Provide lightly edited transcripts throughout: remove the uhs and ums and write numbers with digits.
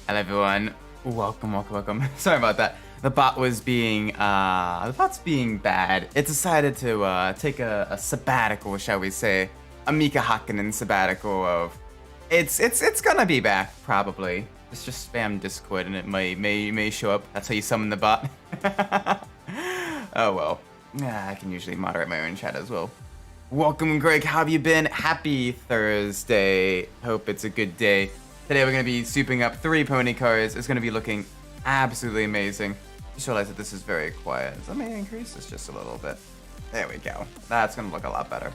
Hello everyone, welcome. Sorry about that. The bot's being bad. It decided to take a sabbatical, shall we say, a Mika Hakkinen sabbatical of. It's gonna be back probably. Just spam Discord and it may show up. That's how you summon the bot. Oh well. I can usually moderate my own chat as well. Welcome, Greg. How have you been? Happy Thursday. Hope it's a good day. Today we're going to be souping up 3 pony cars. It's going to be looking absolutely amazing. Just realized that this is very quiet. Let me increase this just a little bit. There we go. That's going to look a lot better.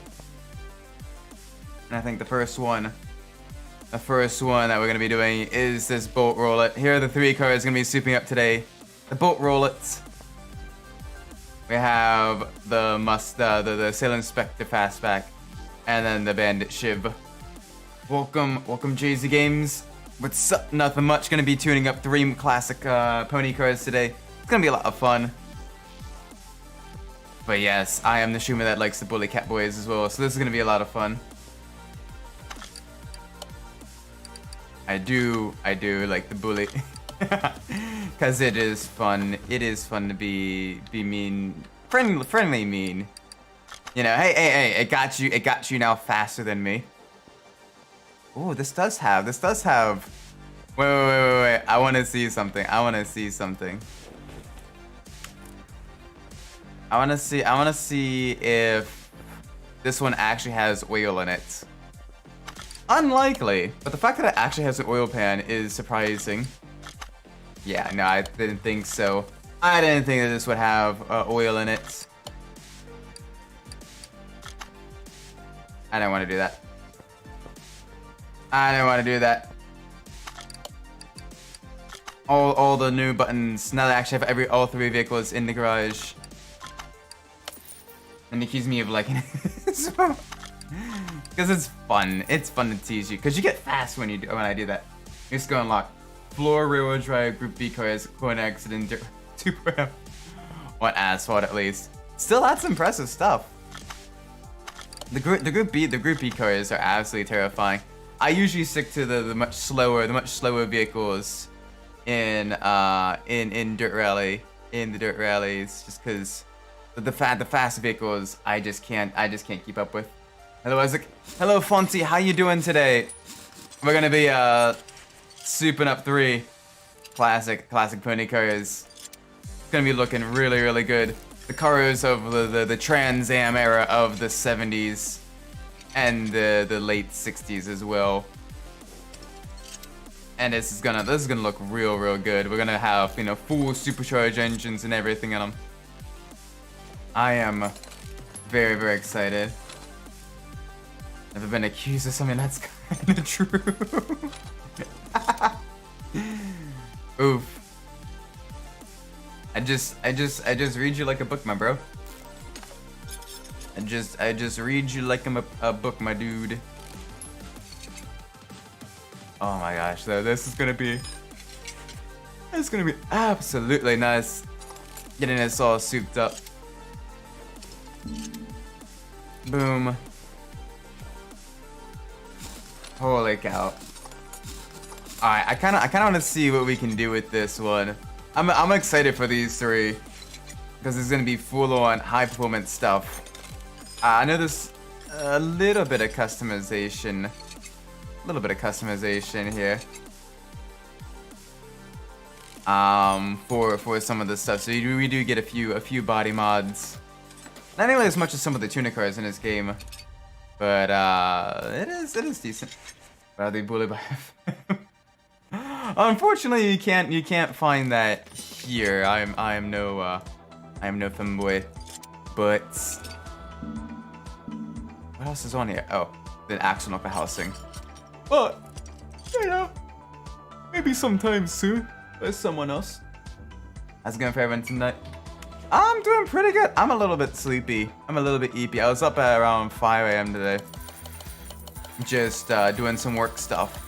And I think the first one that we're going to be doing is this Bolt Rollet. Here are the 3 cars going to be souping up today. The Bolt Rollet. We have the Salem Specter fastback, and then the Bandit Shiv. Welcome Jay-Z Games. What's up? Nothing much. Gonna be tuning up 3 classic pony cars today. It's gonna be a lot of fun. But yes, I am the Shuma that likes the bully cat boys as well, so this is gonna be a lot of fun. I do like the bully. Cause it is fun. It is fun to be mean, friendly mean. You know, hey, it got you now faster than me. Oh, this does have. Wait. I want to see something. I want to see if this one actually has oil in it. Unlikely, but the fact that it actually has an oil pan is surprising. Yeah, no, I didn't think so. I didn't think that this would have oil in it. I didn't want to do that. All the new buttons. Now that I actually have all 3 vehicles in the garage. And they accuse me of liking it. Because it's fun. It's fun to tease you. Because you get fast when I do that. You just go unlock. Floor rear-wheel drive, Group B cars, corner accident, 2 on asphalt at least. Still, that's impressive stuff. The Group B cars are absolutely terrifying. I usually stick to the much slower vehicles in dirt rallies, just because the fast vehicles I just can't keep up with. Otherwise, like, hello Fonzie, how you doing today? We're gonna be souping up 3 classic pony cars. It's gonna be looking really good. The cars of the Trans Am era of the 70s and the late 60s as well. And this is gonna look real good. We're gonna have, you know, full supercharged engines and everything in them. I am very excited. Never been accused of something that's kind of true. Oof. I just read you like a book, my bro. I just read you like I'm a book, my dude. Oh my gosh, though, this is gonna be absolutely nice. Getting this all souped up. Boom. Holy cow. Alright, I kinda wanna see what we can do with this one. I'm excited for these 3. Because it's gonna be full on high performance stuff. I know there's a little bit of customization. Here. For some of the stuff. So we do get a few body mods. Not nearly as much as some of the tuner cars in this game. But it is decent. Are they bullied by Unfortunately, you can't find that here. I am no femboy. But what else is on here? Oh, the Axel Knocker housing. But you know, maybe sometime soon. There's someone else. How's it going for everyone tonight? I'm doing pretty good. I'm a little bit sleepy. I'm a little bit eepy. I was up at around 5 a.m. today. Just doing some work stuff.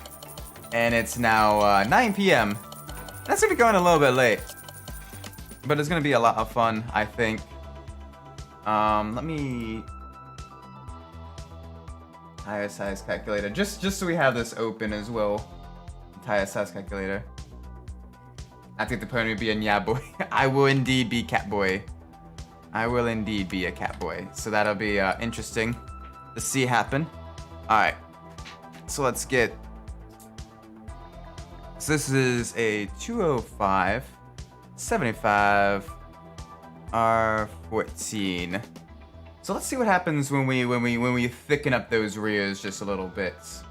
And it's now 9 p.m. That's gonna be going a little bit late. But it's gonna be a lot of fun, I think. Let me tire size calculator. Just so we have this open as well. Tire size calculator. I think the pony would be a yeah boy. I will indeed be cat boy. I will indeed be a cat boy. So that'll be interesting to see happen. All right. So let's get. So this is a 205, 75, R14. So let's see what happens when we thicken up those rears just a little bit. See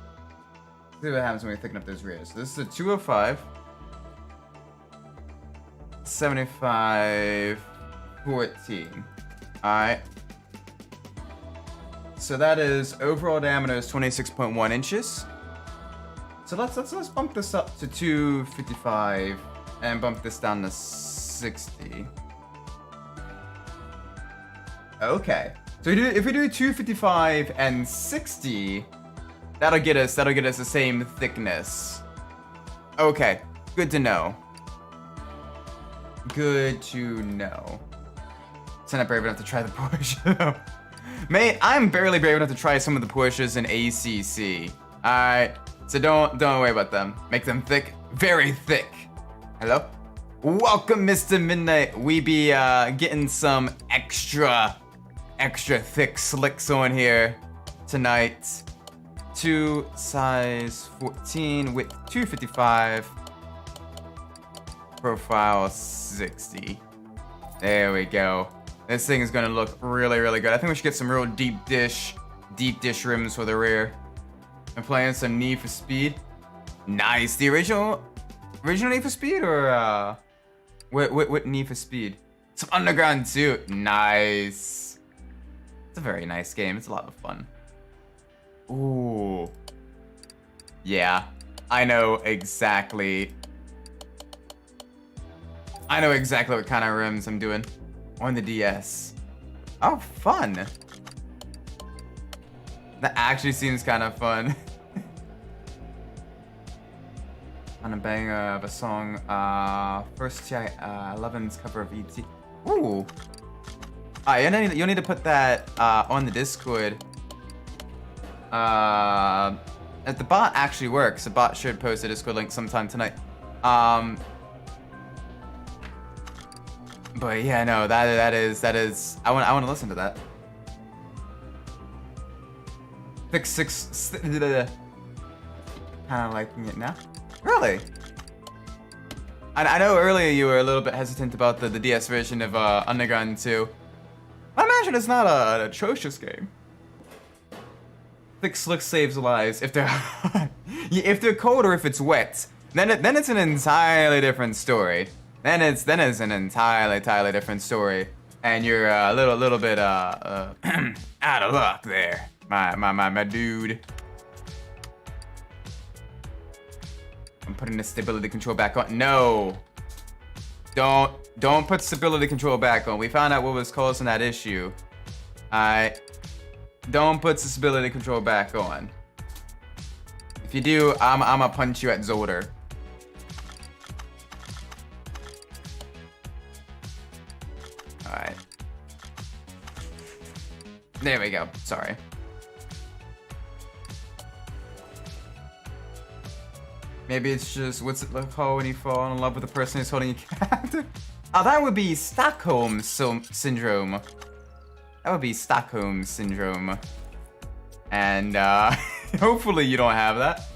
what happens when we thicken up those rears. So this is a 205, 75, 14. Alright. So that is overall diameter is 26.1 inches. So let's bump this up to 255 and bump this down to 60. Okay. So if we do 255 and 60, that'll get us the same thickness. Okay, good to know. Good to know. So I'm not brave enough to try the Porsche. Mate, I'm barely brave enough to try some of the Porsches in ACC. Alright, so don't worry about them. Make them thick, very thick. Hello? Welcome, Mr. Midnight. We be getting some extra thick slicks on here tonight. To size 14 with 255. Profile 60. There we go. This thing is gonna look really, really good. I think we should get some real deep dish rims for the rear. I'm playing some Need for Speed. Nice. The original Need for Speed or what Need for Speed? Some Underground 2. Nice. It's a very nice game. It's a lot of fun. Ooh. Yeah. I know exactly what kind of rims I'm doing on the DS. Oh, fun. That actually seems kind of fun. On a banger of a song, first TI 11's cover of ET. Ooh. You'll need to put that on the Discord. If the bot actually works, the bot should post a Discord link sometime tonight. But yeah, no, that is. I want to listen to that. Thick six. Kind of liking it now. Really? I know earlier you were a little bit hesitant about the DS version of Underground 2. I imagine it's not an atrocious game. Thick slick saves lives if they're if they're cold or if it's wet. Then it's an entirely different story. Then it's an entirely different story, and you're a little bit out of luck there, my dude. I'm putting the stability control back on. No, don't put stability control back on. We found out what was causing that issue. Alright, don't put the stability control back on. If you do, I'ma punch you at Zolder. Alright. There we go. Sorry. Maybe it's just, what's it called when you fall in love with the person who's holding you captive? Oh, that would be Stockholm Syndrome. That would be Stockholm Syndrome. And, hopefully you don't have that.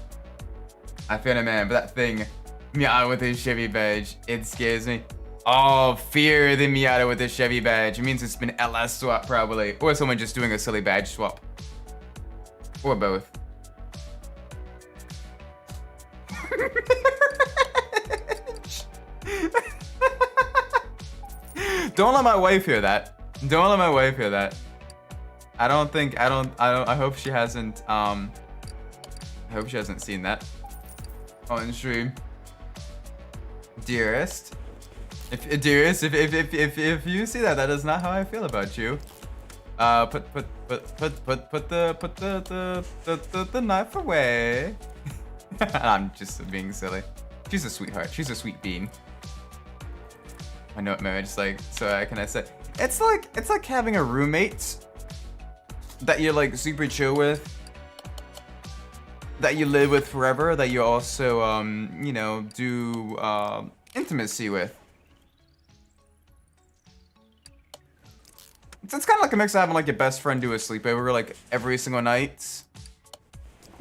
I feel it, man, but that thing, Miata with his Chevy badge, it scares me. Oh, fear the Miata with his Chevy badge. It means it's been LS swap, probably. Or someone just doing a silly badge swap. Or both. Don't let my wife hear that. Don't let my wife hear that. I hope she hasn't, I hope she hasn't seen that on stream. Dearest, if you see that, that is not how I feel about you. Put the knife away. I'm just being silly. She's a sweetheart. She's a sweet bean. I know it marriage like, so can I say it's like having a roommate that you're like super chill with, that you live with forever, that you also you know, do intimacy with. It's kind of like a mix of having like your best friend do a sleepover like every single night,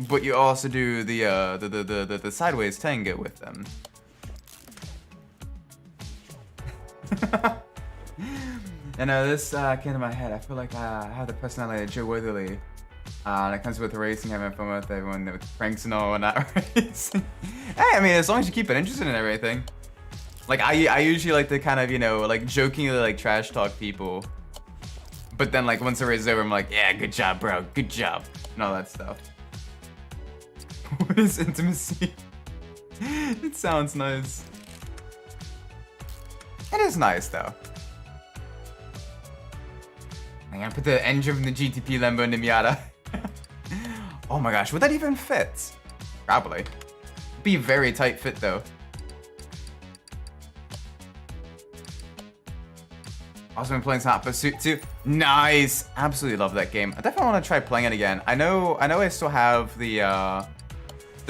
but you also do the sideways tango with them. And this came to my head. I feel like I have the personality of Joe Witherly. When it comes with racing, having fun with everyone, with pranks and all, and not racing. Hey, I mean, as long as you keep it interested in everything. Like I usually like to kind of, you know, like jokingly like trash talk people. But then like once the race is over, I'm like, yeah, good job, bro, good job, and all that stuff. What is intimacy? It sounds nice. It is nice though. I'm gonna put the engine from the GTP Lambo in the Miata. Oh my gosh, would that even fit? Probably. Be a very tight fit though. Also been playing some Hot Pursuit 2. Nice! Absolutely love that game. I definitely want to try playing it again. I know I still have the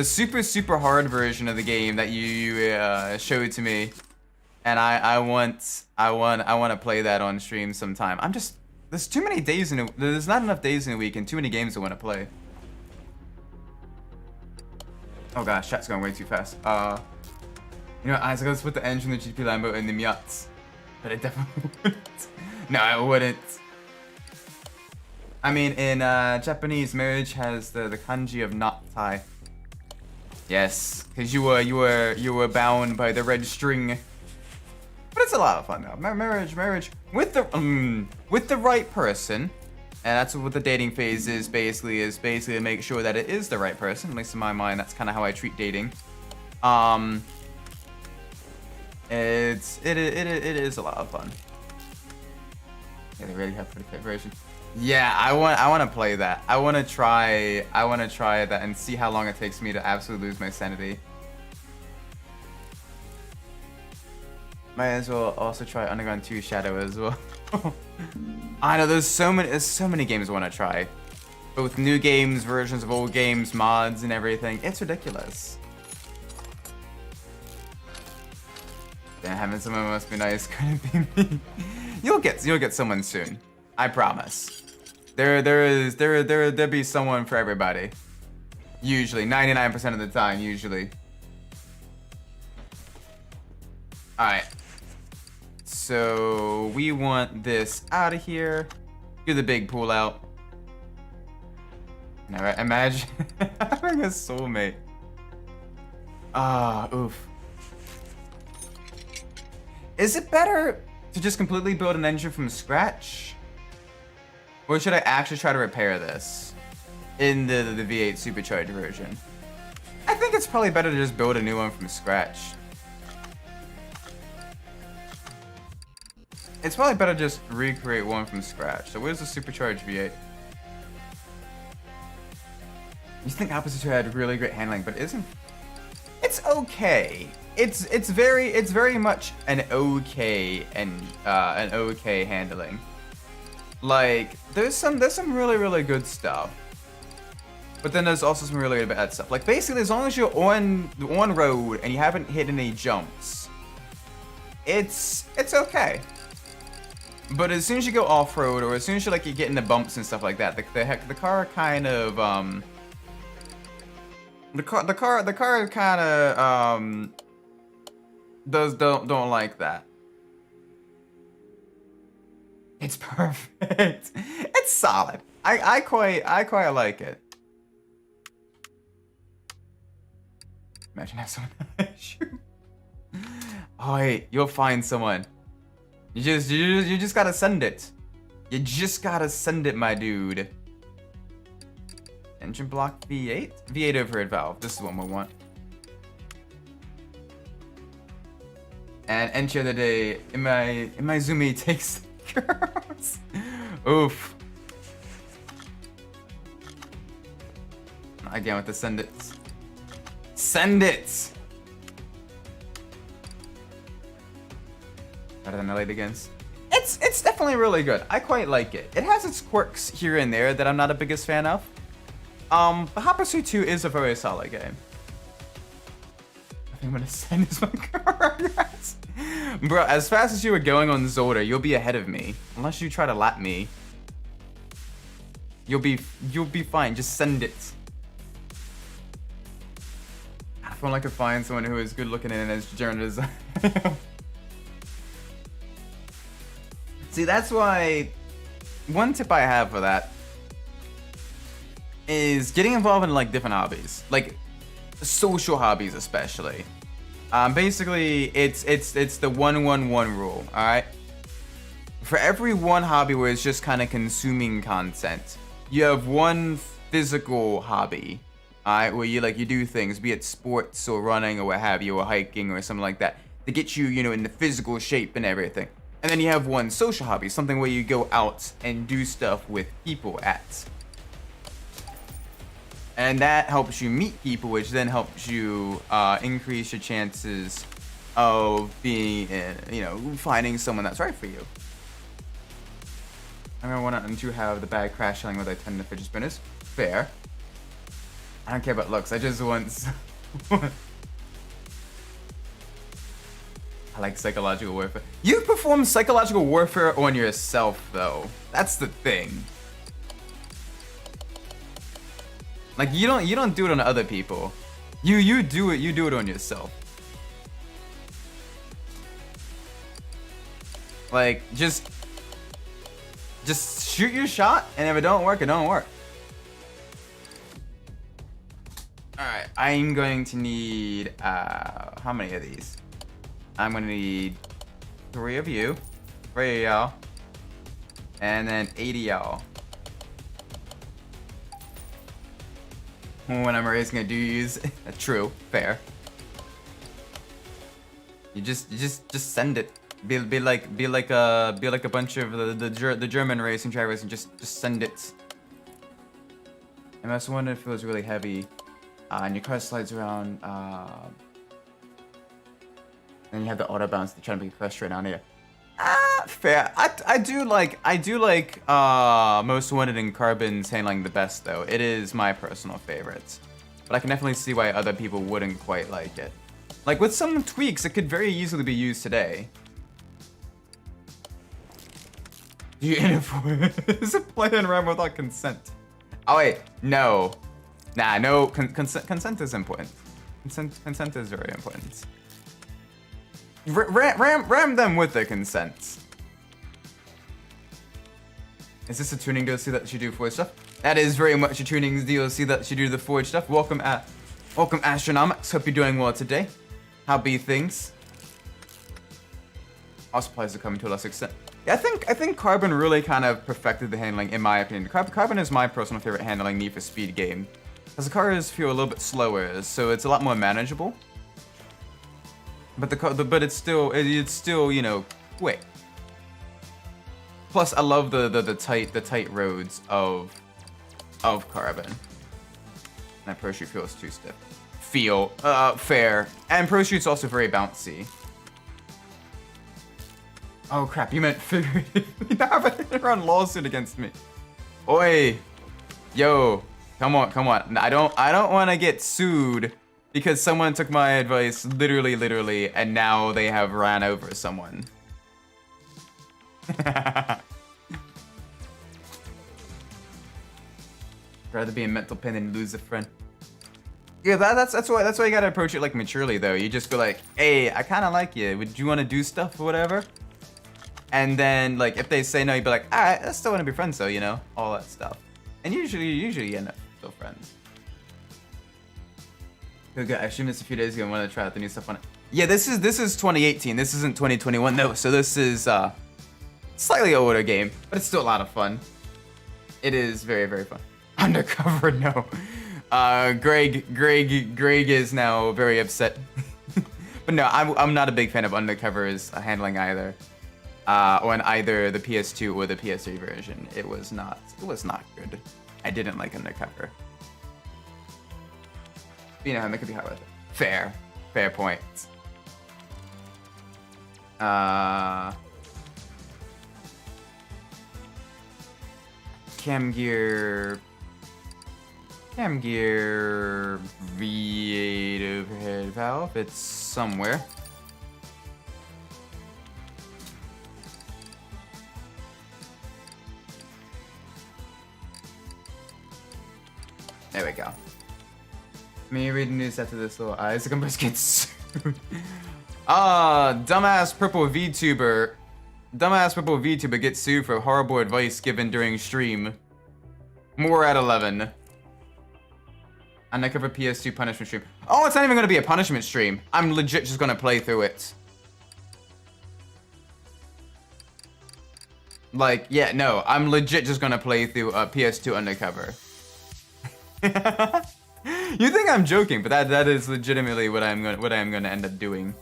super hard version of the game that you showed to me. And I want to play that on stream sometime. There's too many days there's not enough days in a week and too many games I want to play. Oh gosh, chat's going way too fast. You know, Isaac, let's put the engine of the GP Lambo in the Miats. But it definitely wouldn't. No, it wouldn't. I mean, in Japanese, marriage has the kanji of knot tie. Yes, because you were bound by the red string. But it's a lot of fun though. Marriage with the right person, and that's what the dating phase is basically to make sure that it is the right person. At least in my mind, that's kind of how I treat dating. It is a lot of fun. Yeah, they really have pretty good version. Yeah, I want to play that. I want to try that and see how long it takes me to absolutely lose my sanity. Might as well also try Underground 2 Shadow as well. I know there's so many games I want to try. Both new games, versions of old games, mods and everything. It's ridiculous. Yeah, having someone must be nice. Couldn't be me. You'll get someone soon. I promise. There'll be someone for everybody. Usually, 99% of the time. Usually. All right. So we want this out of here. Do the big pull out. Now imagine having a soulmate. Oof. Is it better to just completely build an engine from scratch? Or should I actually try to repair this in the V8 supercharged version? I think it's probably better to just build a new one from scratch. It's probably better to just recreate one from scratch. So where's the supercharged V8? You think Opposite 2 had really great handling, but isn't? It's okay. It's very much an okay handling. Like there's some really good stuff, but then there's also some really bad stuff. Like basically, as long as you're on road and you haven't hit any jumps, it's okay. But as soon as you go off road, or as soon as you you get into bumps and stuff like that, the car kind of the car kind of don't like that. It's perfect. It's solid. I quite like it. Imagine have someone shoot. Oh wait, you'll find someone. You just gotta send it. You just gotta send it, my dude. Engine block V8? V8 overhead valve. This is what we want. And entry of the day in my Zoomy takes girls. Oof. Again with the send it. Send it. Better than the late against. It's definitely really good. I quite like it. It has its quirks here and there that I'm not the biggest fan of. But Hot Pursuit 2 is a very solid game. I'm gonna send is my progress. Bro, as fast as you were going on Zolder, you'll be ahead of me. Unless you try to lap me. You'll be fine. Just send it. I feel like I could find someone who is good looking and as degenerate as I am. See, that's why one tip I have for that is getting involved in like different hobbies, like social hobbies especially. Basically, it's the 1-1-1 rule. All right. For every one hobby where it's just kind of consuming content, you have one physical hobby. All right, where you do things, be it sports or running or what have you, or hiking or something like that, to get you, in the physical shape and everything. And then you have one social hobby, something where you go out and do stuff with people at. And that helps you meet people, which then helps you increase your chances of being, finding someone that's right for you. I'm gonna want to have the bag crash selling with a 10 fidget spinners. Fair. I don't care about looks. I just want. I like psychological warfare. You perform psychological warfare on yourself, though. That's the thing. Like you don't do it on other people. You do it on yourself. Like just shoot your shot, and if it don't work, it don't work. Alright, I'm going to need how many of these? I'm gonna need 3 of you, 3 of y'all, and then 80 y'all. When I'm raising, I do use true, fair. You just send it. Be like a bunch of the German racing drivers and just send it. MS1 it feels really heavy, and your car slides around. And you have the auto bounce to try to be frustrated on here. Fair. I do like Most Wanted and Carbon's handling the best though. It is my personal favorite, but I can definitely see why other people wouldn't quite like it. Like with some tweaks, it could very easily be used today. You is it play and run without consent? Oh wait, no, nah, no. Consent is important. Consent is very important. Ram them with the consent. Is this a tuning DLC that you do Forge stuff? That is very much a tuning DLC that you do the Forge stuff. Welcome Astronomics. Hope you're doing well today. How be things? All supplies are coming to a lesser extent. Yeah, I think Carbon really kind of perfected the handling, in my opinion. Carbon is my personal favorite handling Need for Speed game, because the cars feel a little bit slower, so it's a lot more manageable. But it's still quick. Plus, I love the tight roads of Carbon. And Pro Shoot feels too stiff. Fair. And Pro Shoot's also very bouncy. Oh crap! You meant figuratively. Now they run lawsuit against me. Oi, yo, come on. I don't want to get sued. Because someone took my advice literally, and now they have ran over someone. Rather be a mental pain than lose a friend. Yeah, that's why you gotta approach it like maturely though. You just go like, hey, I kinda like you. Would you wanna do stuff or whatever? And then like if they say no, you'd be like, alright, I still wanna be friends though, all that stuff. And usually you end up still friends. Good. I streamed this a few days ago and wanted to try out the new stuff on it. Yeah, this is 2018. This isn't 2021 though, so this is slightly older game, but it's still a lot of fun. It is very, very fun. Undercover, no. Greg is now very upset. But no, I'm not a big fan of Undercover's handling either. On either the PS2 or the PS3 version. It was not good. I didn't like Undercover. You know, that could be hard with it. Fair point. Cam Gear Cam gear V8 overhead valve. It's somewhere. There we go. Me reading news after this little Isaac Umbras gets sued. Dumbass purple VTuber. Dumbass purple VTuber gets sued for horrible advice given during stream. More at 11. Undercover PS2 punishment stream. Oh, it's not even gonna be a punishment stream. I'm legit just gonna play through it. Like, yeah, no, I'm legit just gonna play through PS2 Undercover. You think I'm joking, but that is legitimately what I'm gonna end up doing.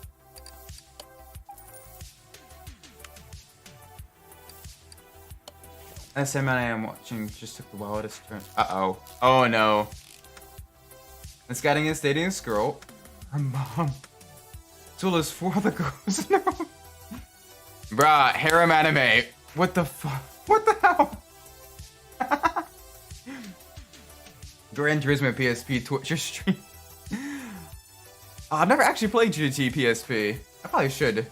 SM I am watching just took the wildest turn. Uh-oh. Oh no. This guy is dating a girl. Her mom. Tool is 4 other girls in a row. Bruh, harem anime. What the fuck? What the hell? Gran Turismo PSP torture stream. I've never actually played GT PSP. I probably should. I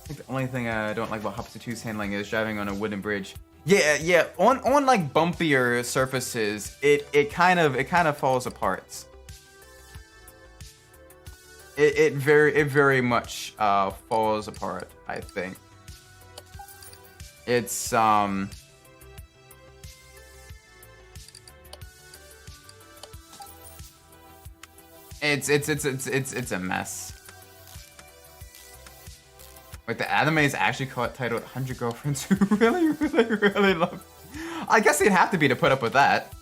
think the only thing I don't like about Hopsy 2's handling is driving on a wooden bridge. Yeah. On like bumpier surfaces, it kind of falls apart. It very much falls apart, I think. It's It's a mess. Wait, the anime is actually titled 100 Girlfriends Who really love. I guess they'd have to be to put up with that.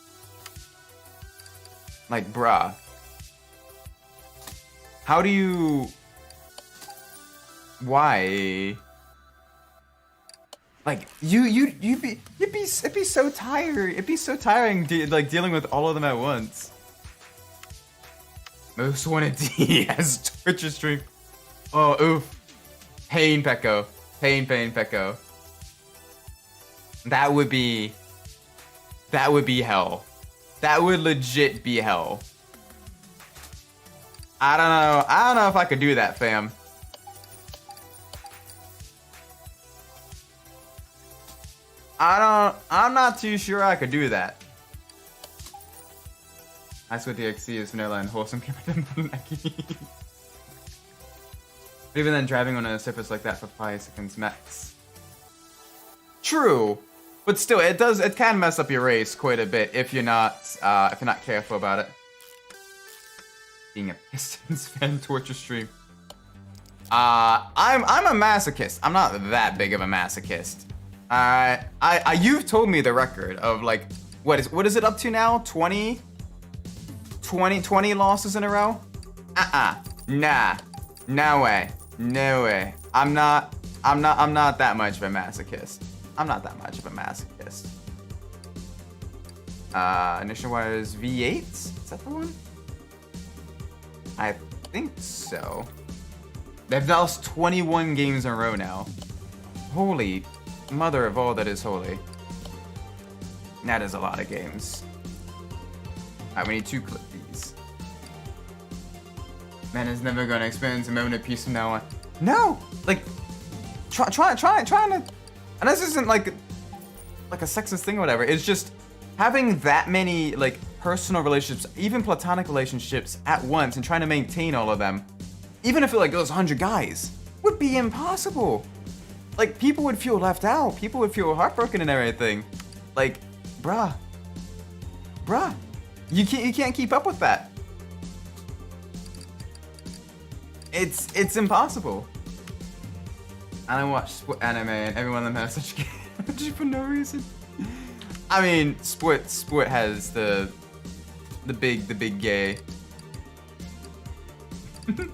Like, bruh. How do you... Why? Like, it'd be so tired. It'd be so tiring, like, dealing with all of them at once. Most Wanted D has Twitch stream. Oh, oof. Pain Pecco. Pain Pecco. That would be hell. That would legit be hell. I don't know if I could do that, fam. I'm not too sure I could do that. I swear DXC is vanilla and wholesome compared to Nike. Even then, driving on a surface like that for 5 seconds max. True, but still, it can mess up your race quite a bit if you're not careful about it. Being a Pistons fan torture stream. I'm a masochist. I'm not that big of a masochist. You've told me the record of like what is it up to now? 20 losses in a row? Nah. No way. I'm not that much of a masochist. Nationwide's V8? Is that the one? I think so. They've lost 21 games in a row now. Holy mother of all that is holy. That is a lot of games. Alright, we need to clip these. Man is never gonna experience a moment of peace from now on. No! Like, trying to... And this isn't like a sexist thing or whatever. It's just having that many, like, personal relationships, even platonic relationships at once and trying to maintain all of them, even if it like goes 100 guys, would be impossible. Like, people would feel left out. People would feel heartbroken and everything. Like, bruh. You can't keep up with that. It's impossible. I don't watch anime and every one of them has such energy for no reason. I mean, sport has the big gay. Okay,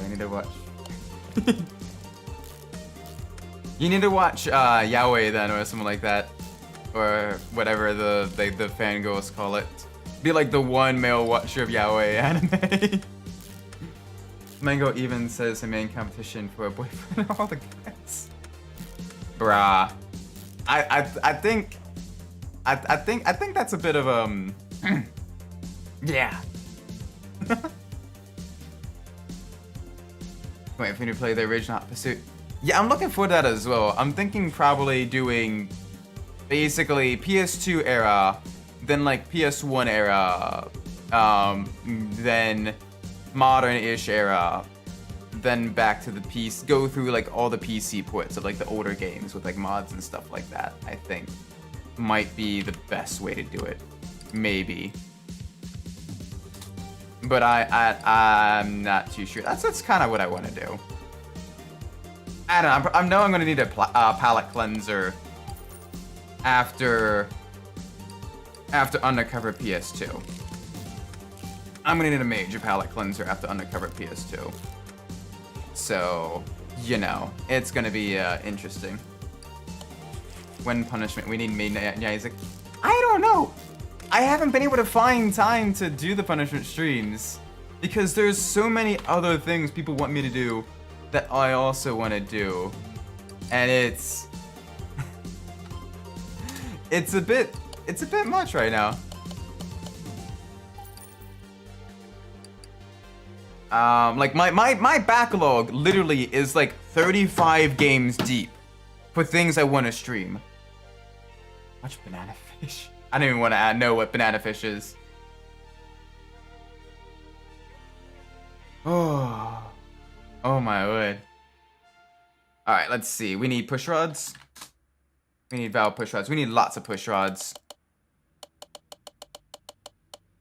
I need to watch. You need to watch Yaoi then, or something like that, or whatever the fangirls call it. Be like the one male watcher of Yaoi anime. Mango even says her main competition for a boyfriend are all the guys. Bruh. I think that's a bit of yeah. Wait, if we need to play the original Hot Pursuit. Yeah, I'm looking for that as well. I'm thinking probably doing basically PS2 era, then like PS1 era, then modern-ish era, then back to the PC, go through like all the PC ports of like the older games with like mods and stuff like that. I think might be the best way to do it, maybe. But I'm not too sure. That's kind of what I want to do. I don't know. I know I'm gonna need a palette cleanser after Undercover PS2. I'm gonna need a major palette cleanser after Undercover PS2. So, you know, it's gonna be interesting. When punishment, we need Isaac. I don't know. I haven't been able to find time to do the punishment streams because there's so many other things people want me to do that I also want to do, and it's it's a bit much right now. Like my backlog literally is like 35 games deep for things I want to stream. Watch Banana Fish. I don't even want to know what Banana Fish is. Oh my word. Alright, let's see. We need push rods. We need valve push rods. We need lots of push rods.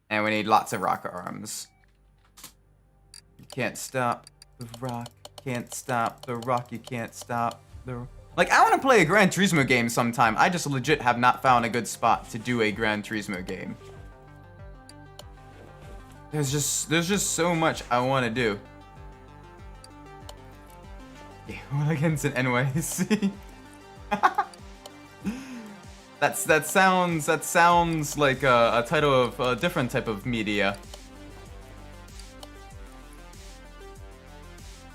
And we need lots of rocket arms. You can't stop the rock. Can't stop the rock. You can't stop the... Like, I want to play a Gran Turismo game sometime. I just legit have not found a good spot to do a Gran Turismo game. There's just so much I want to do. Yeah, what against an NYC? that sounds like a title of a different type of media.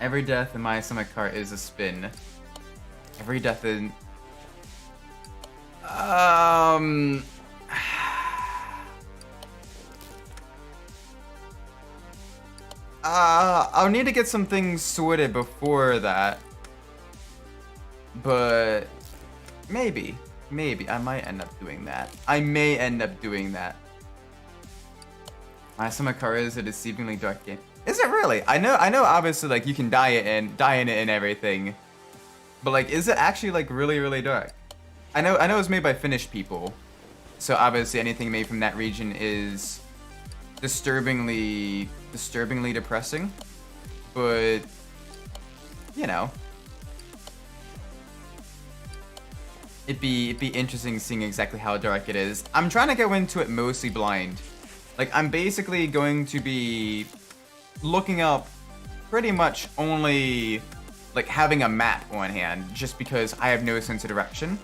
Every death in my stomach car is a spin. Every death in... I'll need to get some things sorted before that. But... Maybe I might end up doing that. I may end up doing that. My stomach car is a deceivingly dark game. Is it really? I know obviously like you can dye it in it and everything. But like, is it actually like really, really dark? I know it's made by Finnish people, so obviously anything made from that region is disturbingly depressing. But you know, it'd be interesting seeing exactly how dark it is. I'm trying to go into it mostly blind. Like, I'm basically going to be looking up pretty much only like having a map on hand, just because I have no sense of direction.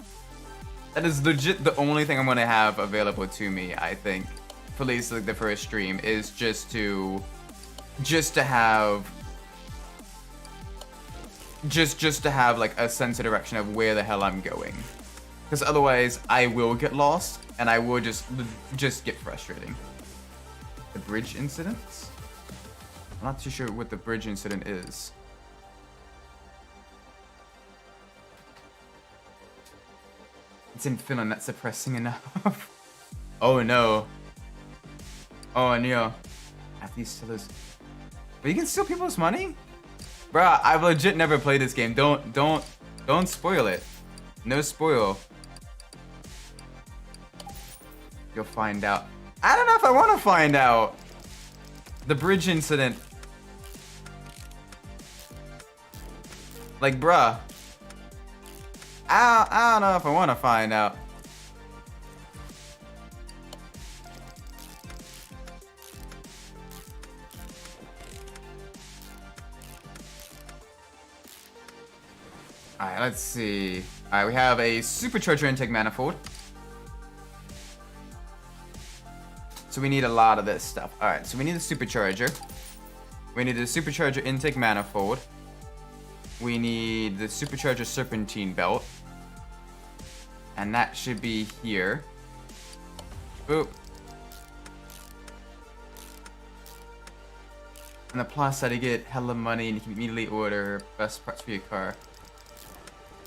That is legit the only thing I'm gonna have available to me, I think, for at least like the first stream, is just to have like a sense of direction of where the hell I'm going. Because otherwise I will get lost and I will just get frustrating. The bridge incidents? I'm not too sure what the bridge incident is. It's in Finland, that's depressing enough. Oh no. Oh no. At these sellers. But you can steal people's money? Bruh, I've legit never played this game. Don't spoil it. No spoil. You'll find out. I don't know if I want to find out. The bridge incident. Like, bruh. I don't know if I want to find out. Alright, let's see. Alright, we have a supercharger intake manifold. So we need a lot of this stuff. Alright, so we need a supercharger. We need the supercharger intake manifold. We need the supercharger serpentine belt. And that should be here. Boop. On the plus side, you get hella money and you can immediately order best parts for your car.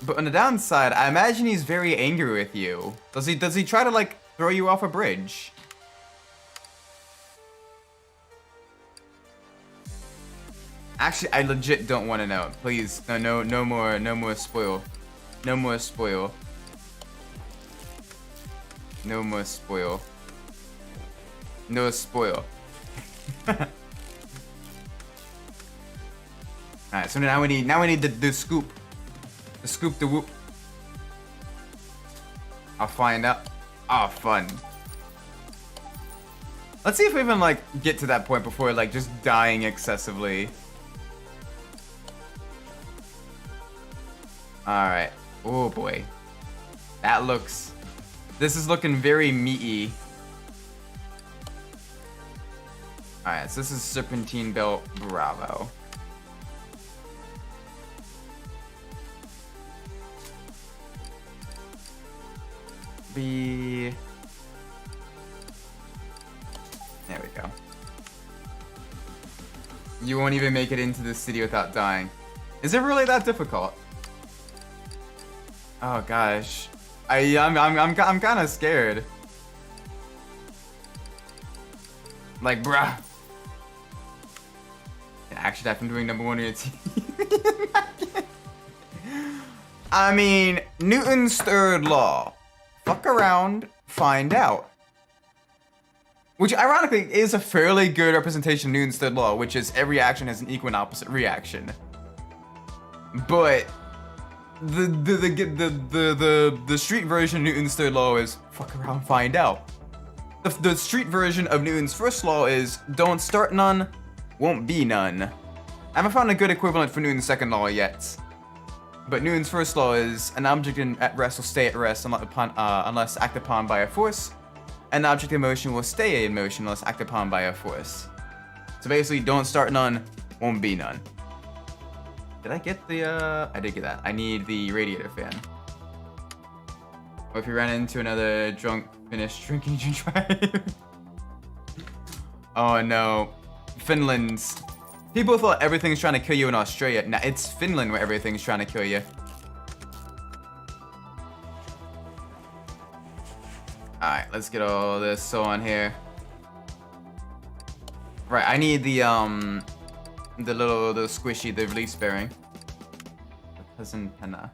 But on the downside, I imagine he's very angry with you. Does he try to like throw you off a bridge? Actually, I legit don't want to know. Please, no more spoil. No more spoil. No more spoil. No spoil. Alright, so now we need the scoop. The scoop the whoop. I'll find out. Oh, fun. Let's see if we even like get to that point before like just dying excessively. Alright. Oh boy. This is looking very meaty. Alright, so this is Serpentine Belt Bravo. There we go. You won't even make it into the city without dying. Is it really that difficult? Oh gosh, I'm kind of scared. Like, bruh. Actually, I've been doing #1 on your team. I mean, Newton's third law. Fuck around, find out. Which ironically is a fairly good representation of Newton's third law, which is every action has an equal and opposite reaction. But the street version of Newton's third law is fuck around, find out. The street version of Newton's first law is don't start none, won't be none. I haven't found a good equivalent for Newton's second law yet. But Newton's first law is an object at rest will stay at rest unless acted upon by a force. An object in motion will stay in motion unless acted upon by a force. So basically, don't start none, won't be none. Did I get the, I did get that. I need the radiator fan. Or if you ran into another drunk, finished drinking, you can try. Oh no. Finland's. People thought everything's trying to kill you in Australia. Nah, it's Finland where everything's trying to kill you. Alright, let's get all this on here. Right, I need the squishy, the release bearing. Cousin Penna.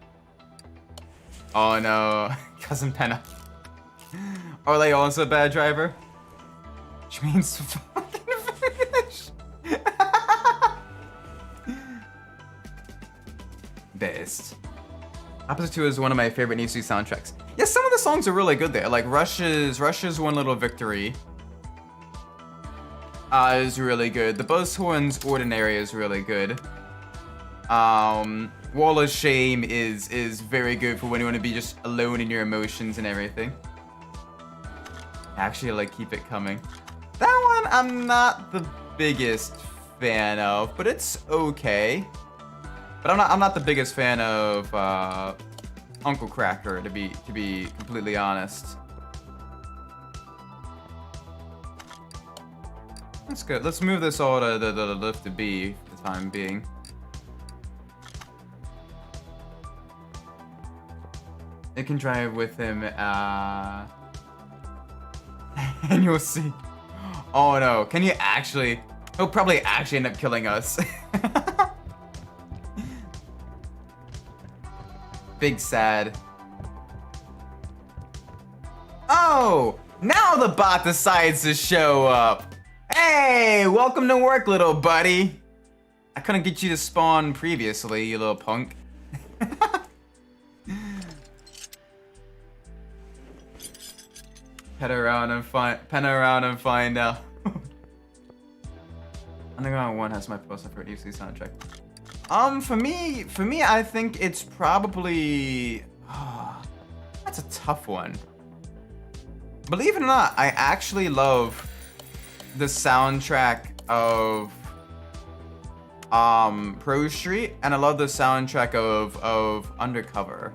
Oh no, Cousin Penna. Are they also a bad driver? Which means fucking finish. Best. Opposite 2 is one of my favorite Need soundtracks. Yeah, some of the songs are really good there. Like Rush's One Little Victory is really good. The Buzzhorn's Ordinary is really good. Wall of Shame is very good for when you want to be just alone in your emotions and everything. Actually, like Keep It Coming. That one I'm not the biggest fan of, but it's okay. But I'm not the biggest fan of Uncle Cracker, to be completely honest. That's good. Let's move this all to the lift to B for the time being. It can drive with him, and you'll see. Oh no, can you actually? He'll probably actually end up killing us. Big sad. Oh, now the bot decides to show up. Hey, welcome to work, little buddy. I couldn't get you to spawn previously, you little punk. Pet around and find out. Underground 1 has my poster for DC soundtrack. For me, I think it's probably. That's a tough one. Believe it or not, I actually love the soundtrack of Pro Street, and I love the soundtrack of Undercover.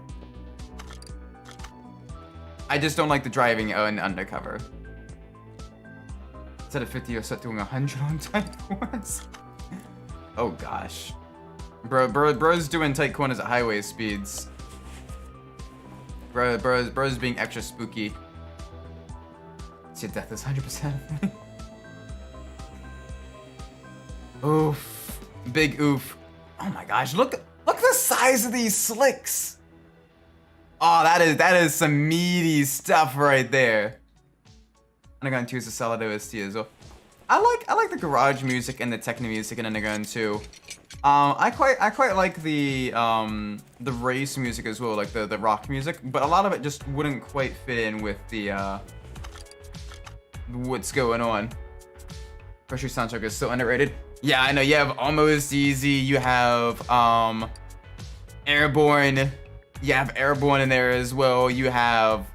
I just don't like the driving in undercover. Instead of 50, you're set doing 100 on tight corners. Oh gosh. Bro's doing tight corners at highway speeds. Bro's being extra spooky. See, death is 100%. Oof. Big oof. Oh my gosh, look at the size of these slicks. Oh, that is some meaty stuff right there. Underground 2 is a solid OST as well. I like the garage music and the techno music in Underground 2. I quite like the race music as well, like the rock music, but a lot of it just wouldn't quite fit in with the what's going on. Grocery soundtrack is so underrated. Yeah, I know. You have Almost Easy. You have Airborne. You have Airborne in there as well. You have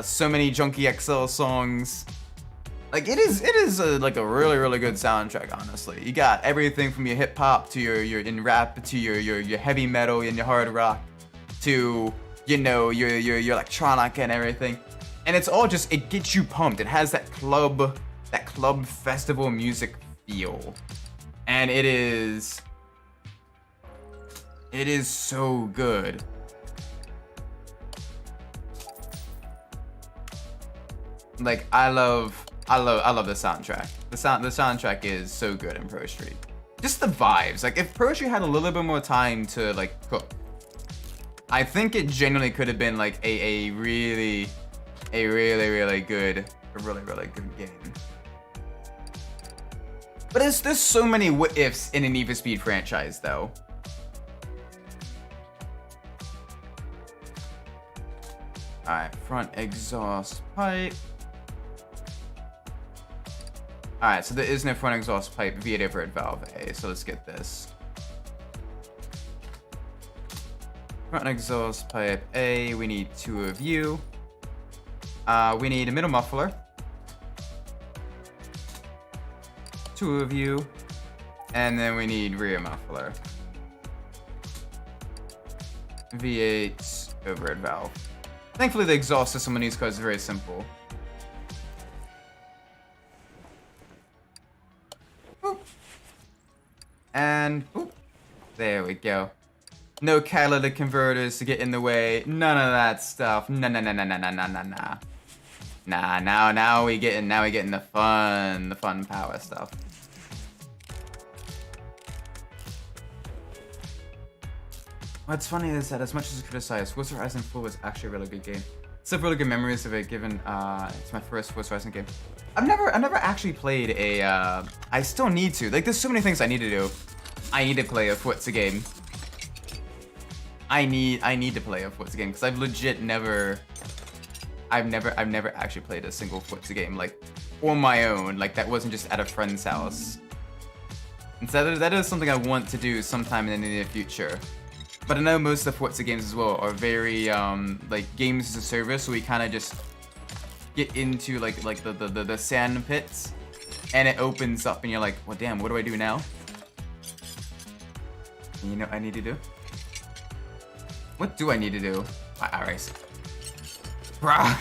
so many Junkie XL songs. Like it is like a really good soundtrack. Honestly, you got everything from your hip hop to your in rap to your heavy metal and your hard rock to your electronic and everything. And it's all just, it gets you pumped. It has that club festival music feel. And it is so good. Like I love the soundtrack. The soundtrack is so good in Pro Street. Just the vibes. Like if Pro Street had a little bit more time to like cook, I think it genuinely could have been like a really good game. But there's so many what ifs in a Need for Speed franchise though. Alright, front exhaust pipe. Alright, so there is no front exhaust pipe via overhead valve A, so let's get this. Front exhaust pipe A, we need 2 of you. We need a middle muffler. 2 of you. And then we need rear muffler. V8 overhead valve. Thankfully the exhaust system on these cars is very simple. Boop. And boop. There we go. No catalytic converters to get in the way. None of that stuff. Nah. Nah, now we getting the fun power stuff. What's funny is that as much as it's criticized, Forza Horizon 4 was actually a really good game. Still have really good memories of it, given it's my first Forza Horizon game. I've never actually played a. I still need to. Like, there's so many things I need to do. I need to play a Forza game. I need to play a Forza game because I've legit never. I've never actually played a single Forza game like on my own. Like that wasn't just at a friend's house. And so that is something I want to do sometime in the near future. But I know most of the Forza games as well are very like games as a service, so we kind of just get into like the sand pits, and it opens up, and you're like, well, damn, what do I do now? And you know what I need to do? What do I need to do? Alright. Bruh.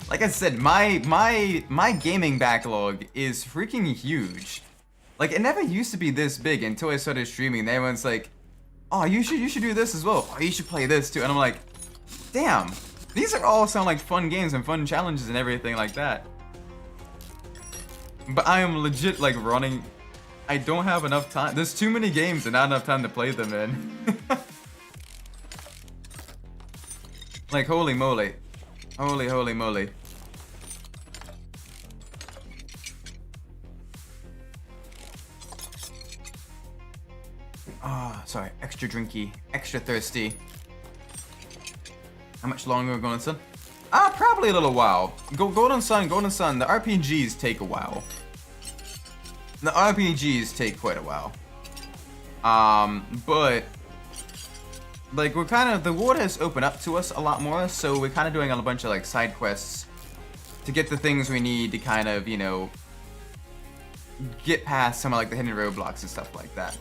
Like I said, my gaming backlog is freaking huge. Like, it never used to be this big until I started streaming. And everyone's like, oh, you should do this as well. Oh, you should play this too. And I'm like, damn, these are all sound like fun games and fun challenges and everything like that. But I am legit like running. I don't have enough time. There's too many games and not enough time to play them in. Like, holy moly. Holy moly. Ah, oh, sorry. Extra drinky. Extra thirsty. How much longer are Golden Sun? Probably a little while. Golden Sun. The RPGs take a while. The RPGs take quite a while. But like we're kind of, the world has opened up to us a lot more, so we're kind of doing a bunch of like side quests to get the things we need to kind of, you know, get past some of like the hidden roadblocks and stuff like that.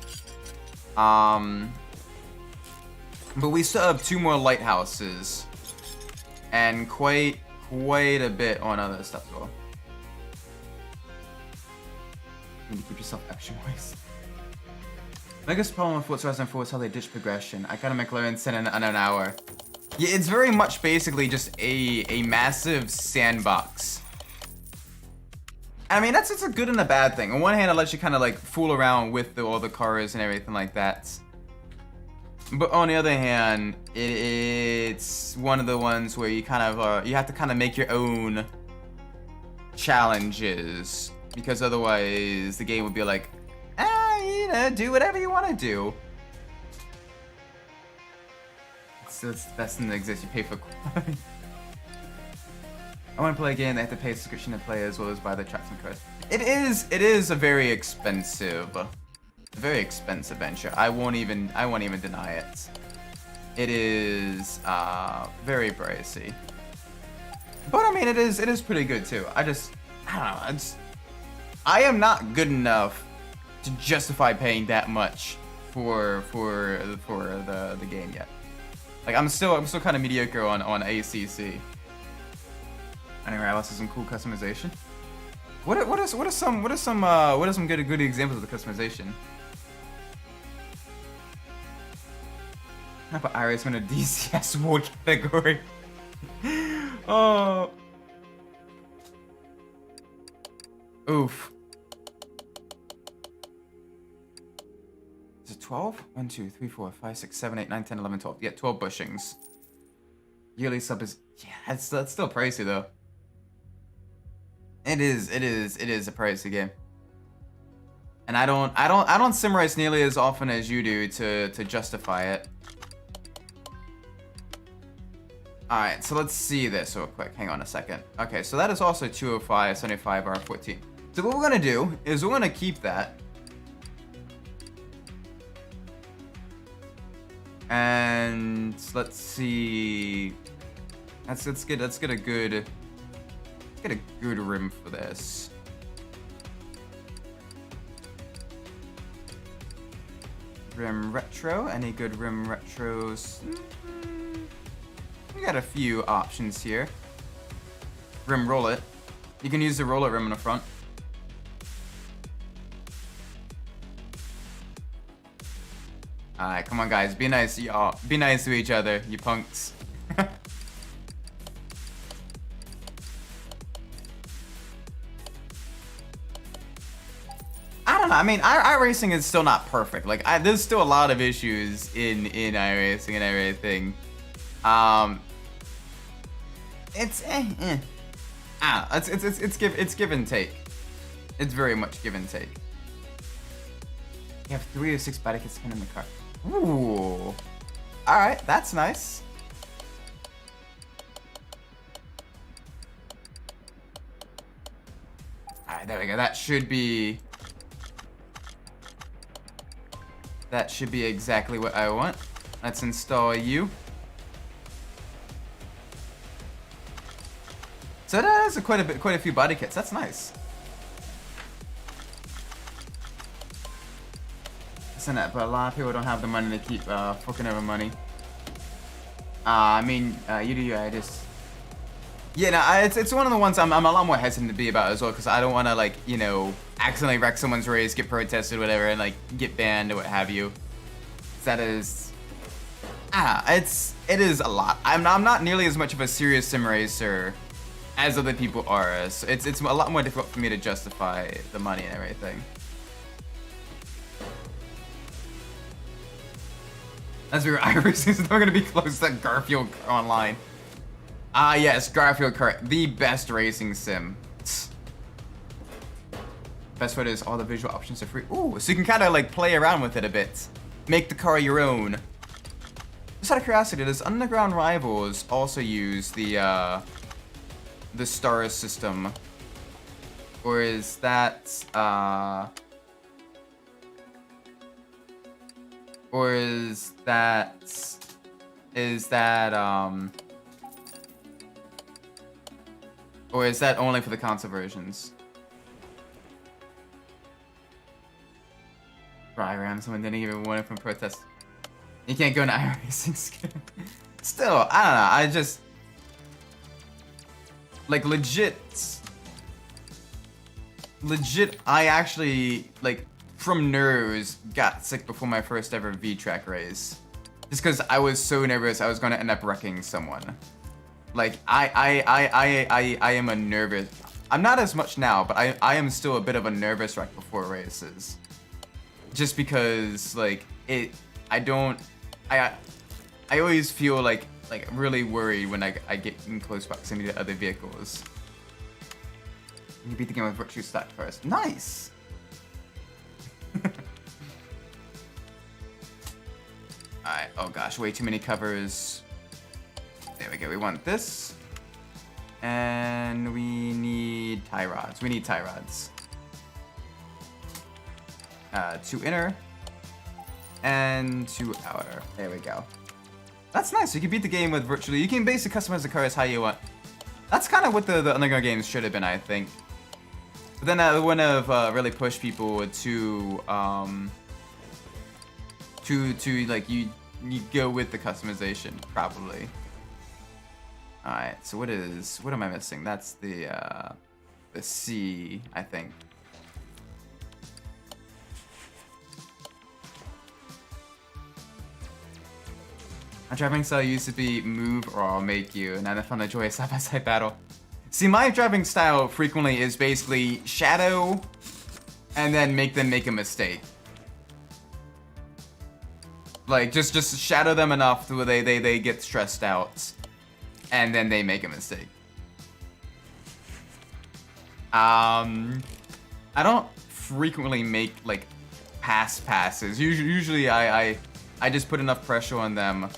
But we still have 2 more lighthouses and quite a bit on other stuff as well. You need to keep yourself action-wise. Biggest problem with Forza Horizon 4 is how they ditch progression. I got a McLaren 10 in an hour. Yeah, it's very much basically just a massive sandbox. I mean, it's a good and a bad thing. On one hand, it lets you kind of like fool around with all the cars and everything like that. But on the other hand, it's one of the ones where you kind of you have to kind of make your own challenges, because otherwise the game would be like, you know, do whatever you want to do. So it's the best thing that exists. You pay for quality. I want to play a game. They have to pay a subscription to play as well as buy the tracks and cards. It is a very expensive venture. I won't even deny it. It is very pricey. But I mean, it is pretty good too. I don't know. I am not good enough to justify paying that much for the game yet. Like I'm still kind of mediocre on ACC. Anyway, else has some cool customization. What are some good examples of the customization? How about Iris in a DCS war category? Oh. Oof. Is it 12? 1, 2, 3, 4, 5, 6, 7, 8, 9, 10, 11, 12. Yeah, 12 bushings. Yearly sub is, yeah, that's still pricey though. It is a pricey game. And I don't sim race nearly as often as you do to justify it. Alright, so let's see this real quick. Hang on a second. Okay, so that is also 205, 75, R14. So what we're gonna do is we're gonna keep that. And let's see. Let's get a good rim for this. Rim retro. Any good rim retros? We got a few options here. Rim rollet. You can use the rollet rim in the front. Alright, come on guys, be nice to y'all. Be nice to each other, you punks. I don't know, I mean, iRacing is still not perfect. Like, there's still a lot of issues in iRacing and everything. It's it's give and take. It's very much give and take. You have 3 or 6 body kits in the car. Ooh. Alright, that's nice. Alright, there we go. That should be exactly what I want. Let's install you. So that is quite a few body kits. That's nice. Isn't it? But a lot of people don't have the money to keep fucking over money. I mean, you do. I just. Yeah, no, it's one of the ones I'm a lot more hesitant to be about as well, because I don't want to, like, you know, accidentally wreck someone's race, get protested, whatever, and like get banned or what have you. That is. It is a lot. I'm not nearly as much of a serious sim racer as other people are. So it's a lot more difficult for me to justify the money and everything. As we were iRacing, so they're gonna be close to Garfield Online. Yes, Garfield Kart, the best racing sim. Best part is all the visual options are free. Ooh, so you can kind of like play around with it a bit. Make the car your own. Just out of curiosity, does Underground Rivals also use the star system? Or is that, or is that only for the console versions? Around someone didn't even want it from protest. You can't go into iRacing skin. Still, I don't know. Like legit, I actually, like, from nerves, got sick before my first ever V-Track race. Just because I was so nervous I was gonna end up wrecking someone. Like, I am a nervous... I'm not as much now, but I am still a bit of a nervous wreck before races. Just because, like, I always feel like really worried when I get in close proximity to other vehicles. You beat the game with virtue stack first. Nice! Alright, oh gosh, way too many covers. There we go, we want this. And we need tie rods. We need tie rods. 2 inner and 2 outer. There we go. That's nice. You can beat the game with virtually. You can basically customize the cars how you want. That's kind of what the Underground games should have been, I think. But then that wouldn't have really pushed people to like you go with the customization probably. All right. So what am I missing? That's the C, I think. My driving style used to be move or I'll make you, and then I found the joy of side-by-side battle. See, my driving style frequently is basically shadow, and then make them make a mistake. Like, just shadow them enough to where they get stressed out, and then they make a mistake. I don't frequently make, like, passes. Usually I just put enough pressure on them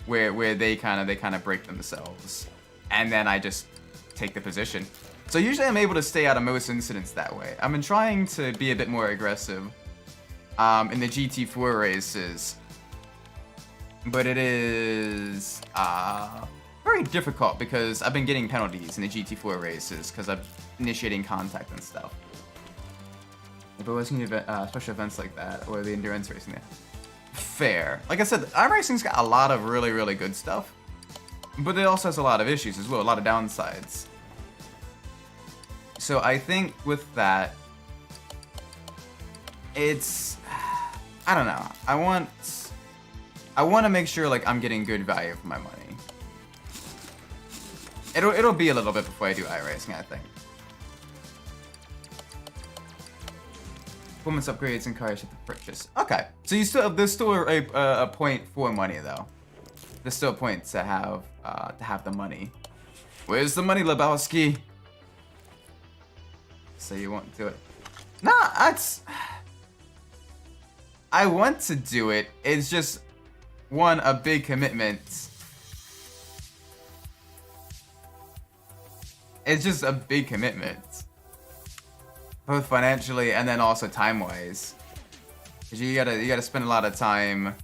where they kind of break themselves, and then I just take the position. So usually I'm able to stay out of most incidents that way. I've been trying to be a bit more aggressive in the GT4 races, but it is very difficult because I've been getting penalties in the GT4 races because I'm initiating contact and stuff. But what's new special events like that, or the endurance racing there? Fair. Like I said, iRacing's got a lot of really, really good stuff, but it also has a lot of issues as well, a lot of downsides. So I think with that, it's, I don't know. I want to make sure like I'm getting good value for my money. It'll be a little bit before I do iRacing, I think. Performance upgrades and cars you have to purchase. Okay, so there's still a point for money though. There's still a point to have the money. Where's the money, Lebowski? So you won't do it? Nah, I want to do it. It's just a big commitment. It's just a big commitment. Both financially and then also time-wise, because you gotta spend a lot of time.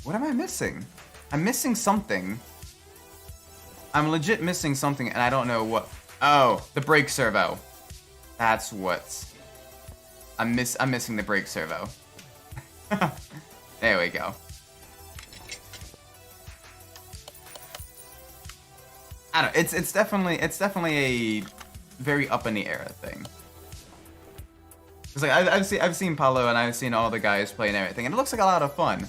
What am I missing? I'm missing something. I'm legit missing something, and I don't know what. Oh, the brake servo. That's what. I'm missing the brake servo. There we go. I don't know, it's definitely a very up in the air thing. It's like I've seen Paulo and I've seen all the guys play and everything, and it looks like a lot of fun,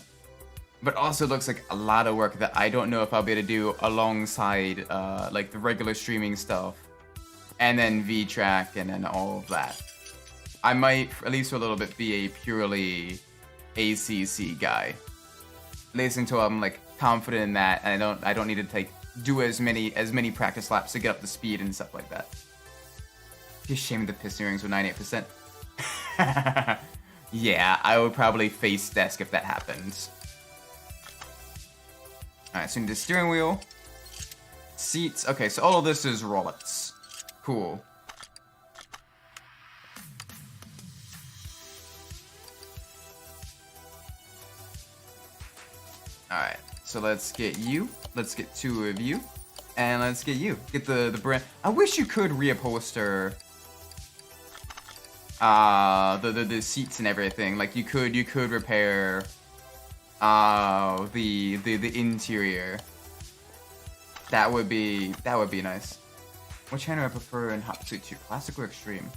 but also looks like a lot of work that I don't know if I'll be able to do alongside like the regular streaming stuff, and then V-Track and then all of that. I might, at least for a little bit, be a purely ACC guy, at least until I'm like confident in that, and I don't need to do as many practice laps to get up to speed and stuff like that. Just shame the piston rings with 98%. Yeah, I would probably face desk if that happens. Alright, so we need the steering wheel. Seats. Okay, so all of this is rollets. Cool. Alright, so let's get you. Let's get 2 of you. And let's get you. Get the brand. I wish you could reupholster the seats and everything. Like you could repair Oh, the interior. That would be nice. Which hand do I prefer in Hot Pursuit 2, classic or extreme?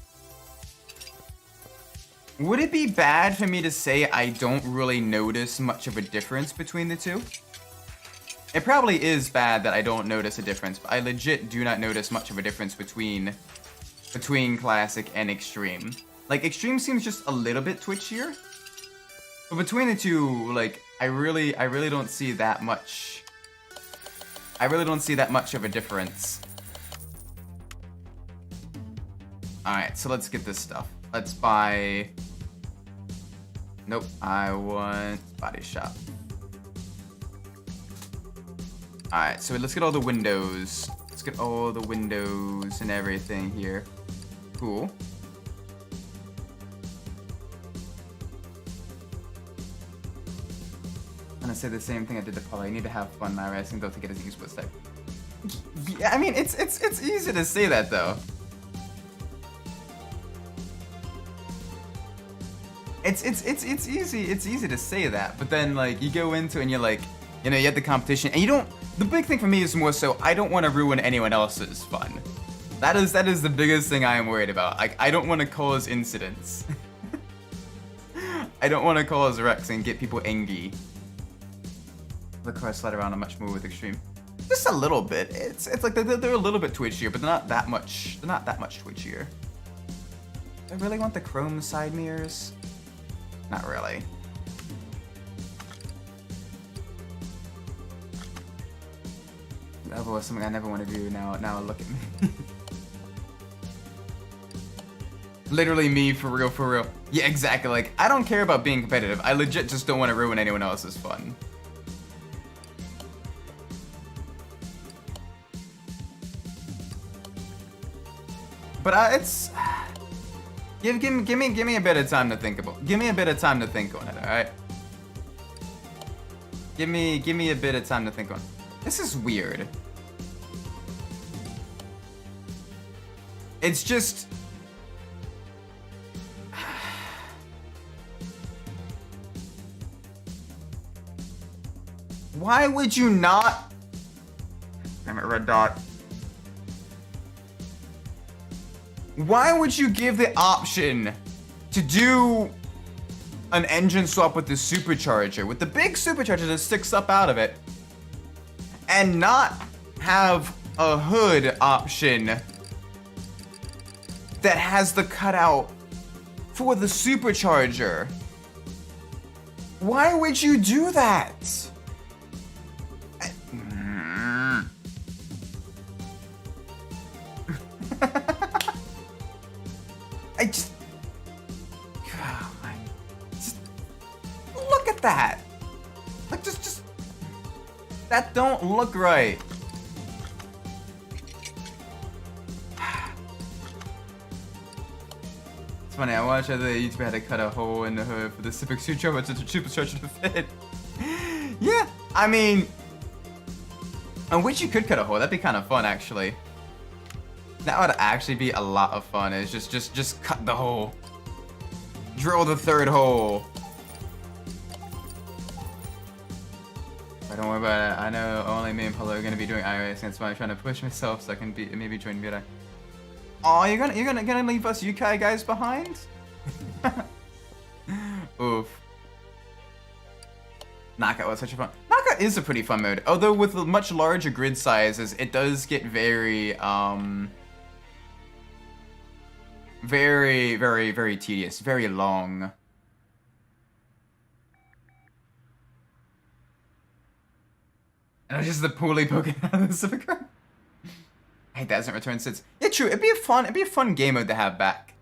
Would it be bad for me to say I don't really notice much of a difference between the two? It probably is bad that I don't notice a difference, but I legit do not notice much of a difference between classic and extreme. Like, extreme seems just a little bit twitchier, but between the two, like, I really don't see that much. I really don't see that much of a difference. Alright, so let's get this stuff. Let's buy... Nope, I want body shop. Alright, so let's get all the windows. Let's get all the windows and everything here. Cool. I'm gonna say the same thing I did to Paula. You need to have fun, my racing though to get his useless type. Yeah, I mean, it's easy to say that though. It's easy to say that, but then like you go into it and you're like, you know, you have the competition and you don't. The big thing for me is more so I don't want to ruin anyone else's fun. That is the biggest thing I am worried about. Like, I don't want to cause incidents. I don't want to cause wrecks and get people angry. The cars slide around much more with extreme. Just a little bit. It's like they're a little bit twitchier, but they're not that much. They're not that much twitchier. Do I really want the chrome side mirrors? Not really. That was something I never want to do. Now look at me. Literally me, for real, for real. Yeah, exactly. Like, I don't care about being competitive. I legit just don't want to ruin anyone else's fun. But it's give me a bit of time to think about. Give me a bit of time to think on it, all right? Give me a bit of time to think on it. This is weird. It's just why would you not? Damn it, red dot. Why would you give the option to do an engine swap with the supercharger, with the big supercharger that sticks up out of it, and not have a hood option that has the cutout for the supercharger? Why would you do that? Just look at that. Like, just that don't look right. It's funny, I watched other YouTuber had to cut a hole in the hood for the Civic supercharger to fit. Yeah, I mean, I wish you could cut a hole. That'd be kind of fun, actually. That would actually be a lot of fun. Is just cut the hole, drill the third hole. But don't worry about it. I know only me and Paulo are gonna be doing iRacing. That's why I'm trying to push myself so I can maybe join Mirai. Oh, you're gonna leave us Yukai guys behind? Oof. Knockout was such a fun. Knockout is a pretty fun mode. Although with much larger grid sizes, it does get very very tedious, very long. And it's just the poorly poking out of the Civic car. I hate that hasn't returned since. Yeah, true. It'd be a fun game mode to have back.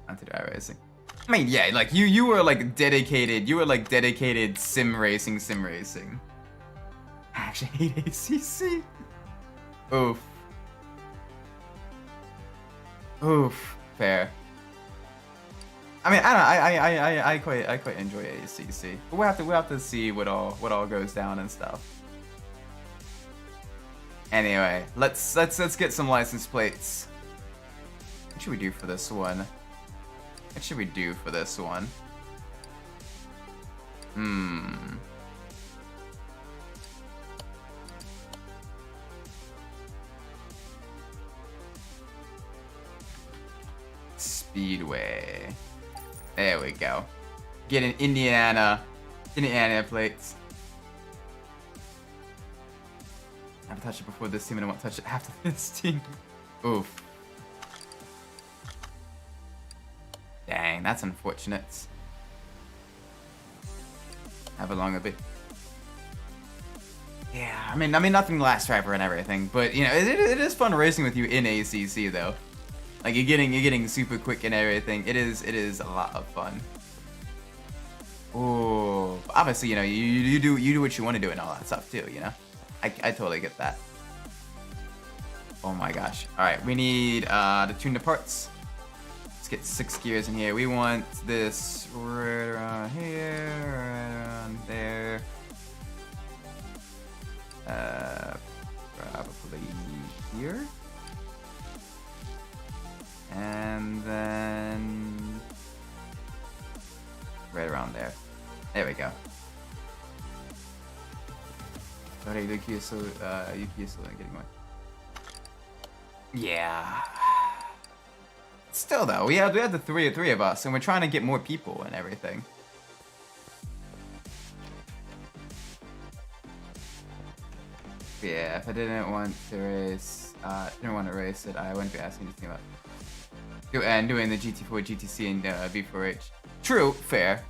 Onto iRacing. I mean, yeah, like you were like dedicated sim racing. I actually hate ACC. Oof. Oof. Fair. I mean, I quite enjoy ACC, but we'll have to see what all goes down and stuff. Anyway, let's get some license plates. What should we do for this one? What should we do for this one? Hmm. Speedway. There we go. Get an Indiana plates. I haven't touched it before this team, and I won't touch it after this team. Oof. Dang, that's unfortunate. Have a longer bit. Yeah, I mean, nothing last driver and everything, but you know, it is fun racing with you in ACC though. Like you're getting super quick and everything. It is a lot of fun. Ooh, obviously, you know, you do what you want to do and all that stuff too. You know, I totally get that. Oh my gosh! All right, we need to tune the parts. Let's get 6 gears in here. We want this right around here, right around there. Probably here. And then right around there. There we go. Alright, Yuki is still getting one. Yeah. Still though, we have the three of us, and we're trying to get more people and everything. Yeah, if I didn't want to race, it, I wouldn't be asking anything about. And doing the GT4, GTC, and V4H. True, fair.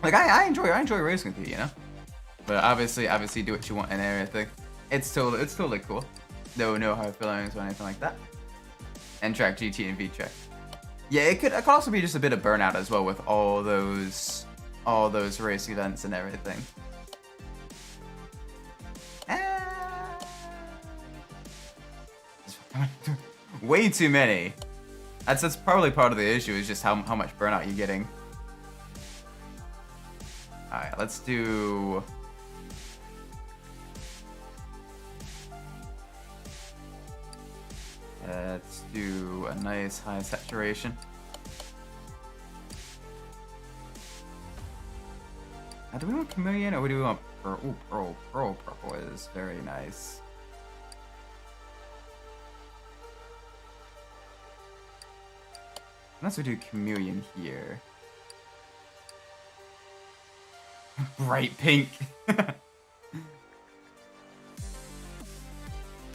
Like I enjoy racing with you, you know. But obviously, do what you want and everything. It's totally cool. No hard feelings or anything like that. And track GT and V track. Yeah, it could also be just a bit of burnout as well with all those race events and everything. Way too many. That's probably part of the issue, is just how much burnout you're getting. Alright, let's do... Let's do a nice high saturation. Now, do we want chameleon or do we want pearl? Ooh, pearl purple is very nice. Unless we do chameleon here. Bright pink.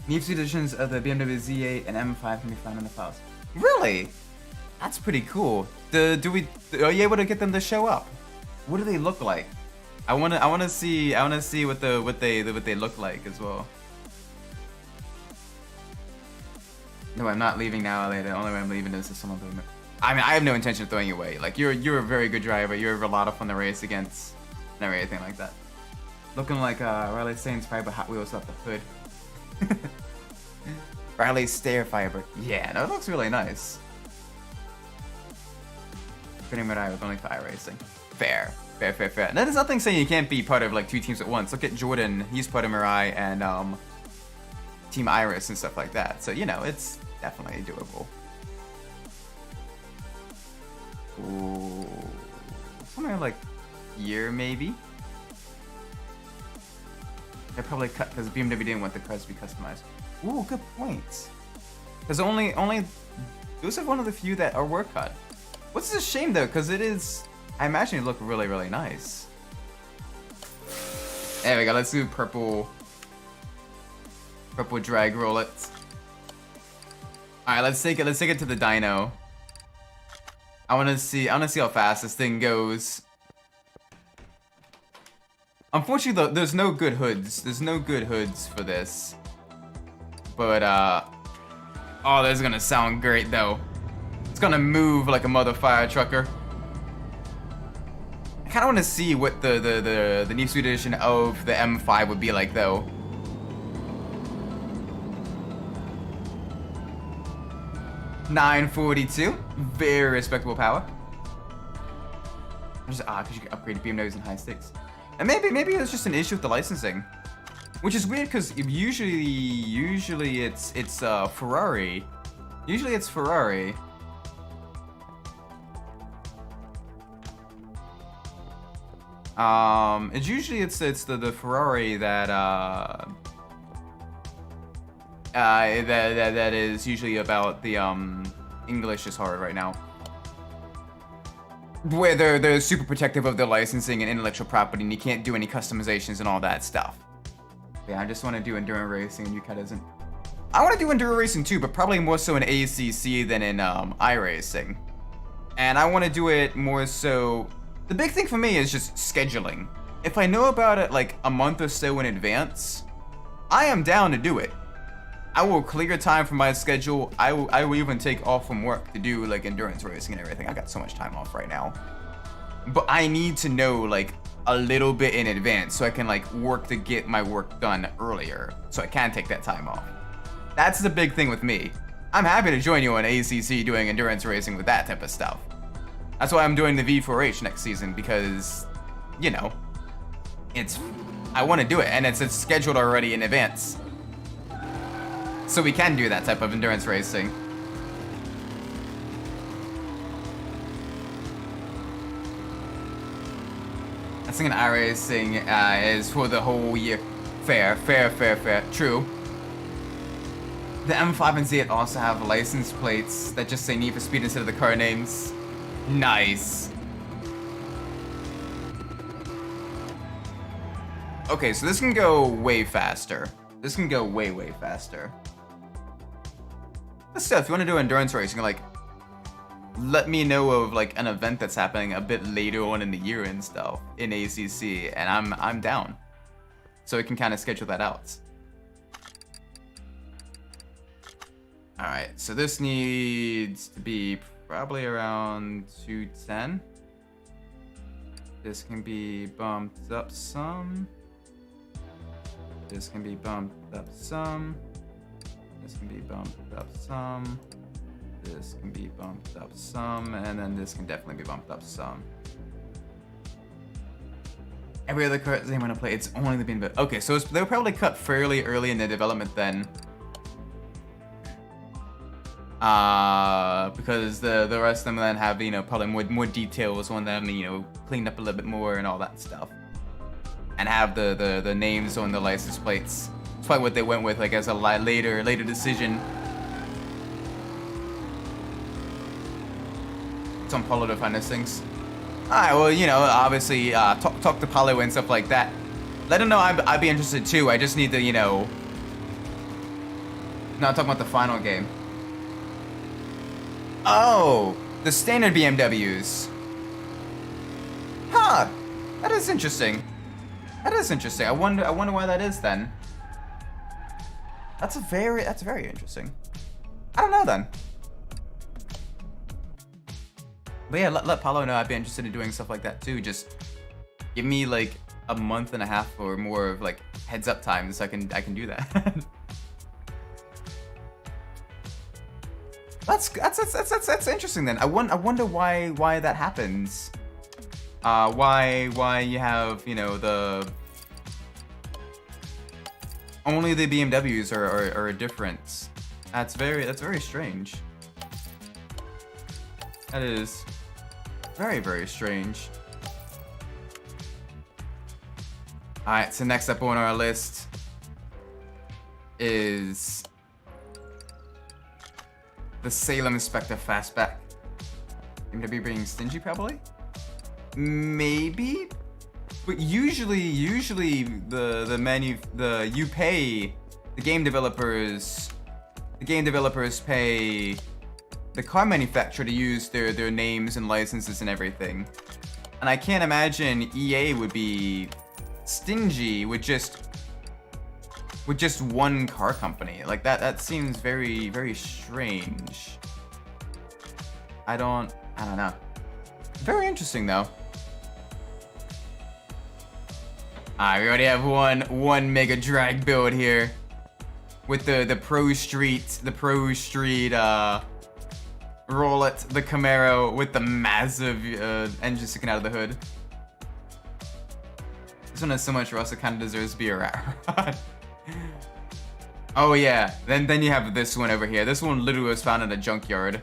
New editions of the BMW Z8 and M5 can be found in the files. Really? That's pretty cool. Are you able to get them to show up? What do they look like? I wanna see what they look like as well. No, I'm not leaving now. Later. The only way I'm leaving is if someone throws me. I mean, I have no intention of throwing you away. Like you're a very good driver. You're a lot of fun to race against, and everything like that. Looking like Riley Sainz fiber Hot Wheels off the hood. Riley stair fiber. Yeah, no, it looks really nice. Pretty much I with only fire racing. Fair. And there's nothing saying you can't be part of like 2 teams at once. Look at Jordan. He's part of Mirai and Team Iris and stuff like that. So you know, it's definitely doable. Ooh, somewhere like here maybe. They probably cut because BMW didn't want the cars to be customized. Ooh, good points. Because only those are one of the few that were cut. What's a shame though, because it is. I imagine it looked really, really nice. There we go. Let's do purple drag rollet. All right, let's take it to the dyno. I want to see how fast this thing goes. Unfortunately, though, there's no good hoods. There's no good hoods for this. But, oh, that's gonna sound great, though. It's gonna move like a mother fire trucker. I kind of want to see what the new Swedish edition of the M5 would be like, though. $942, very respectable power. Just because you can upgrade BMWs in high stakes. And maybe it's just an issue with the licensing, which is weird because usually it's Ferrari. Usually it's Ferrari. It's usually it's the Ferrari that that is usually about the English is hard right now. Where they're super protective of their licensing and intellectual property, and you can't do any customizations and all that stuff. Yeah, I just want to do enduro racing, and Yuka doesn't. I want to do enduro racing too, but probably more so in ACC than in iRacing. And I want to do it more so. The big thing for me is just scheduling. If I know about it like a month or so in advance, I am down to do it. I will clear time from my schedule. I will even take off from work to do like endurance racing and everything. I got so much time off right now. But I need to know like a little bit in advance so I can like work to get my work done earlier so I can take that time off. That's the big thing with me. I'm happy to join you on ACC doing endurance racing with that type of stuff. That's why I'm doing the V4H next season because, you know, I want to do it and it's scheduled already in advance. So we can do that type of endurance racing. I think an iRacing is for the whole year. Fair. True. The M5 and Z8 also have license plates that just say Need for Speed instead of the car names. Nice. Okay, so this can go way faster. This can go way faster. But still, if you want to do endurance racing, like, let me know of like an event that's happening a bit later on in the year and stuff in ACC, and I'm down. So we can kind of schedule that out. All right, so this needs to be probably around 210. This can be bumped up some. This can be bumped up some. This can be bumped up some. This can be bumped up some, and then this can definitely be bumped up some. Every other card they want to play, it's only the bean bit. Okay, so they were probably cut fairly early in the development then. Because the rest of them then have, you know, probably more details on them, you know, cleaned up a little bit more and all that stuff. And have the names on the license plates. That's probably what they went with, like, as a later decision. It's on Paulo to find those things. Alright, well, you know, obviously, talk to Paulo and stuff like that. Let him know I'd be interested too. I just need to, you know... No, I'm talking about the final game. Oh, the standard BMWs. Huh, that is interesting. That is interesting. I wonder why that is then. That's very interesting. I don't know then. But yeah, let Paulo know I'd be interested in doing stuff like that too. Just give me like a month and a half or more of like heads up time so I can do that. That's interesting then. I wonder why that happens. Why you have, you know, the only the BMWs are different. That's very strange. That is very strange. All right, so next up on our list is the Salem Specter fastback. BMW being stingy, probably? Maybe? But usually you pay the game developers pay the car manufacturer to use their names and licenses and everything. And I can't imagine EA would be stingy with just one car company. Like that seems very strange. I don't know. Very interesting though. Alright, we already have one mega drag build here with the Pro Street Rollet, the Camaro with the massive engine sticking out of the hood. This one has so much rust, it kind of deserves to be a rat rod. Oh yeah, then you have this one over here. This one literally was found in a junkyard.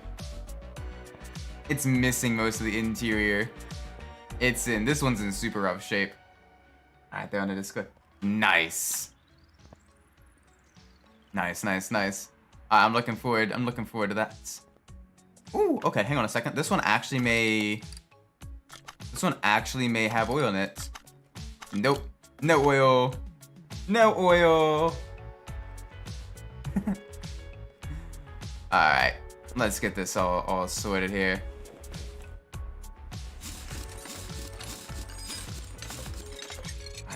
It's missing most of the interior. It's in. This one's in super rough shape. Alright, they're under this good. Nice. Nice, nice, nice. I'm looking forward to that. Ooh, okay, hang on a second. This one actually may have oil in it. Nope. No oil. No oil. Alright. Let's get this all sorted here.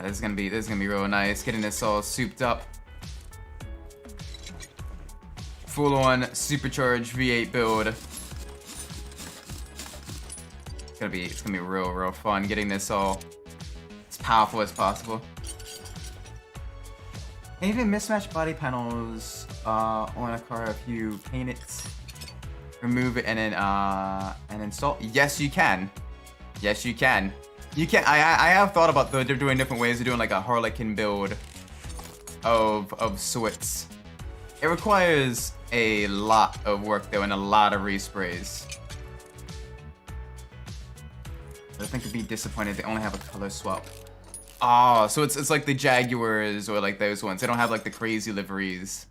This is gonna be real nice. Getting this all souped up. Full on supercharged V8 build. It's gonna be real fun getting this all as powerful as possible. And even mismatch body panels on a car if you paint it, remove it, and then install. Yes, you can. Yes, you can. You can. I have thought about doing different ways of doing like a Harlequin build of sorts. It requires a lot of work though and a lot of resprays. I think it'd be disappointed if they only have a color swap. Oh, so it's like the Jaguars or like those ones. They don't have like the crazy liveries,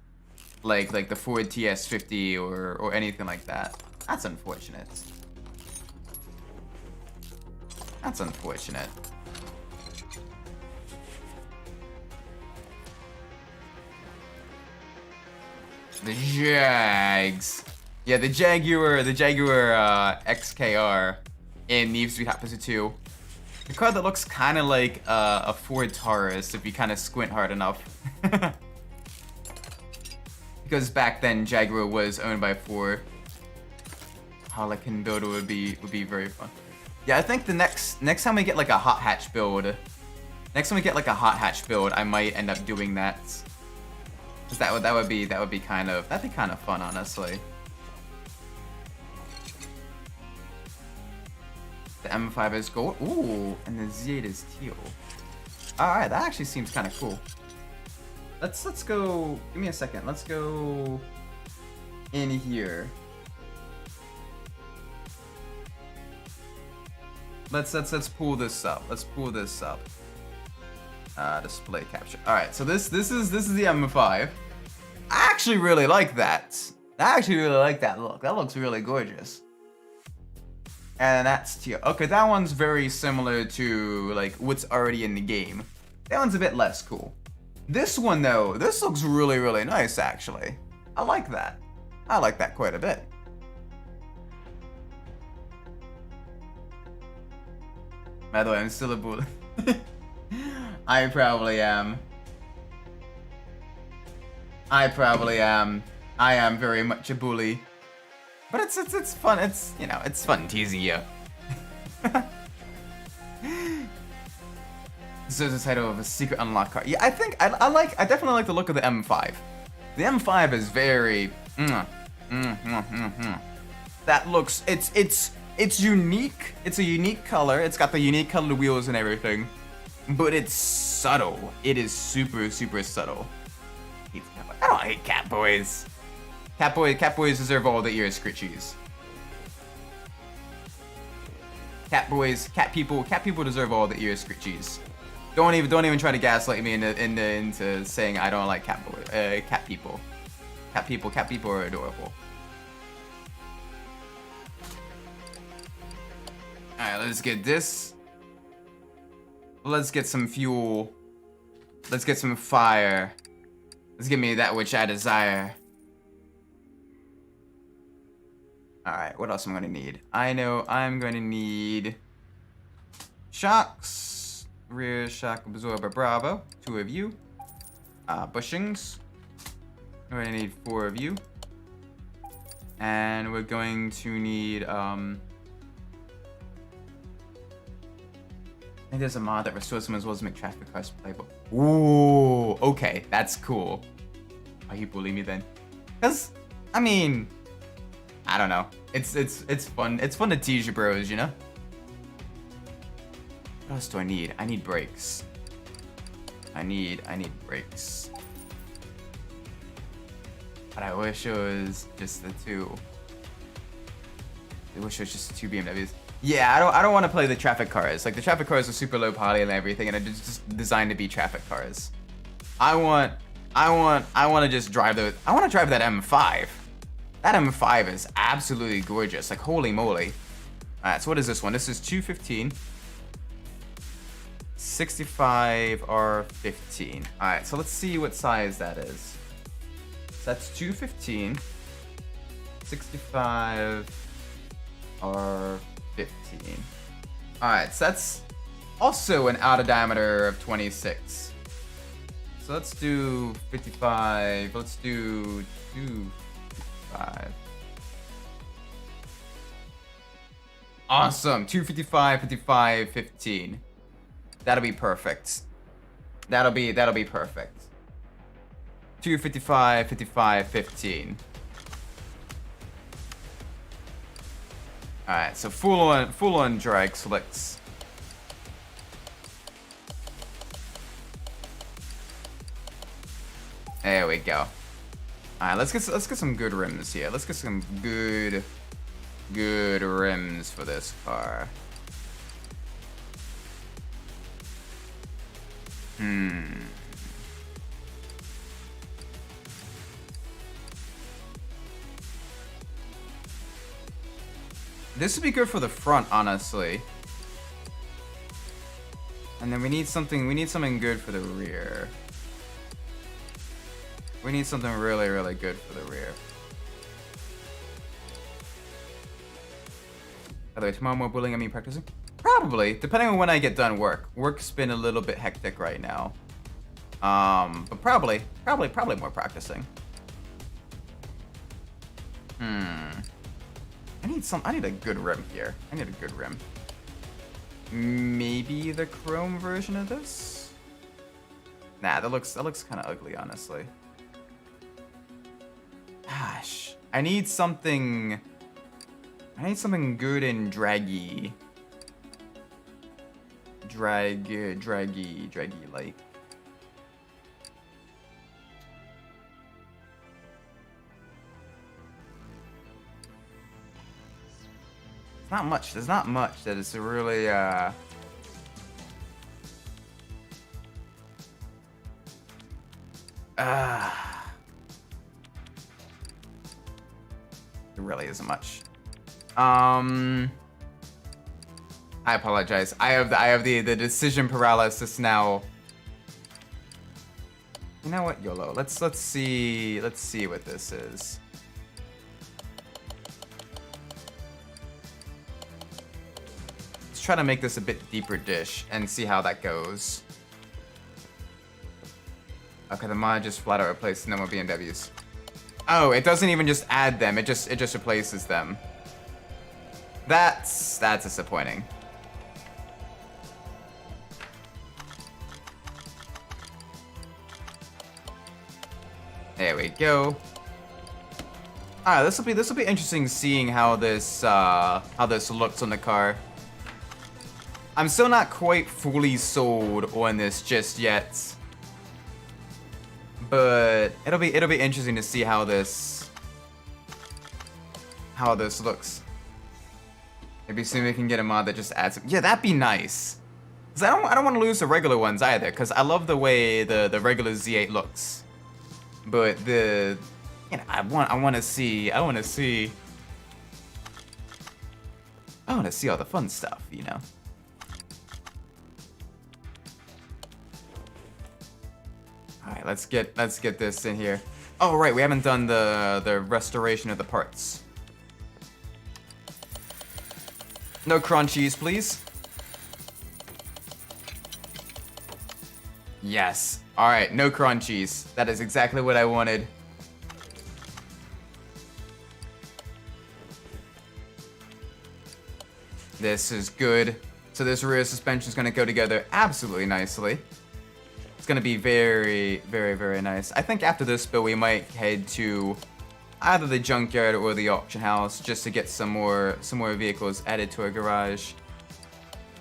like the Ford TS50 or anything like that. That's unfortunate. That's unfortunate. The Jags. Yeah, the Jaguar XKR in Need for Speed Hot Pursuit 2. A car that looks kind of like a Ford Taurus if you kind of squint hard enough. Because back then Jaguar was owned by Ford. Harlequin builder would be very fun. Yeah, I think the next time we get like a hot hatch build, I might end up doing that. Cause that'd be kind of fun, honestly. The M5 is gold. Ooh, and the Z8 is teal. Alright, that actually seems kind of cool. Let's go. Give me a second. Let's go in here. Let's pull this up. Let's pull this up. Display capture. All right, so this is the M5. I actually really like that. I actually really like that look. That looks really gorgeous. And that's teal. Okay, that one's very similar to like what's already in the game. That one's a bit less cool. This one though, this looks really nice actually. I like that. I like that quite a bit. By the way, I'm still a bully. I probably am. I am very much a bully. But it's fun. It's, you know, it's fun teasing you. So it's the title of a secret unlock car. Yeah, I think I definitely like the look of the M5. The M5 is very that looks it's unique. It's a unique color. It's got the unique colored wheels and everything. But it's subtle. It is super subtle. I don't hate cat boys. Cat boys deserve all the ear scritchies. Cat people deserve all the ear scritchies. Don't even try to gaslight me into saying I don't like cat people. Cat people are adorable. Alright, let's get this. Let's get some fuel. Let's get some fire. Let's give me that which I desire. Alright, what else am I gonna need? I know I'm gonna need shocks, rear shock absorber bravo, 2 of you. Bushings. We're gonna need 4 of you. And we're going to need I think there's a mod that restores them as well as make traffic cars playable. Ooh, okay, that's cool. Why you bully me then? Cause, I mean, I don't know. It's fun. It's fun to tease your bros, you know? What else do I need? I need brakes. I need brakes. But I wish it was just the 2. I wish it was just 2 BMWs. Yeah, I don't want to play the traffic cars. Like, the traffic cars are super low poly and everything, and it's just designed to be traffic cars. I want to just drive the. I want to drive that M5. That M5 is absolutely gorgeous. Like, holy moly. Alright, so what is this one? This is 215. 65 R15. Alright, so let's see what size that is. So that's 215. 65 R15. Alright, so that's also an outer diameter of 26. So let's do 55. Let's do 255. Awesome. 255, 55, 15. That'll be perfect. That'll be perfect. 255, 55, 15. Alright, so full on drag slicks. There we go. Alright, let's get some good rims here. Let's get some good rims for this car. This would be good for the front, honestly. And then we need something good for the rear. We need something really, really good for the rear. By the way, tomorrow more bullying, I mean practicing? Probably, depending on when I get done work. Work's been a little bit hectic right now. But probably more practicing. I need a good rim here. I need a good rim. Maybe the chrome version of this? Nah, that looks kind of ugly, honestly. Gosh, I need something good and draggy. Draggy like. Not much. There's not much that is really There really isn't much. I apologize. I have the decision paralysis now. You know what, YOLO? Let's see what this is. Try to make this a bit deeper dish and see how that goes. Okay, the mod just flat out replaced no more BMWs. Oh, it doesn't even just add them, it just replaces them. That's disappointing. There we go. Alright, this will be interesting seeing how this looks on the car. I'm still not quite fully sold on this just yet, but it'll be interesting to see how this looks. Maybe soon we can get a mod that just adds. Yeah, that'd be nice. Cause I don't want to lose the regular ones either, cause I love the way the regular Z8 looks, but I want to see all the fun stuff, you know. Alright, let's get this in here. Oh right, we haven't done the restoration of the parts. No crunchies, please. Yes. Alright, no crunchies. That is exactly what I wanted. This is good. So this rear suspension is going to go together absolutely nicely. It's going to be very, very, very nice. I think after this build, we might head to either the junkyard or the auction house just to get some more vehicles added to our garage.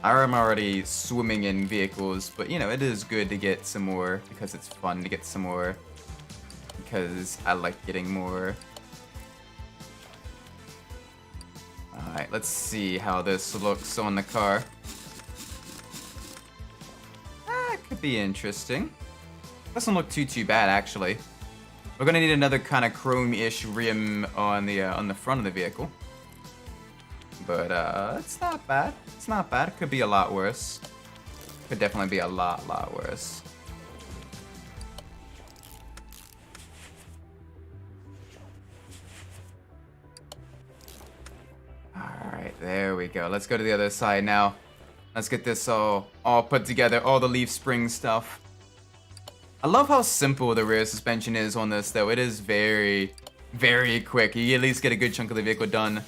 I'm already swimming in vehicles, but you know, it is good to get some more because it's fun to get some more because I like getting more. Alright, let's see how this looks on the car. Could be interesting. Doesn't look too bad, actually. We're gonna need another kind of chrome-ish rim on the front of the vehicle. But it's not bad. It's not bad. It could be a lot worse. Could definitely be a lot worse. Alright, there we go. Let's go to the other side now. Let's get this all put together, all the leaf spring stuff. I love how simple the rear suspension is on this, though. It is very, very quick. You at least get a good chunk of the vehicle done,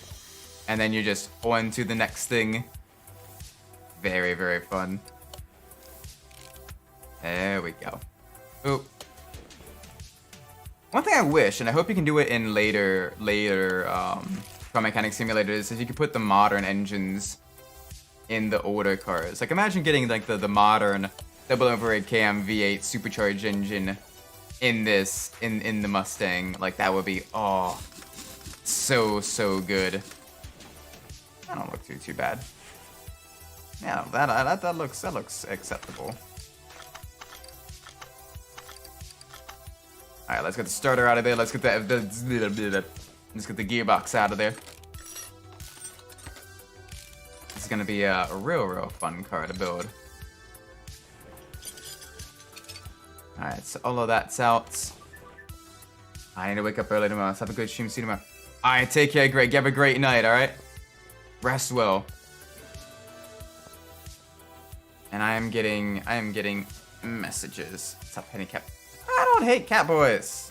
and then you're just on to the next thing. Very, very fun. There we go. Ooh. One thing I wish, and I hope you can do it in later car mechanic simulators, is if you could put the modern engines in the older cars. Like, imagine getting like the modern 008 KM V8 supercharged engine in this in the Mustang. Like, that would be so good. That don't look too bad. Yeah, that looks acceptable. All right, let's get the starter out of there. Let's get let's get the gearbox out of there. It's gonna be a real fun car to build. Alright, so all of that's out. I need to wake up early tomorrow. Let's have a good stream. See you tomorrow. Alright, take care, Greg. Have a great night, alright? Rest well. And I am getting messages. What's up, Penny Cat? I don't hate cat boys.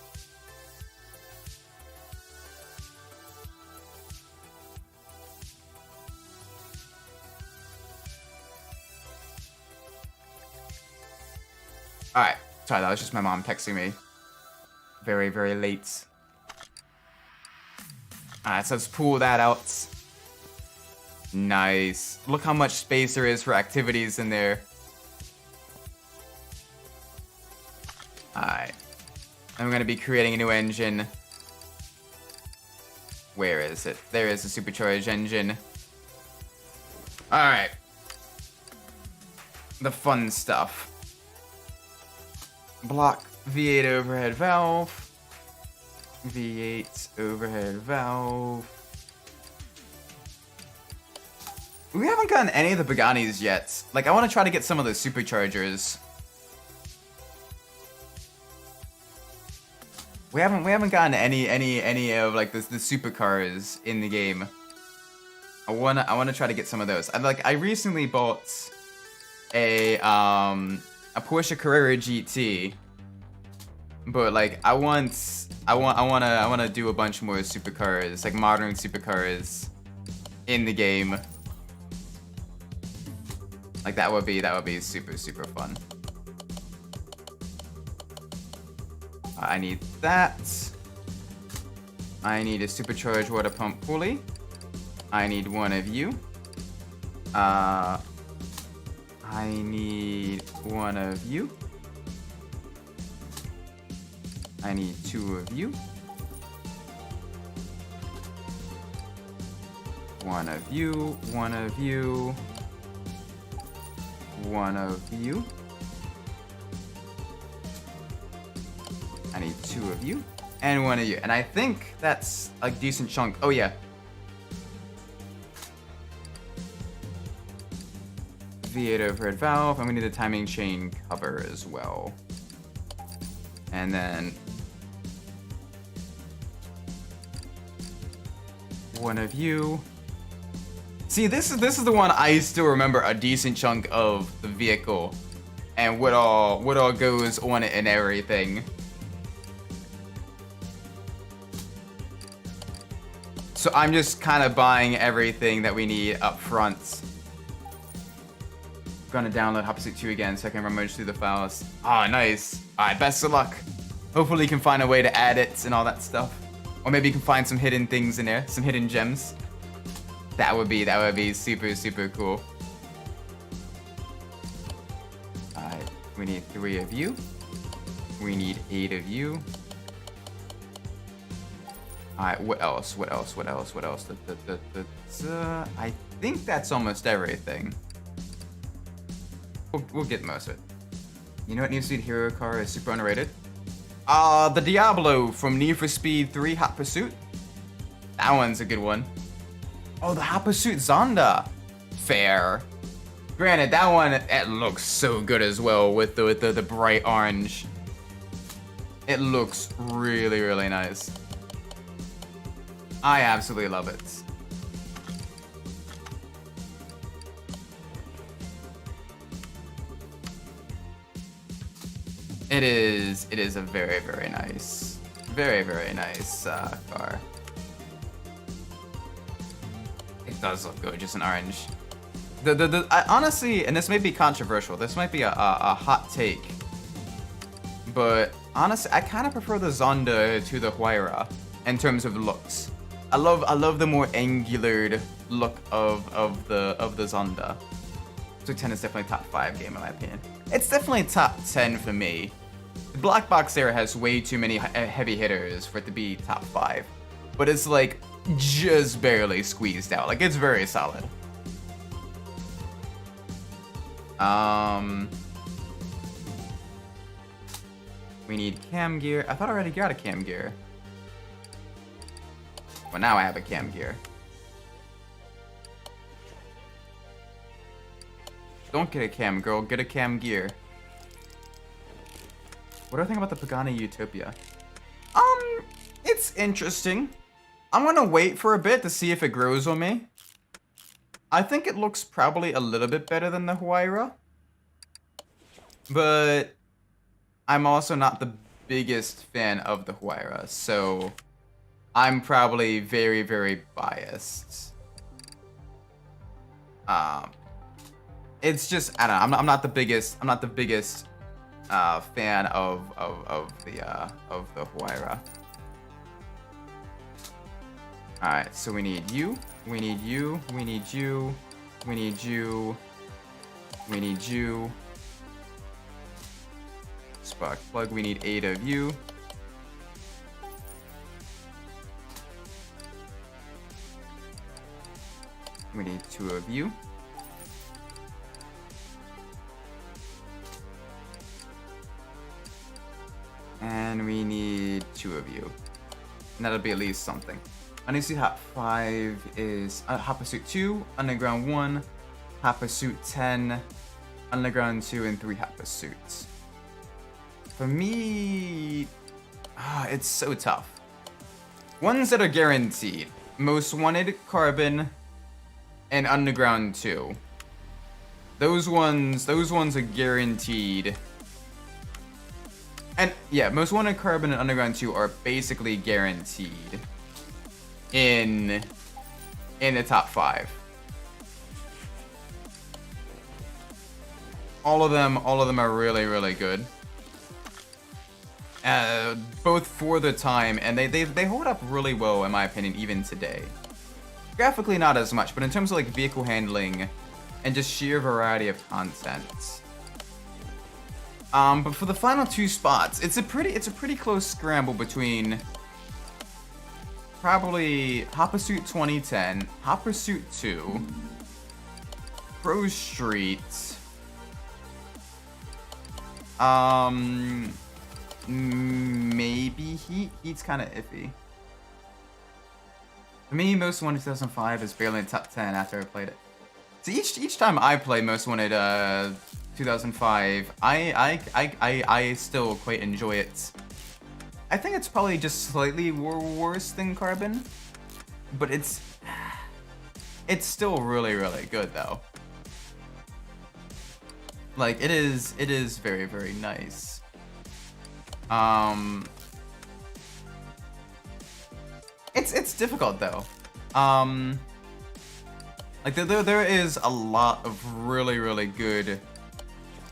Alright, sorry, that was just my mom texting me. Very, very late. Alright, so let's pull that out. Nice. Look how much space there is for activities in there. Alright. I'm gonna be creating a new engine. Where is it? There is the supercharged engine. Alright. The fun stuff. Block V8 overhead valve. V8 overhead valve. We haven't gotten any of the Pagani's yet. Like, I want to try to get some of the superchargers. We haven't gotten any of like the supercars in the game. I wanna try to get some of those. I recently bought a Porsche Carrera GT, but like I wanna do a bunch more supercars, like modern supercars, in the game. Like that would be super fun. I need that. I need a supercharged water pump pulley. I need one of you. I need one of you. I need two of you. One of you, one of you, one of you. I need two of you, and one of you. And I think that's a decent chunk. Oh yeah. V8 overhead valve, and we need a timing chain cover as well. And then one of you. See, this is the one I still remember a decent chunk of the vehicle and what all goes on it and everything. So I'm just kind of buying everything that we need up front. Gonna download Hopsuit 2 again so I can rummage through the files. Ah, nice. Alright, best of luck. Hopefully you can find a way to add it and all that stuff. Or maybe you can find some hidden things in there, some hidden gems. That would be super cool. Alright, we need 3 of you. We need 8 of you. All right, what else? What else? What else? What else? I think that's almost everything. We'll get most of it. You know what Need for Speed hero car is super underrated? The Diablo from Need for Speed 3 Hot Pursuit. That one's a good one. Oh, the Hot Pursuit Zonda. Fair. Granted, that one, it looks so good as well with the bright orange. It looks really, really nice. I absolutely love it. It is a very, very nice, car. It does look good, just an orange. I honestly, and this may be controversial, this might be a hot take, but honestly, I kind of prefer the Zonda to the Huayra in terms of looks. I love the more angular look of the Zonda. So 10 is definitely top 5 game in my opinion. It's definitely top 10 for me. The Black Box era has way too many heavy hitters for it to be top 5, but it's like just barely squeezed out. Like it's very solid. We need cam gear. I thought I already got a cam gear. Well, now I have a cam gear. Don't get a cam, girl. Get a cam gear. What do I think about the Pagani Utopia? It's interesting. I'm gonna wait for a bit to see if it grows on me. I think it looks probably a little bit better than the Huayra. But I'm also not the biggest fan of the Huayra, so I'm probably very, very biased. It's just, I don't know, I'm not the biggest fan of the Huayra. Alright, so we need you, we need you, we need you, we need you, we need you. Spark plug, we need 8 of you. We need 2 of you. And we need 2 of you. And that'll be at least something. I need to see Hot 5 is Hot Pursuit 2, Underground 1, Hot Pursuit 10, Underground 2, and 3 Hot Pursuits. For me, it's so tough. Ones that are guaranteed. Most Wanted, Carbon, and Underground 2. Those ones are guaranteed. And yeah, Most Wanted, Carbon, and Underground 2 are basically guaranteed in the top 5. All of them are really, really good. Both for the time, and they hold up really well in my opinion even today. Graphically not as much, but in terms of like vehicle handling and just sheer variety of content. But for the final 2 spots, it's a pretty close scramble between probably Hot Pursuit 2010, Hot Pursuit 2, Pro Street, maybe Heat. Heat's kind of iffy. For me, Most Wanted 2005 is barely in top 10 after I played it. So each time I play Most Wanted 2005, I still quite enjoy it. I think it's probably just slightly worse than Carbon, but it's still really, really good though. Like it is very, very nice. It's difficult though. Like there is a lot of really, really good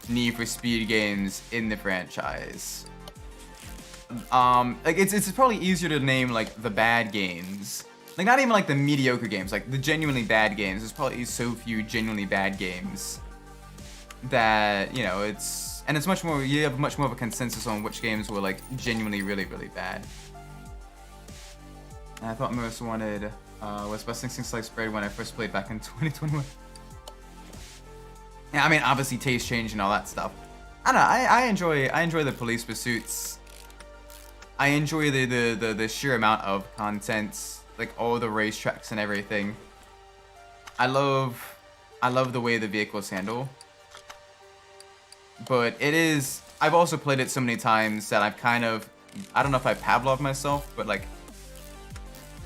Need for Speed games in the franchise. Like it's probably easier to name like the bad games. Like not even like the mediocre games, like the genuinely bad games. There's probably so few genuinely bad games that, you know, it's much more, you have much more of a consensus on which games were like genuinely really, really bad. And I thought Most Wanted was best thing since sliced bread when I first played back in 2021. Yeah, I mean, obviously taste change and all that stuff. I don't know. I enjoy the police pursuits. I enjoy the sheer amount of content, like all the racetracks and everything. I love the way the vehicles handle. But it is, I've also played it so many times that I've kind of, I don't know if I Pavlov myself, but like,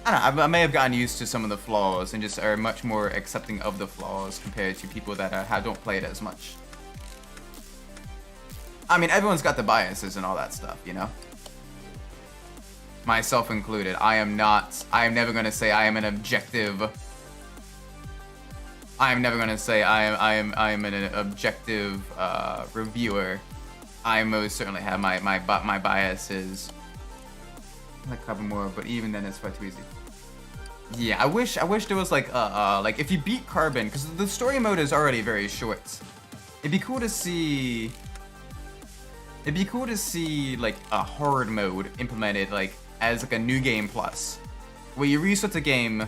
I don't know, I may have gotten used to some of the flaws and just are much more accepting of the flaws compared to people that don't play it as much. I mean, everyone's got the biases and all that stuff, you know? Myself included. I am never gonna say I am an objective. I am never gonna say I am an objective reviewer. I most certainly have my biases. I like Carbon more, but even then it's far too easy. Yeah, I wish there was like if you beat Carbon, because the story mode is already very short. It'd be cool to see like a hard mode implemented like as like a new game plus, where you restart the game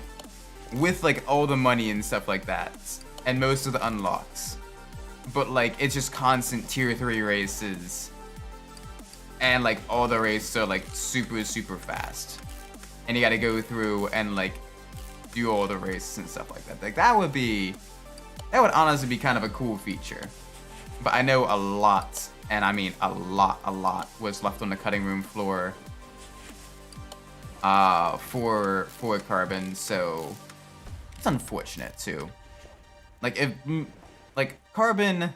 with like all the money and stuff like that, and most of the unlocks, but like it's just constant tier 3 races, and like all the races are like super fast, and you gotta go through and like do all the races and stuff like that. Like that would honestly be kind of a cool feature. But I know a lot, and I mean a lot was left on the cutting room floor for Carbon, so it's unfortunate too. Like if like Carbon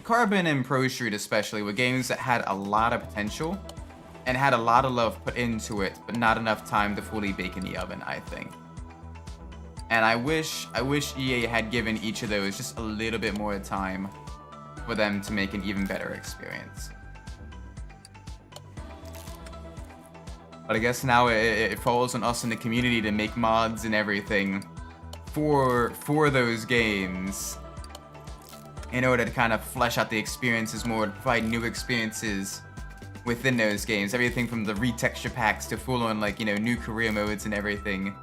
and Pro Street especially were games that had a lot of potential and had a lot of love put into it, but not enough time to fully bake in the oven, I think. And I wish EA had given each of those just a little bit more time for them to make an even better experience. But I guess now it falls on us in the community to make mods and everything for those games in order to kind of flesh out the experiences more, to provide new experiences within those games. Everything from the retexture packs to full on like, you know, new career modes and everything.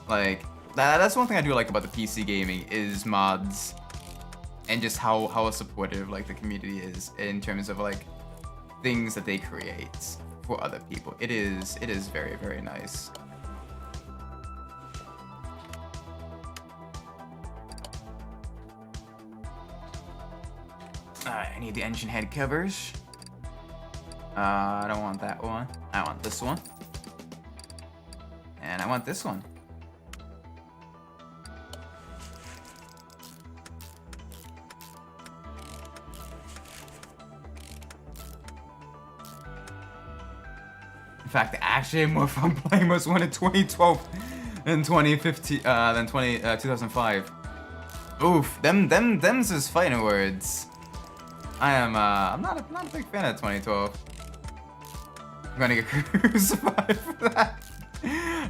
Like that's one thing I do like about the PC gaming is mods, and just how supportive like the community is in terms of like things that they create for other people. It is very, very nice. Alright, I need the engine head covers. I don't want that one. I want this one. And I want this one. In fact, I actually had more fun playing Most Wanted 2012 than 2015 than 2005. Oof, them's his fighting words. I'm not a big fan of 2012. I'm gonna get crucified for that.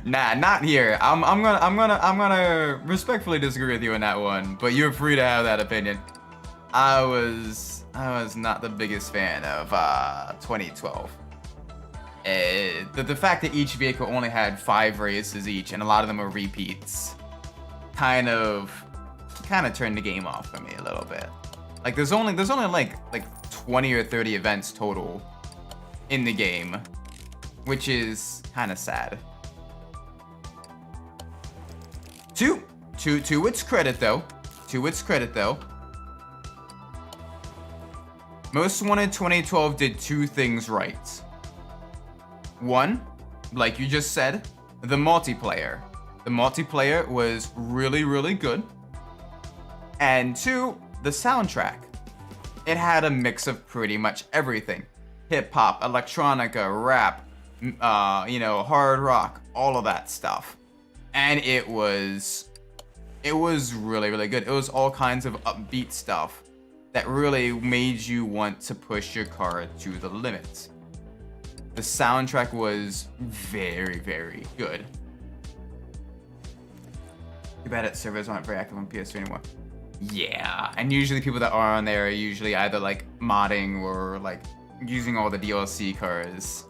Nah, not here. I'm gonna respectfully disagree with you on that one, but you're free to have that opinion. I was not the biggest fan of 2012. The fact that each vehicle only had 5 races each, and a lot of them were repeats, kind of turned the game off for me a little bit. Like there's only like 20 or 30 events total in the game, which is kind of sad. To its credit though, Most Wanted 2012 did 2 things right. One, like you just said, the multiplayer. The multiplayer was really, really good. And 2, the soundtrack. It had a mix of pretty much everything. Hip-hop, electronica, rap, you know, hard rock, all of that stuff. And it was really, really good. It was all kinds of upbeat stuff that really made you want to push your car to the limit. The soundtrack was very, very good. Too bad that servers aren't very active on PS3 anymore. Yeah, and usually people that are on there are usually either like modding or like using all the DLC cars.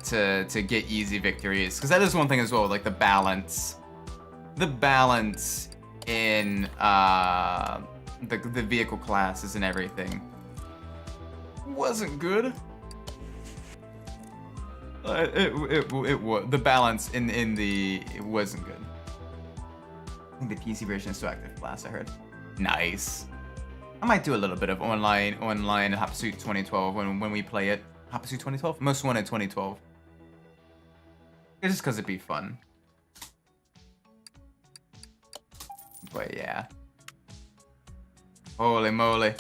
to get easy victories, because that is one thing as well, like the balance in the vehicle classes and everything wasn't good. The balance it wasn't good. I think the PC version is still active class, I heard. Nice. I might do a little bit of online Hot Pursuit 2012 when we play it. Hot Pursuit 2012? Most Wanted 2012. It's just because it'd be fun. But yeah. Holy moly.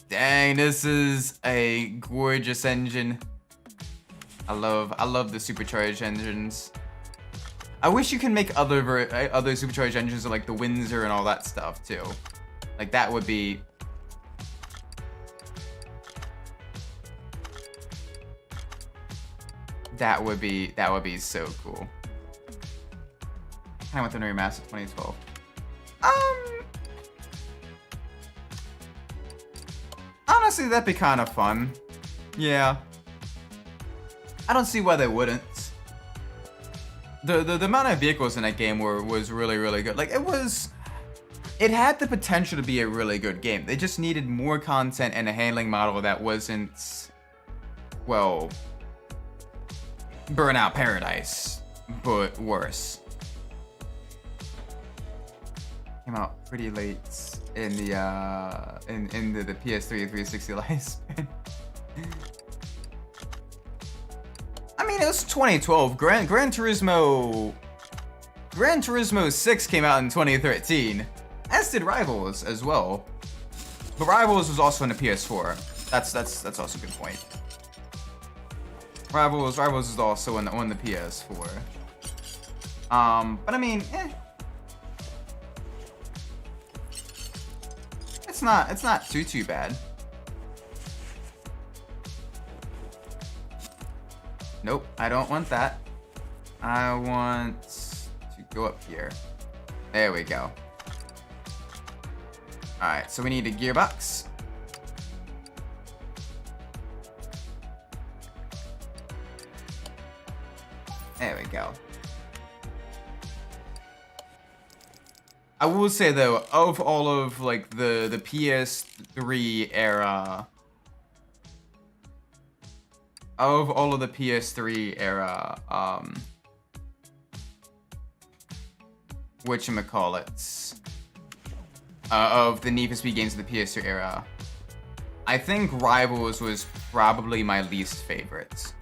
Dang, this is a gorgeous engine. I love the supercharged engines. I wish you can make other supercharged engines like the Windsor and all that stuff too. Like that would be so cool. I went to Remaster 2012. Honestly, that'd be kind of fun. Yeah. I don't see why they wouldn't. The amount of vehicles in that game was really good. Like it had the potential to be a really good game. They just needed more content and a handling model that wasn't, well, Burnout Paradise, but worse. Came out pretty late in the the PS3 360 lifespan. I mean, it was 2012. Gran Turismo 6 came out in 2013, as did Rivals as well. But Rivals was also on the PS4. That's also a good point. Rivals is also on the PS4. But I mean, it's not too bad. Nope, I don't want that. I want to go up here. There we go. Alright, so we need a gearbox. There we go. I will say though, of all of like the PS3 era, whatchamacallits, of the Need for Speed games of the PS2 era, I think Rivals was probably my least favorite.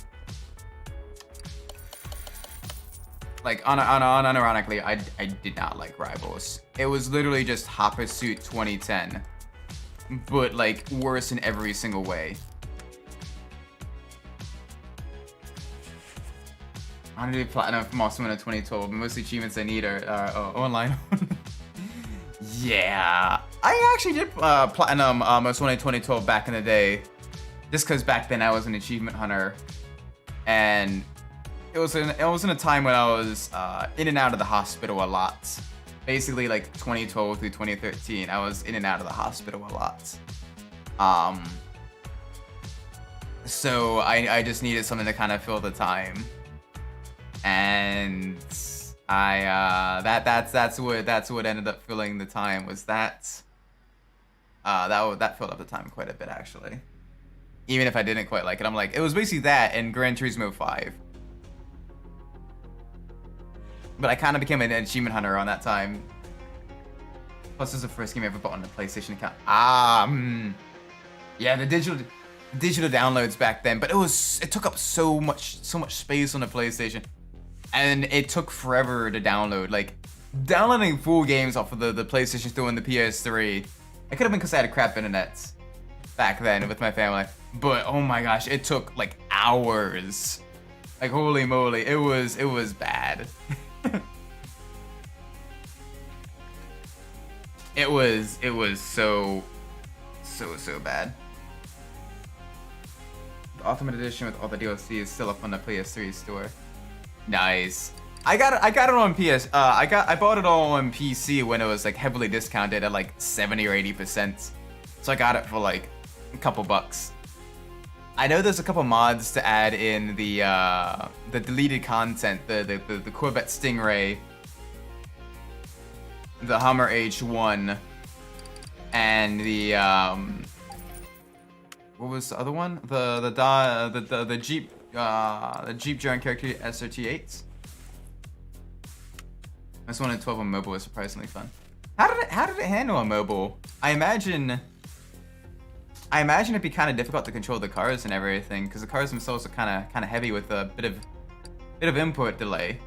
Like, unironically, I did not like Rivals. It was literally just Hot Pursuit 2010, but like worse in every single way. I want to do platinum from Most Wanted 2012. Most achievements I need are online. Yeah, I actually did platinum Most Wanted 2012 back in the day, just because back then I was an achievement hunter, and it was in a time when I was in and out of the hospital a lot. Basically, like 2012 through 2013, I was in and out of the hospital a lot. So I just needed something to kind of fill the time. And that's what ended up filling the time, was that filled up the time quite a bit actually. Even if I didn't quite like it, I'm like, it was basically that and Gran Turismo 5. But I kind of became an achievement hunter on that time. Plus, this is the first game I ever bought on the PlayStation account. Yeah, the digital downloads back then, but it took up so much space on the PlayStation. And it took forever to download. Like, downloading full games off of the PlayStation 2 and the PS3. It could have been because I had a crap internet back then with my family. But oh my gosh, it took like hours. Like, holy moly, it was bad. It was so bad. The Ultimate Edition with all the DLC is still up on the PS3 store. Nice. I got it on PS. I bought it all on PC when it was like heavily discounted at like 70 or 80%. So I got it for like a couple bucks. I know there's a couple mods to add in the deleted content, the Corvette Stingray, the Hummer H1, and the what was the other one? The Jeep Giant character SRT8s. This one in 12 on mobile was surprisingly fun. How did it handle on mobile? I imagine it'd be kind of difficult to control the cars and everything, because the cars themselves are kind of heavy with a bit of input delay.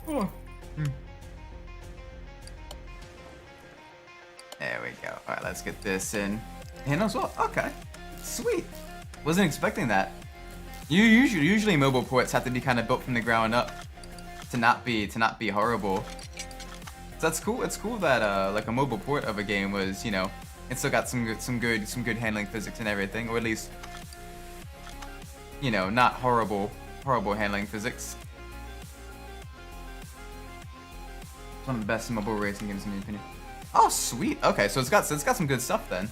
Oh. There we go. All right, let's get this in. Handles well. Okay, sweet. Wasn't expecting that. Usually mobile ports have to be kind of built from the ground up to not be horrible. So that's cool. It's cool that like a mobile port of a game was, you know, it still got some good handling physics and everything, or at least, you know, not horrible handling physics. It's one of the best mobile racing games in my opinion. Oh sweet. Okay, so it's got some good stuff then.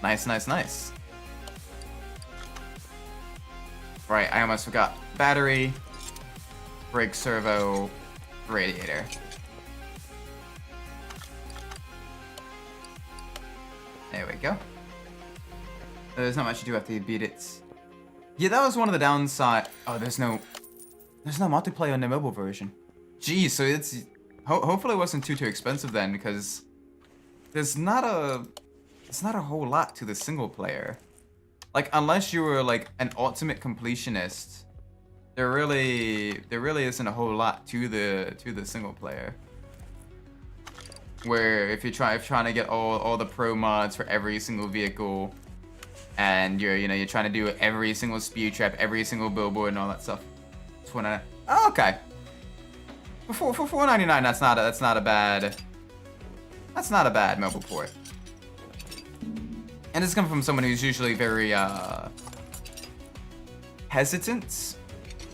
Nice. Right, I almost forgot. Battery, brake servo, radiator. There we go. There's not much to do after you beat it. Yeah, that was one of the downside. Oh, there's no multiplayer on the mobile version. Geez, so it's hopefully it wasn't too expensive then, because there's not a whole lot to the single player. Like, unless you were like an ultimate completionist, there really isn't a whole lot to the single player. Where if you're trying to get all the pro mods for every single vehicle, and you're trying to do every single speed trap, every single billboard, and all that stuff. Oh, okay. For $4.99, that's not a bad mobile port. And this is coming from someone who's usually very hesitant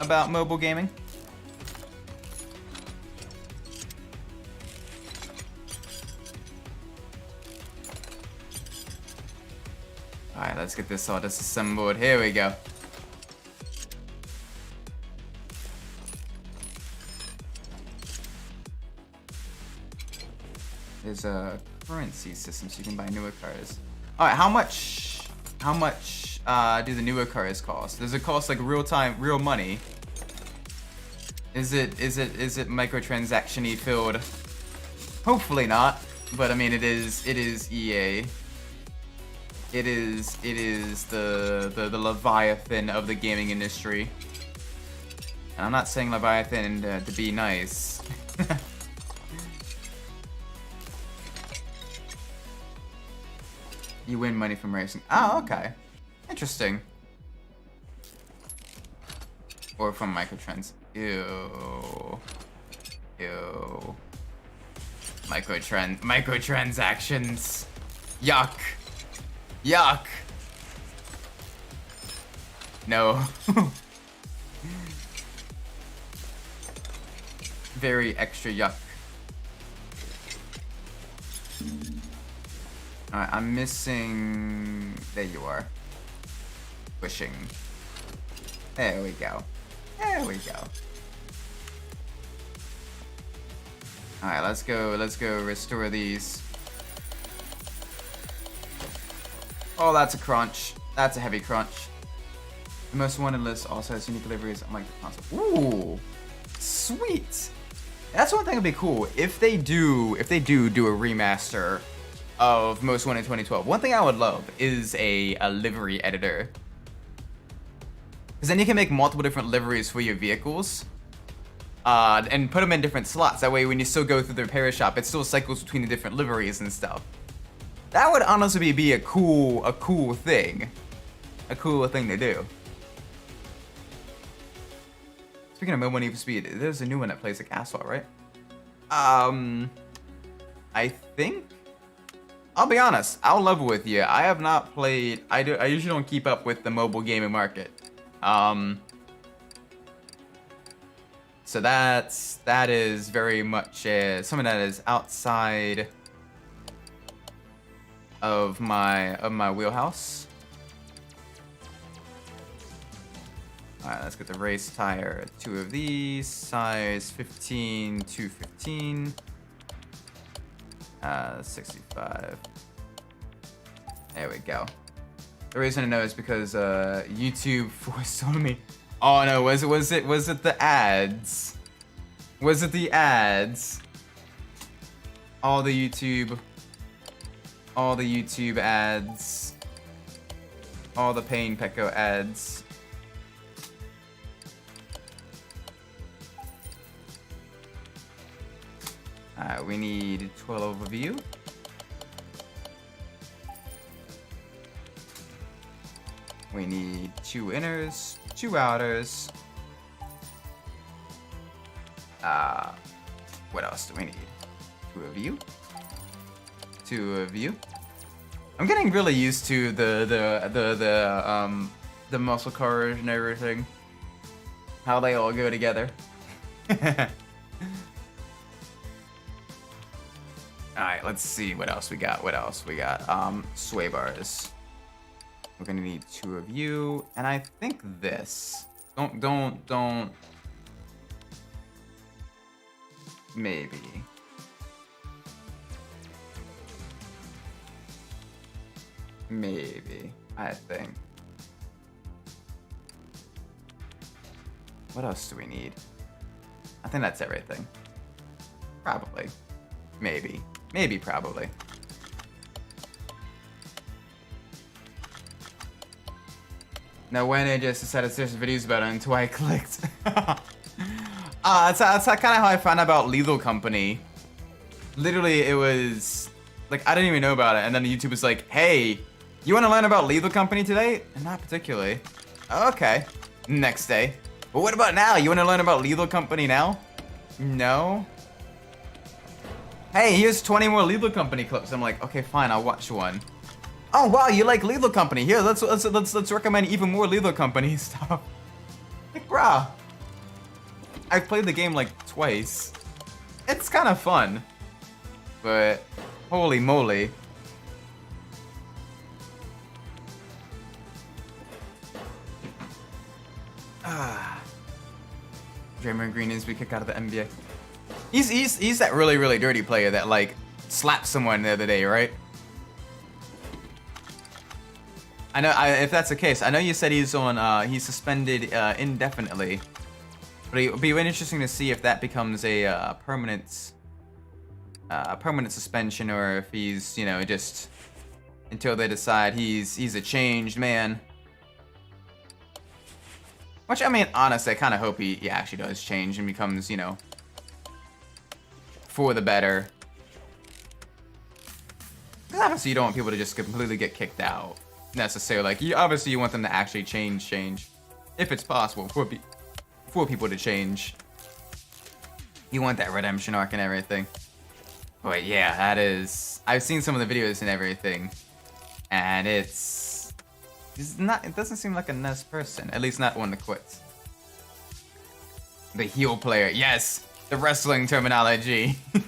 about mobile gaming. Alright, let's get this all disassembled. Here we go. There's a currency system so you can buy newer cars. Alright, how much do the newer cars cost? Does it cost like real money? Is it microtransaction-y filled? Hopefully not, but I mean it is EA. It is the Leviathan of the gaming industry. And I'm not saying Leviathan to be nice. You win money from racing. Oh, okay. Interesting. Or from microtrans. Ew. Microtransactions. Yuck. No. Very extra yuck. Alright, I'm missing... There you are. Wishing. There we go. Alright, let's go restore these. Oh, that's a crunch. That's a heavy crunch. The most wanted list also has unique deliveries unlike the console. Ooh, sweet. That's one thing that'd be cool if they do a remaster of Most Wanted 2012. One thing I would love is a livery editor, because then you can make multiple different liveries for your vehicles, and put them in different slots. That way, when you still go through the repair shop, it still cycles between the different liveries and stuff. That would honestly be a cool thing to do. Speaking of mobile Need for Speed, there's a new one that plays like asphalt, right? I think. I'll be honest. I'll level with you. I have not played. I usually don't keep up with the mobile gaming market. So that is very much something that is outside of my wheelhouse. Alright, let's get the race tire. 2 of these, size 15, 215. 65. There we go. The reason I know is because YouTube forced on me. Oh no, was it the ads? Was it the ads? All the YouTube ads. All the Pain Pecco ads. Alright, we need 12 overview. We need 2 inners, 2 outers. What else do we need? 2 of you. 2 of you. I'm getting really used to the muscle cars and everything. How they all go together. Alright, let's see what else we got. Sway bars. We're gonna need 2 of you, and I think this. Don't. Maybe. I think. What else do we need? I think that's everything. Probably. Maybe, probably. No way I just decided to search videos about it until I clicked. That's kind of how I found out about Lethal Company. Literally, it was like I didn't even know about it, and then YouTube was like, "Hey, you want to learn about Lethal Company today?" And not particularly. Okay. Next day. But what about now? You want to learn about Lethal Company now? No. Hey, here's 20 more Lethal Company clips. I'm like, okay, fine, I'll watch one. Oh wow, you like Lethal Company? Here, let's recommend even more Lethal Company stuff. Like, bruh, I've played the game like twice. It's kind of fun, but holy moly. Draymond Green is we kick out of the NBA. He's that really dirty player that like slapped someone the other day, right? I know. If that's the case, I know you said he's on. He's suspended indefinitely, but it'll be really interesting to see if that becomes a permanent suspension, or if he's just until they decide he's a changed man. Which, I mean, honestly, I kind of hope he actually does change and becomes, for the better. Because obviously you don't want people to just completely get kicked out, necessarily. Like, obviously you want them to actually change. If it's possible, for people to change. You want that redemption arc and everything. But yeah, that is... I've seen some of the videos and everything, and it doesn't seem like a nice person. At least not one that quits. The heel player. Yes! The wrestling terminology. This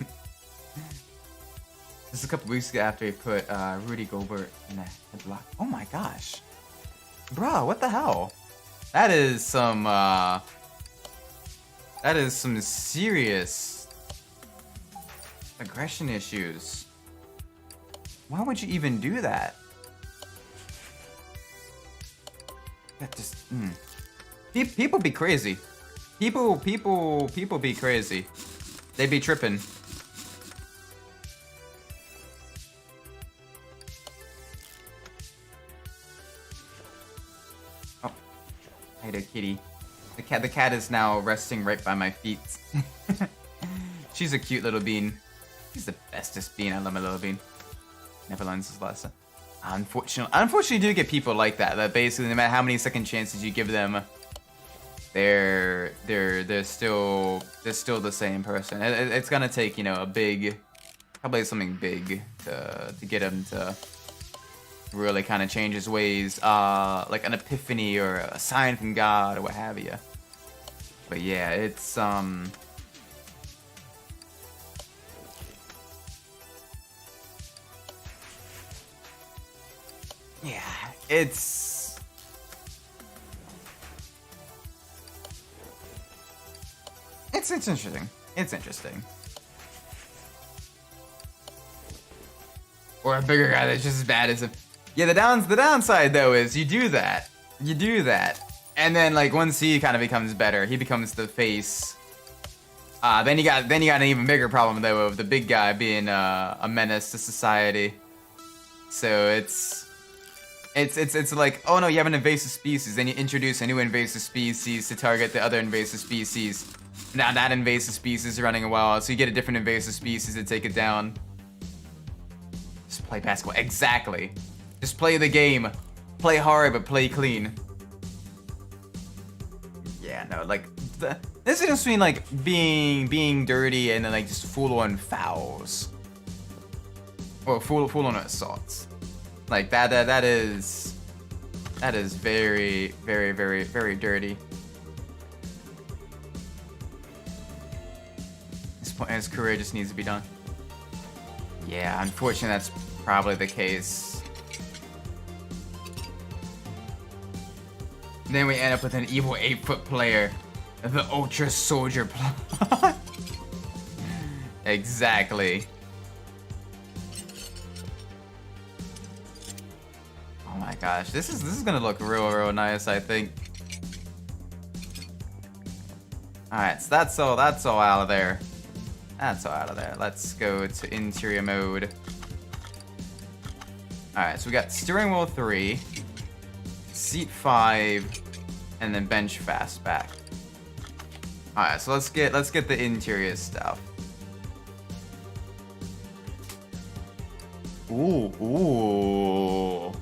is a couple weeks after he put Rudy Gobert in a headlock. Oh my gosh. Bro, what the hell? That is some serious aggression issues. Why would you even do that? That just people be crazy. People be crazy. They be tripping. Oh, hey there, kitty. The cat is now resting right by my feet. She's a cute little bean. She's the bestest bean. I love my little bean. Never learns his lesson. Unfortunately, you do get people like that. That basically, no matter how many second chances you give them, they're still the same person. It's gonna take probably something big to get him to really kind of change his ways, like an epiphany or a sign from God or what have you. But yeah, it's Yeah, it's interesting. It's interesting. Or a bigger guy that's just as bad as him. Yeah, the downside though is you do that, and then like once he kind of becomes better, he becomes the face. Then you got an even bigger problem though of the big guy being a menace to society. So it's like, oh no, you have an invasive species, then you introduce a new invasive species to target the other invasive species. Now that invasive species is running wild, so you get a different invasive species to take it down. Just play basketball. Exactly. Just play the game. Play hard, but play clean. Yeah, no, like this is just between like being dirty and then like just full on fouls. Or full on assaults. Like that is very, very, very, very dirty. His career just needs to be done. Yeah, unfortunately that's probably the case. And then we end up with an evil 8-foot player. The Ultra Soldier plot. Exactly. Oh my gosh, this is gonna look real nice, I think. Alright, so that's all out of there. That's all out of there. Let's go to interior mode. Alright, so we got steering wheel 3, seat 5, and then bench fastback. Alright, so let's get the interior stuff. Ooh.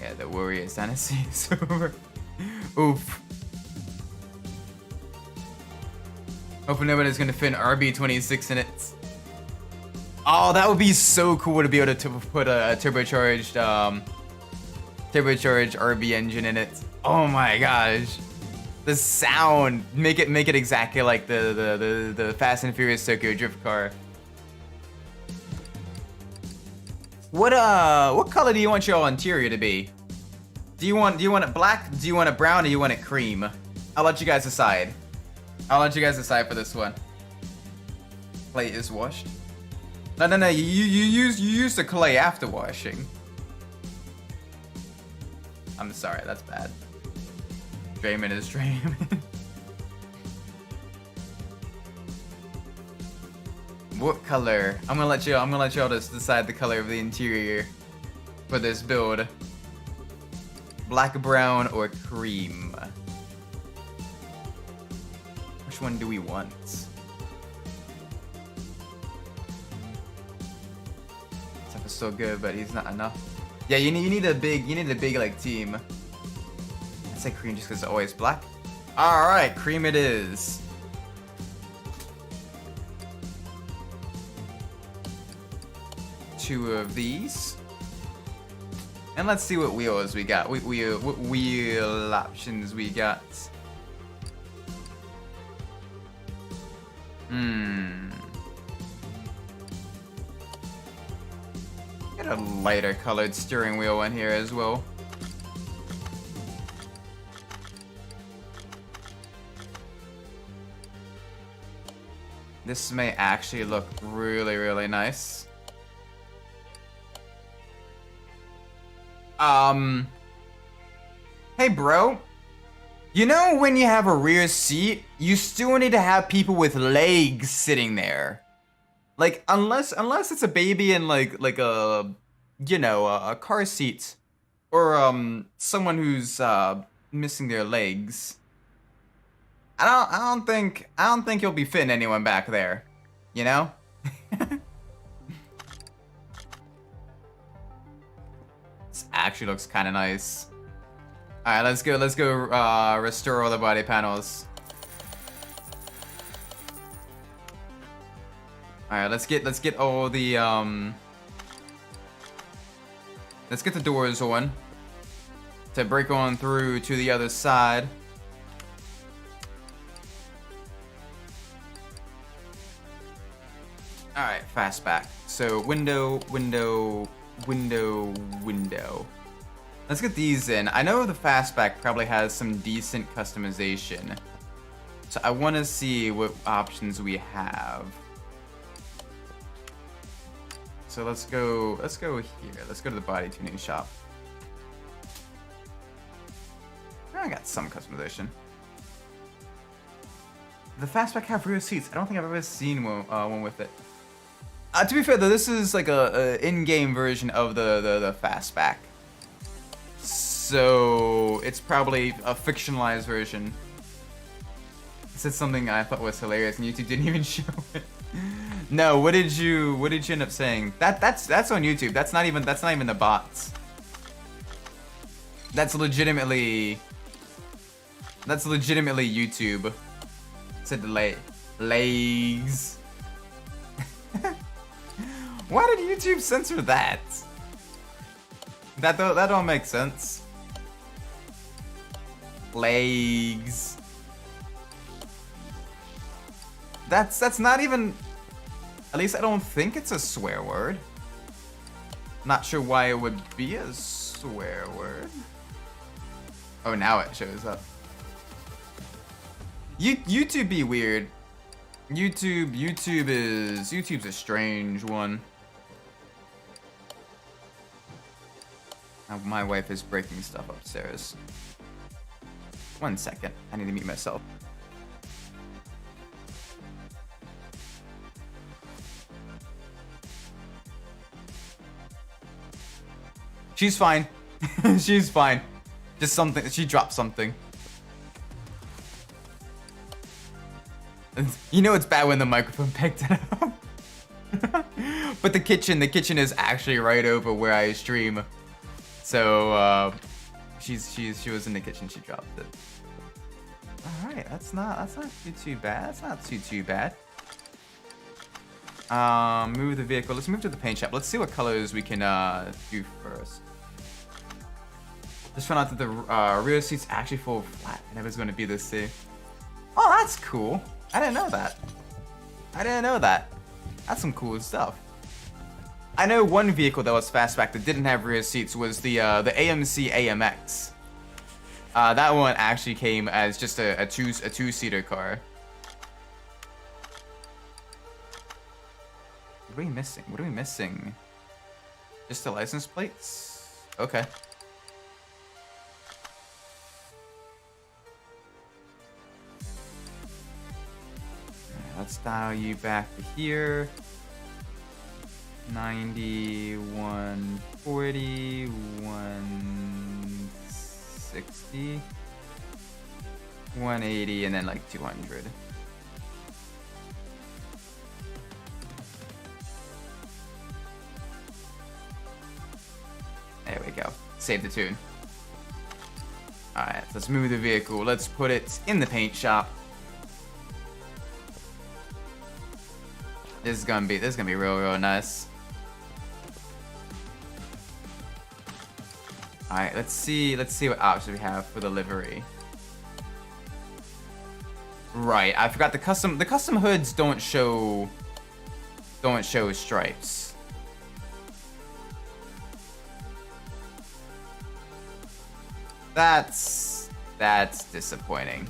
Yeah, the Warriors dynasty is over. Oof. Hopefully nobody's gonna fit an RB26 in it. Oh, that would be so cool to be able to put a turbocharged RB engine in it. Oh my gosh. The sound, make it exactly like the Fast and Furious Tokyo Drift car. What color do you want your interior to be? Do you want it black? Do you want it brown? Or do you want it cream? I'll let you guys decide. For this one. Plate is washed. No. You use the clay after washing. I'm sorry, that's bad. Draymond is Draymond. What color? I'm gonna let y'all just decide the color of the interior for this build. Black, brown, or cream? Which one do we want? Stuff is so good, but he's not enough. Yeah, you need a big like team. I say cream just because it's always black. All right, cream it is. Two of these. And let's see what wheels we got. What wheel options we got. Get a lighter colored steering wheel in here as well. This may actually look really nice. Hey bro, you know when you have a rear seat, you still need to have people with legs sitting there. Like unless it's a baby in like a a car seat, or someone who's missing their legs. I don't think you'll be fitting anyone back there, you know? This actually looks kind of nice. All right, let's go restore all the body panels. All right, let's get all the let's get the doors on to break on through to the other side. All right, fastback. So window, window, window, window. Let's get these in. I know the fastback probably has some decent customization. So I want to see what options we have. So let's go here. Let's go to the body tuning shop. I got some customization. The fastback have rear seats. I don't think I've ever seen one with it. To be fair though, this is like a in-game version of the fastback. So it's probably a fictionalized version. I said something I thought was hilarious and YouTube didn't even show it. No, what did you end up saying? That's on YouTube. That's not even the bots. That's legitimately YouTube. It said legs. Why did YouTube censor that? That don't make sense. Legs. That's not even. At least I don't think it's a swear word. Not sure why it would be a swear word. Oh, now it shows up. YouTube be weird. YouTube's a strange one. My wife is breaking stuff upstairs. 1 second. I need to mute myself. She's fine. She's fine. Just something. She dropped something. You know it's bad when the microphone picked it up. But the kitchen is actually right over where I stream. So she was in the kitchen. She dropped it. All right, that's not too bad. That's not too bad. Move the vehicle. Let's move to the paint shop. Let's see what colors we can do first. Just found out that the rear seat's actually full flat. I never was going to be this safe. Oh, that's cool. I didn't know that. That's some cool stuff. I know one vehicle that was fastback that didn't have rear seats was the AMC AMX. That one actually came as just a two-seater car. What are we missing? Just the license plates? Okay. Let's dial you back to here. 90, 140, 160, 180, and then like 200. There we go. Save the tune. Alright, let's move the vehicle. Let's put it in the paint shop. This is gonna be real nice. Alright, let's see what options we have for the livery. Right, I forgot the custom hoods don't show stripes. That's disappointing.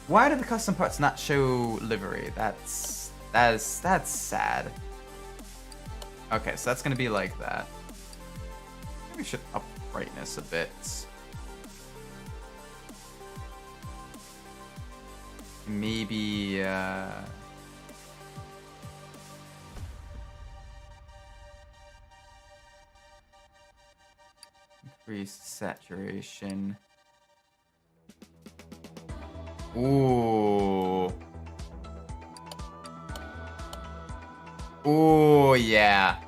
Why do the custom parts not show livery? That's sad. Okay, so that's gonna be like that. We should up brightness a bit. Maybe increase saturation. Ooh. Ooh, yeah.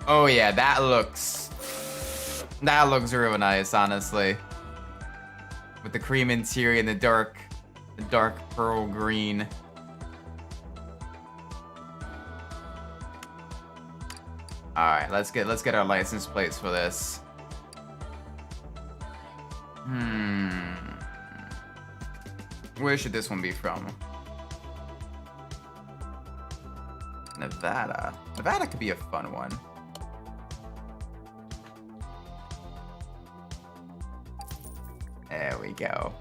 Oh yeah, that looks real nice, honestly. With the cream interior and the dark pearl green. All right, let's get our license plates for this. Where should this one be from? Nevada. Nevada could be a fun one. There we go.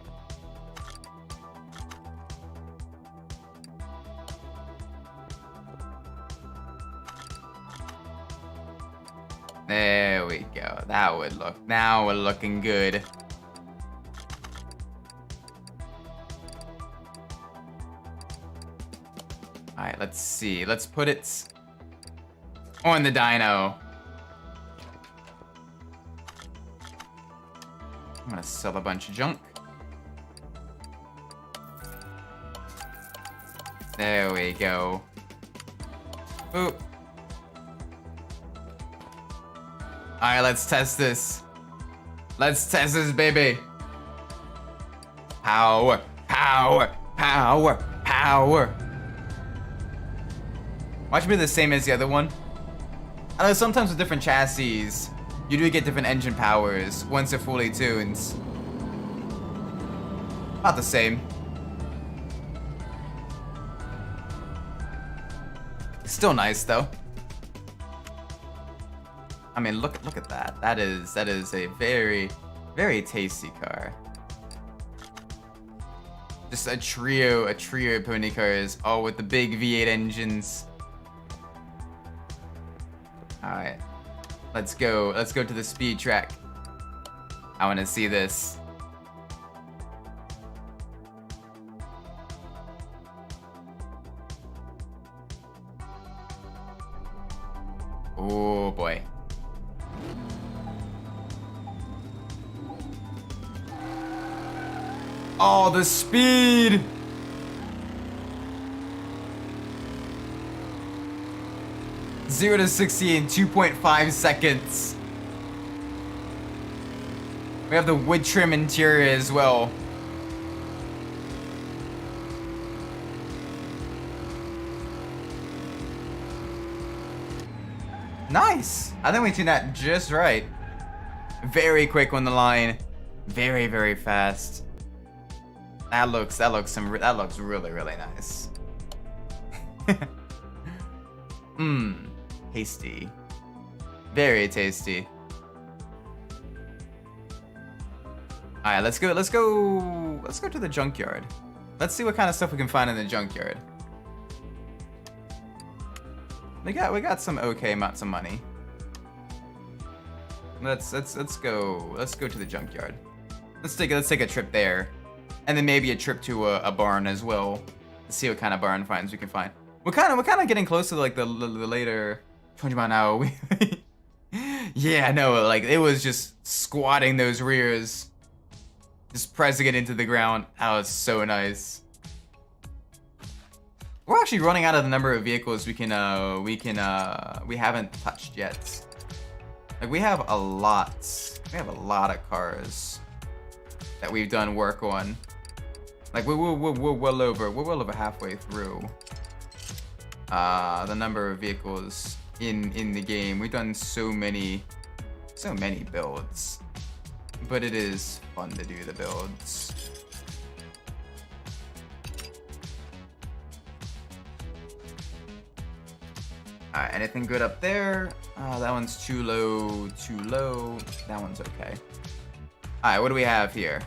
There we go. That would look. Now we're looking good. Alright, let's see. Let's put it on the dyno. I'm gonna sell a bunch of junk. There we go. Boop. Alright, let's test this. Let's test this, baby. Power, power, power, power. Watch me the same as the other one. I know sometimes with different chassis, you do get different engine powers once they're fully tuned. Not the same. Still nice though. I mean, look at that. That is a very, very tasty car. Just a trio of pony cars, all with the big V8 engines. All right, let's go to the speed track. I want to see this. Oh boy. Oh, the speed! Zero to 60 in 2.5 seconds. We have the wood trim interior as well. Nice! I think we tuned that just right. Very quick on the line. Very, very fast. That looks really, really nice. Mmm. Tasty. Very tasty. Alright, let's go to the junkyard. Let's see what kind of stuff we can find in the junkyard. We got some okay amounts of money. Let's go to the junkyard. Let's take a trip there. And then maybe a trip to a barn as well. Let's see what kind of barn finds we can find. We're kind of getting close to like the later 20 mile an hour. Yeah, no, like it was just squatting those rears, just pressing it into the ground. That was so nice. We're actually running out of the number of vehicles we haven't touched yet. Like we have a lot of cars that we've done work on. Like we're well over halfway through the number of vehicles in the game. We've done so many builds, but it is fun to do the builds. Alright, anything good up there? That one's too low. That one's okay. Alright, what do we have here?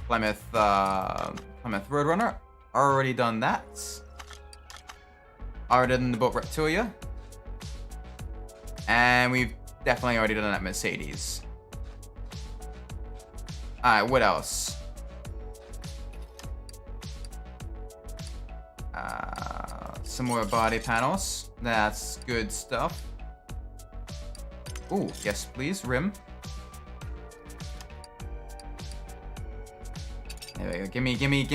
Plymouth Roadrunner. Already done that. Already done the Bolt Reptilia. And we've definitely already done that Mercedes. Alright, what else? Some more body panels. That's good stuff. Ooh, yes please, rim. There we go. Give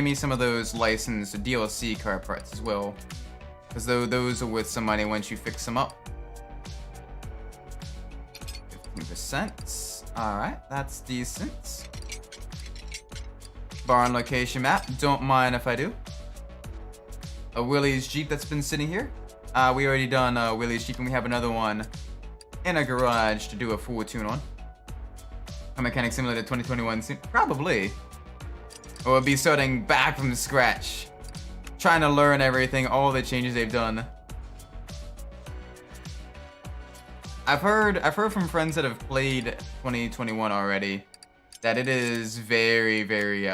me some of those licensed DLC car parts as well, because those are worth some money once you fix them up. 15%. All right, that's decent. Barn location map. Don't mind if I do. A Willie's Jeep that's been sitting here. We already done Willie's Jeep, and we have another one in a garage to do a full tune on. Car Mechanic Simulator 2021 soon. Probably. Or we'll be starting back from scratch. Trying to learn everything, all the changes they've done. I've heard from friends that have played 2021 already that it is very, very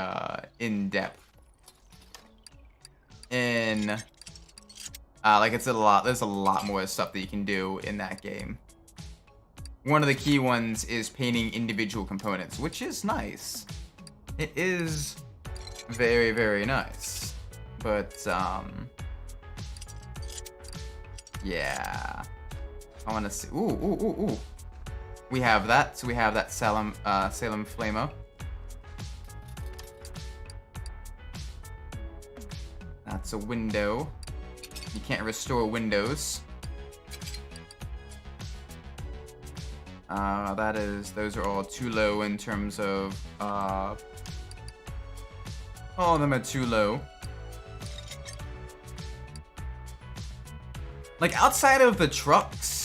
in depth. Like it's a lot. There's a lot more stuff that you can do in that game. One of the key ones is painting individual components, which is nice. It is very, very nice. But yeah. I want to see. Ooh. We have that. So we have that Salem Flamo. That's a window. You can't restore windows. Those are all too low in terms of all of them are too low. Like outside of the trucks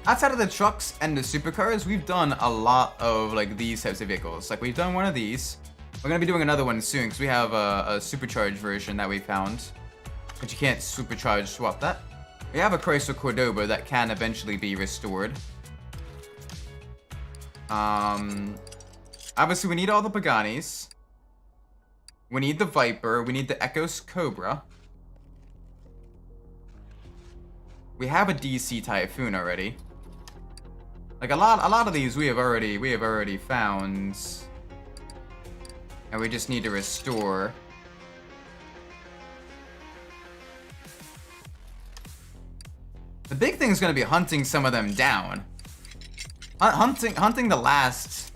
and the supercars, we've done a lot of like these types of vehicles. Like we've done one of these. We're gonna be doing another one soon because we have a supercharged version that we found, but you can't supercharge swap that. We have a Chrysler Cordoba that can eventually be restored. Obviously we need all the Pagani's. We need the Viper. We need the Ecos Cobra. We have a DC Typhoon already. Like a lot of these we have already found. And we just need to restore. The big thing is going to be hunting some of them down. Hunting the last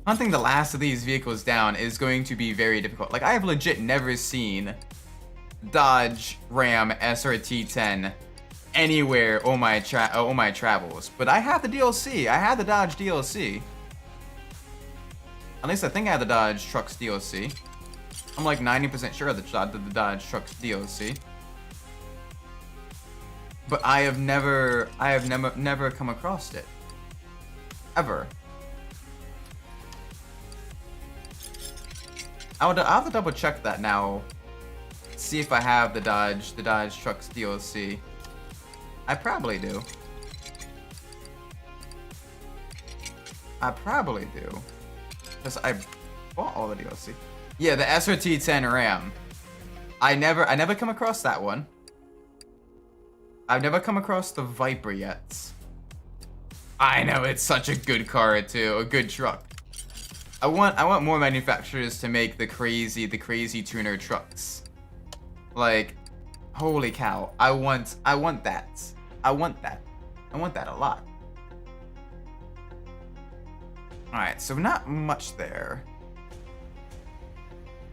of these vehicles down is going to be very difficult. Like I have legit never seen Dodge Ram SRT10 anywhere on my travels, but I have the DLC. I have the Dodge DLC. At least I think I have the Dodge Trucks DLC. I'm like 90% sure that the Dodge Trucks DLC. But I have never come across it. Ever. I'll have to double check that now. See if I have the Dodge Trucks DLC. I probably do. Because I bought all the DLC. Yeah, the SRT10 Ram. I never come across that one. I've never come across the Viper yet. I know, it's such a good car too, a good truck. I want more manufacturers to make the crazy tuner trucks. Like, holy cow. I want that. I want that a lot. Alright, so not much there.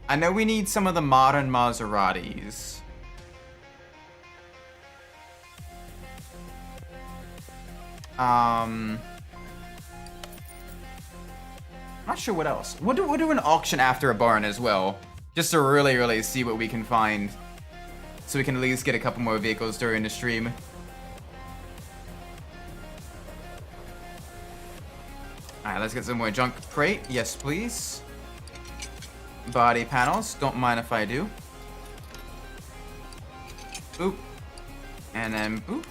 I know we need some of the modern Maseratis. Not sure what else. We'll do an auction after a barn as well, just to really see what we can find, so we can at least get a couple more vehicles during the stream. Alright, let's get some more junk crate. Yes, please. Body panels. Don't mind if I do. Boop. And then boop.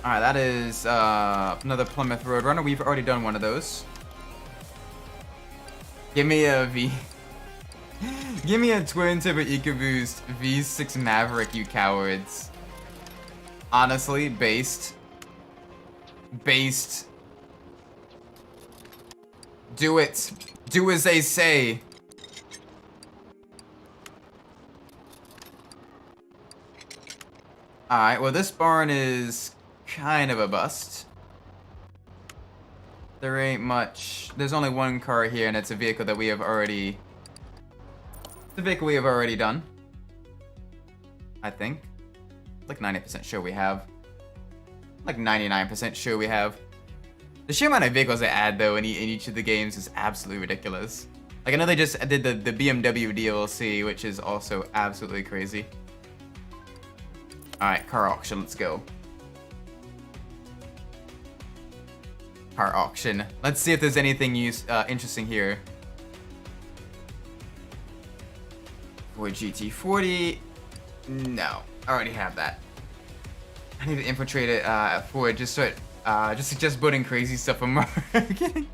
Alright, that is another Plymouth Roadrunner. We've already done one of those. Give me a Give me a twin turbo EcoBoost V6 Maverick, you cowards. Honestly, based. Do it. Do as they say. Alright, well this barn is kind of a bust. There ain't much. There's only one car here, and it's a vehicle that we have already... It's a vehicle we have already done. I think. Like 90% sure we have. Like 99% sure we have. The sheer amount of vehicles they add, though, in each of the games is absolutely ridiculous. Like, I know they just did the BMW DLC, which is also absolutely crazy. Alright, car auction, let's go. Car auction. Let's see if there's anything interesting here. Ford GT40. No, I already have that. I need to infiltrate it for just suggest building crazy stuff for marketing.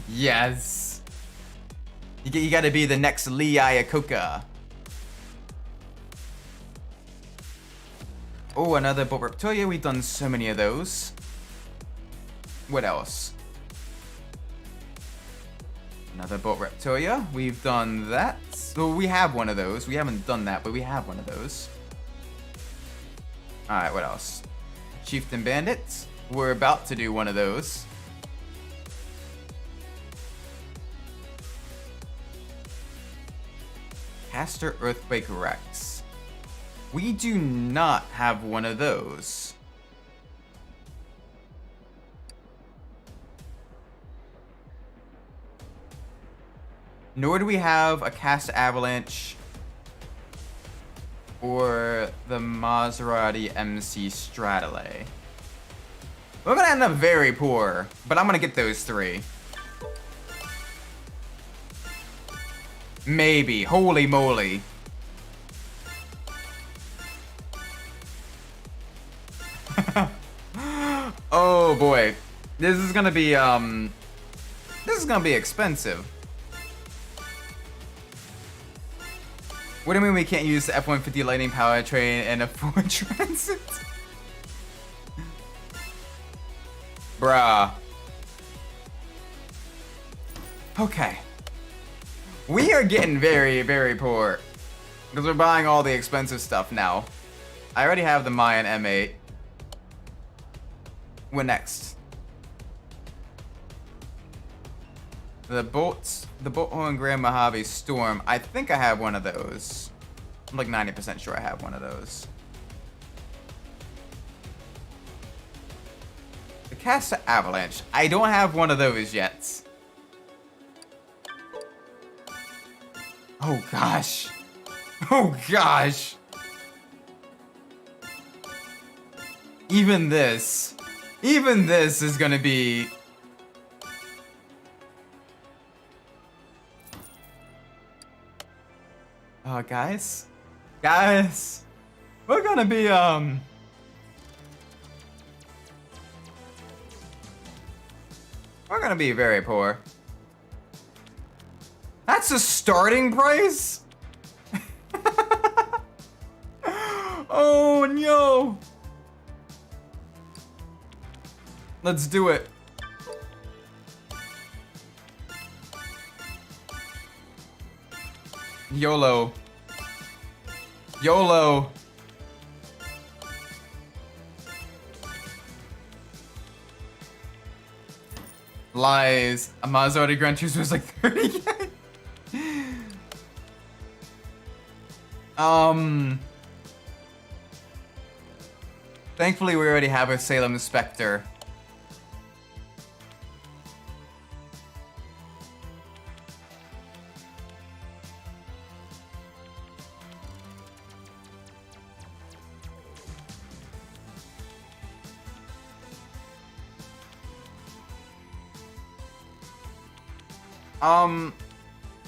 Yes. You gotta be the next Lee Iacocca. Oh, another Bolt Reptilia. We've done so many of those. What else? Another Bolt Reptilia. We've done that. Well, we have one of those. We haven't done that, but we have one of those. Alright, what else? Chieftain Bandit. We're about to do one of those. Caster Earthquake Rex. We do not have one of those. Nor do we have a Caster Avalanche or the Maserati MC Stradale. We're gonna end up very poor, but I'm gonna get those three. Maybe. Holy moly. Oh boy. This is gonna be expensive. What do you mean we can't use the F-150 Lightning powertrain and a Ford Transit? Bruh. Okay. We are getting very, very poor. Because we're buying all the expensive stuff now. I already have the Mayan M8. What next? The Bolt Horn Grand Mojave Storm. I think I have one of those. I'm like 90% sure I have one of those. The Caster Avalanche. I don't have one of those yet. Oh gosh. Oh gosh. Even this is gonna be... Oh, guys, we're gonna be very poor. That's a starting price? Oh no. Let's do it. YOLO. YOLO. Lies. A Maserati Gran Turismo was like 30. Thankfully we already have a Salem Specter.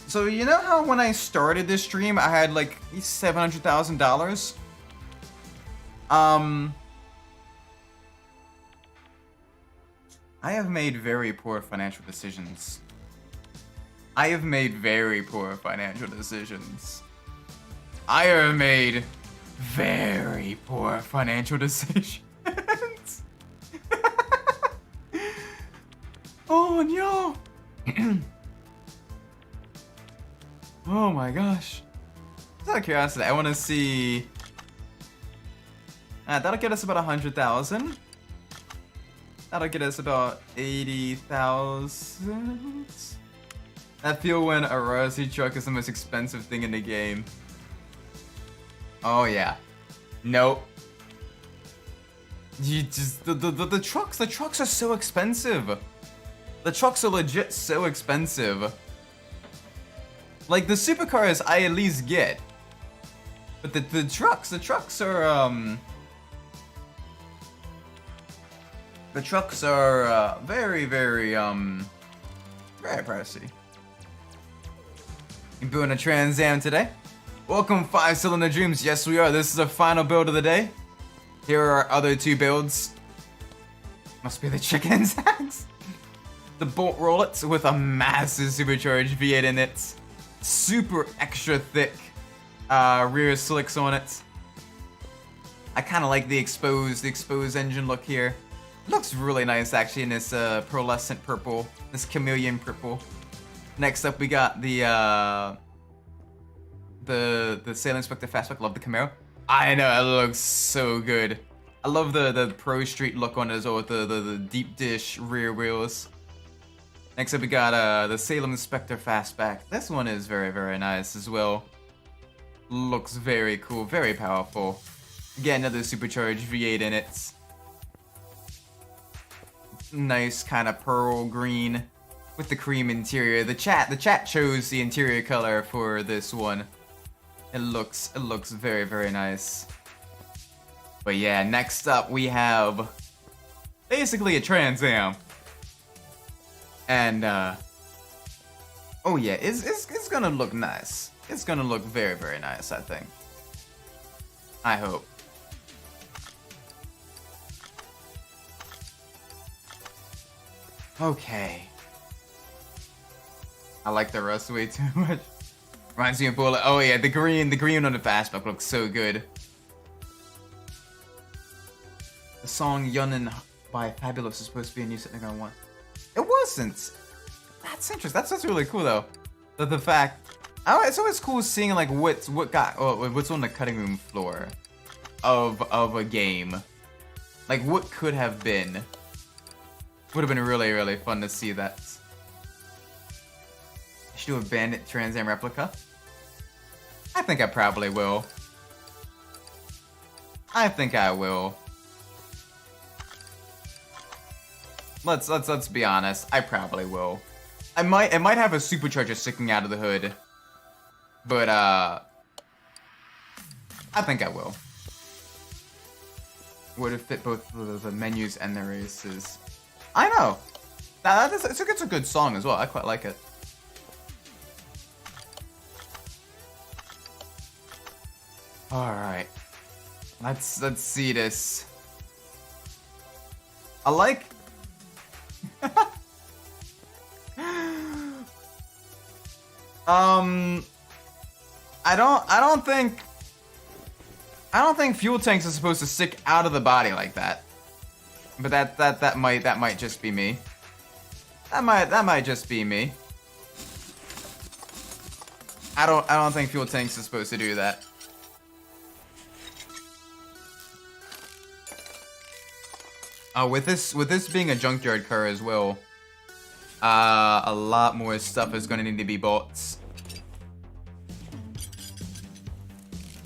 So you know how when I started this stream, I had like $700,000? I have made very poor financial decisions. I have made very poor financial decisions. I have made very poor financial decisions. Oh no! Oh my gosh. Just out of curiosity, I want to see... that'll get us about 100,000. That'll get us about 80,000. I feel when a Rossi truck is the most expensive thing in the game. Oh yeah. Nope. You just... The trucks are so expensive. The trucks are legit so expensive. Like, the supercars I at least get. But the trucks are, the trucks are, very, very, very pricey. You building a Trans Am today? Welcome, 5 Cylinder Dreams. Yes, we are. This is our final build of the day. Here are our other two builds. Must be the chicken sacks. The Bolt Rollet with a massive supercharged V8 in it. Super extra thick rear slicks on it. I kind of like the exposed engine look here. Looks really nice actually in this pearlescent purple, this chameleon purple. Next up we got the Salem Specter Fastback. Love the Camaro. I know, it looks so good. I love the Pro Street look on it as well with the deep dish rear wheels. Next up we got the Salem Specter Fastback. This one is very, very nice as well. Looks very cool, very powerful. Again, another supercharged V8 in it. Nice kind of pearl green with the cream interior. The chat chose the interior color for this one. It looks very, very nice. But yeah, next up we have basically a Trans Am. And oh yeah, it's gonna look nice. It's gonna look very, very nice, I think. I hope. Okay. I like the rust way too much. Reminds me of Bullet. Oh yeah, the green on the fastback looks so good. The song Yunnin by Fabulous is supposed to be a new setting on one. It wasn't. That's interesting. That's really cool though. The fact. Oh, it's always cool seeing like what's on the cutting room floor of a game. Like what could have been. Would have been really, really fun to see that. I should do a Bandit Trans Am replica. I think I probably will. I think I will. Let's be honest. I probably will. It might have a supercharger sticking out of the hood, but I think I will. Would have fit both the menus and the races. I know. It's a good song as well. I quite like it. All right. Let's see this. I like. I don't think fuel tanks are supposed to stick out of the body like that. But that might just be me. That might just be me. I don't think fuel tanks are supposed to do that. With this being a junkyard car as well, a lot more stuff is going to need to be bought.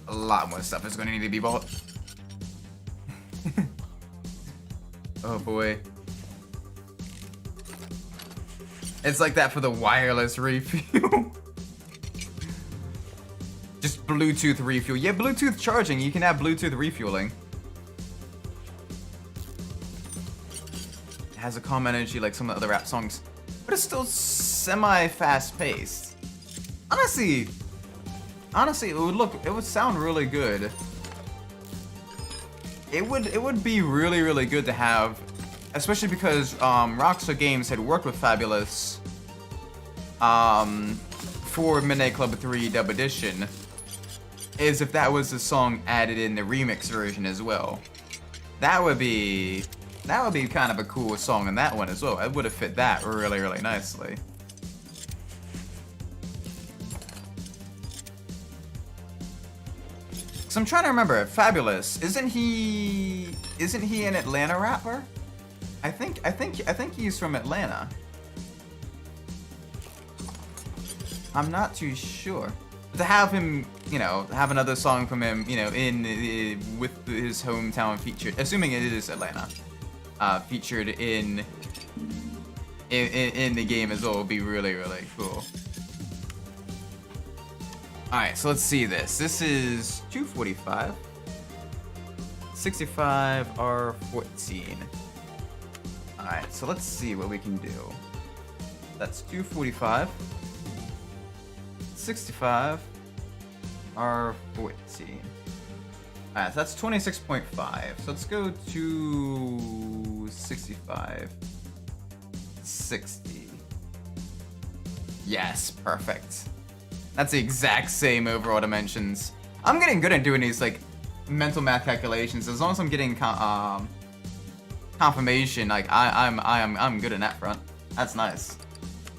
A lot more stuff is going to need to be bought. Oh boy. It's like that for the wireless refuel. Just Bluetooth refuel. Yeah, Bluetooth charging. You can have Bluetooth refueling. It has a calm energy like some of the other rap songs, but it's still semi-fast paced. Honestly, it would sound really good. It would be really, really good to have, especially because Rockstar Games had worked with Fabulous for Midnight Club 3 Dub Edition, is if that was the song added in the remix version as well. That would be kind of a cool song in that one as well. It would have fit that really, really nicely. So I'm trying to remember. Fabulous, isn't he an Atlanta rapper? I think he's from Atlanta. I'm not too sure. But to have him, you know, have another song from him, you know, with his hometown featured, assuming it is Atlanta, featured in the game as well, would be really, really cool. Alright, so let's see this. This is 245. 65 R14. Alright, so let's see what we can do. That's 245. 65 R14. Alright, so that's 26.5. So let's go to 65. 60. Yes, perfect. That's the exact same overall dimensions. I'm getting good at doing these like mental math calculations. As long as I'm getting confirmation, like I'm good in that front. That's nice.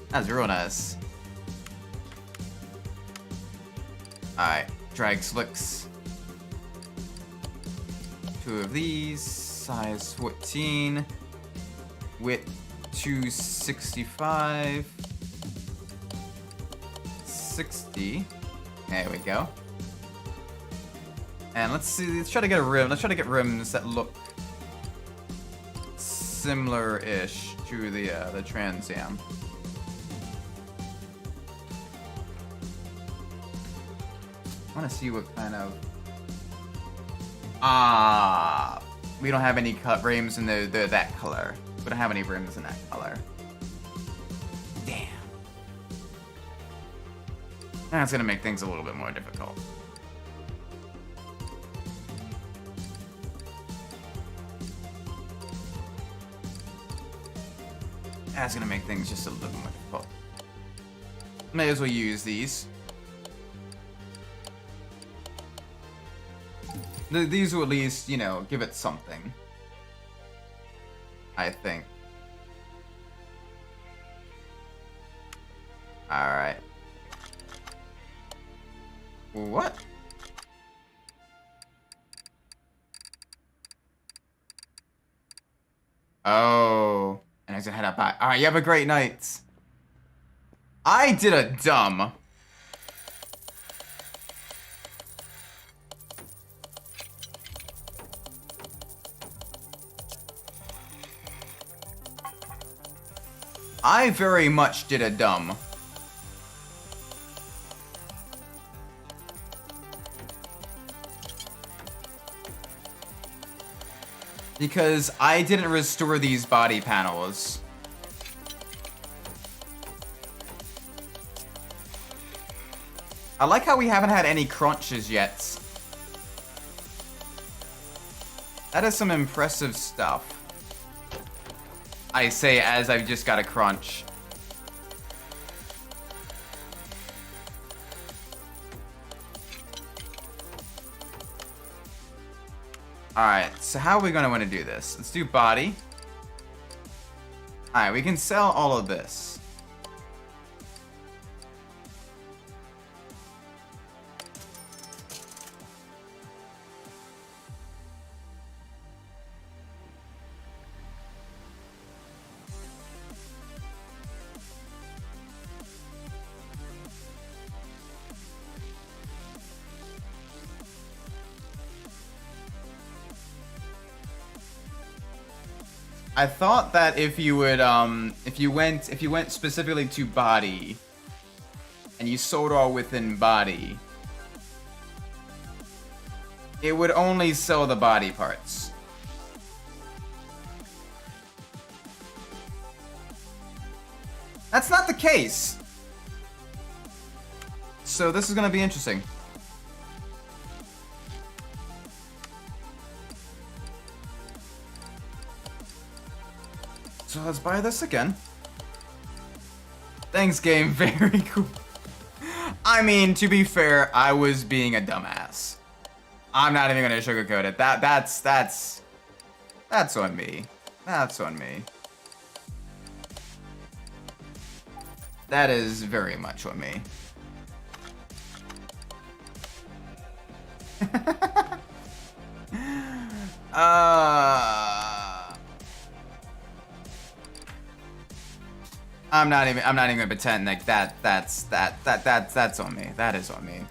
That's real nice. Alright, drag slicks. 2 of these, size 14, width 265, 60. There we go. And let's see, let's try to get a rim. Let's try to get rims that look similar-ish to the Trans Am. I want to see what kind of... we don't have any rims in that color. We don't have any rims in that color. Damn. That's gonna make things a little bit more difficult. That's gonna make things just a little bit more difficult. May as well use these. These will at least, you know, give it something. I think. Alright. What? Oh. And I gonna head up back. Alright, you have a great night. I did a dumb. I very much did a dumb. Because I didn't restore these body panels. I like how we haven't had any crunches yet. That is some impressive stuff. I say as I've just got a crunch. Alright, so how are we going to want to do this? Let's do body. Alright, we can sell all of this. I thought that if you would, if you went specifically to body, and you sold all within body, it would only sell the body parts. That's not the case. So this is gonna be interesting. So let's buy this again. Thanks, game. Very cool. I mean, to be fair, I was being a dumbass. I'm not even gonna sugarcoat it. That's on me. That's on me. That is very much on me. I'm not even gonna pretend like that's on me. That is on me.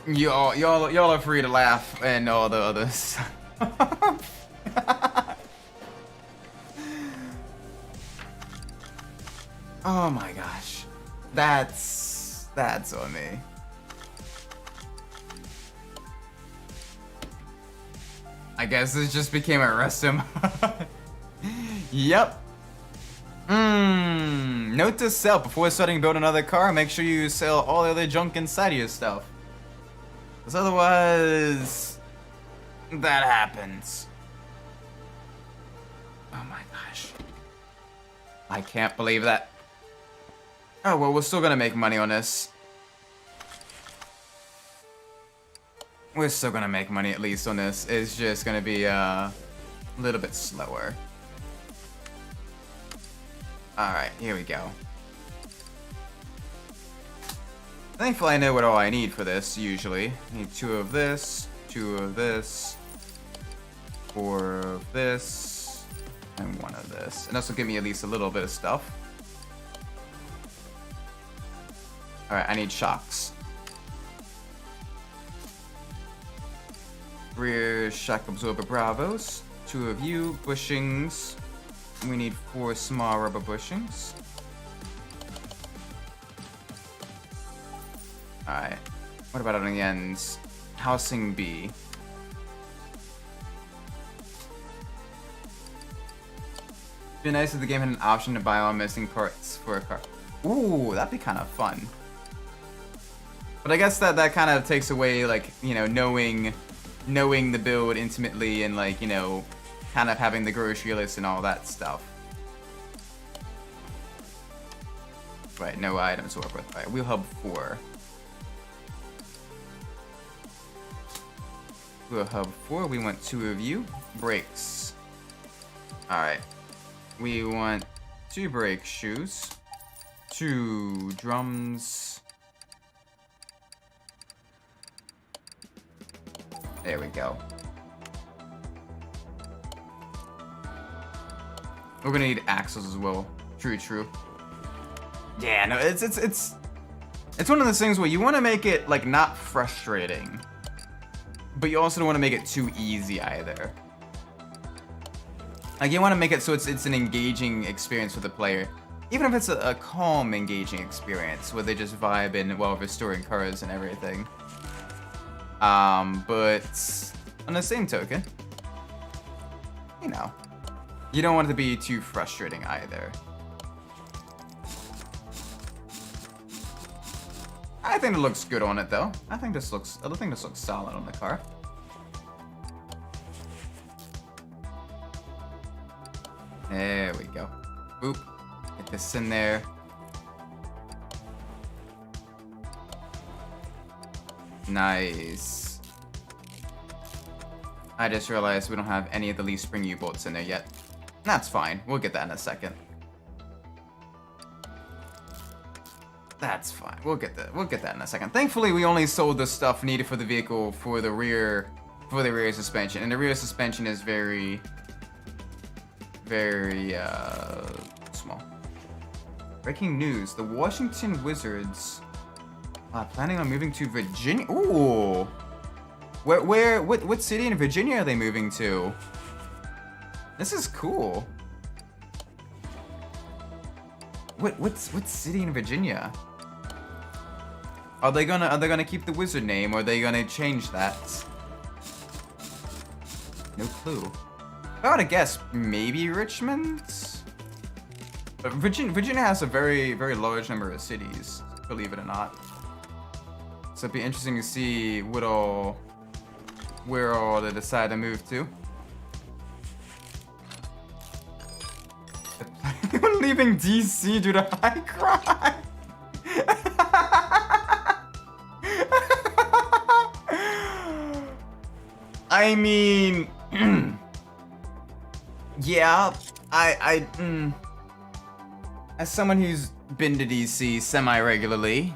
Y'all are free to laugh and all the other stuff. Oh my gosh. That's on me. I guess this just became a rest him. Yep. Note to self, before starting to build another car, make sure you sell all the other junk inside of your stuff. Because otherwise, that happens. Oh my gosh. I can't believe that. Oh, well, we're still gonna make money on this. We're still gonna make money at least on this. It's just gonna be a little bit slower. Alright, here we go. Thankfully I know what all I need for this, usually. I need 2 of this, 2 of this, 4 of this, and 1 of this. And this will give me at least a little bit of stuff. Alright, I need shocks. Rear shock absorber bravos. 2 of you, bushings. We need 4 small rubber bushings. Alright. What about on the ends? Housing B. It'd be nice if the game had an option to buy all missing parts for a car. Ooh, that'd be kind of fun. But I guess that kind of takes away, like, you know, knowing the build intimately and, like, you know, kind of having the grocery list and all that stuff. Right, no items to work with. Alright, wheel hub 4. Wheel hub 4, we want 2 of you. Brakes. Alright. We want 2 brake shoes. 2 drums. There we go. We're gonna need axles as well. True, true. Yeah, no, it's one of those things where you want to make it like not frustrating, but you also don't want to make it too easy either. Like you want to make it so it's an engaging experience for the player, even if it's a calm, engaging experience where they just vibe in while restoring cars and everything. But on the same token, you know, you don't want it to be too frustrating either. I think it looks good on it though. I think this looks solid on the car. There we go. Oop. Get this in there. Nice. I just realized we don't have any of the leaf spring U-bolts in there yet. That's fine. We'll get that in a second. That's fine. We'll get that in a second. Thankfully, we only sold the stuff needed for the vehicle for the rear suspension, and the rear suspension is very small. Breaking news: the Washington Wizards are planning on moving to Virginia. Ooh, what city in Virginia are they moving to? This is cool. What city in Virginia? Are they gonna keep the wizard name, or are they gonna change that? No clue. If I were to guess, maybe Richmond? But Virginia has a very large number of cities, believe it or not. So it'd be interesting to see where all they decide to move to. They're leaving DC due to high crime. I mean, yeah, as someone who's been to DC semi-regularly,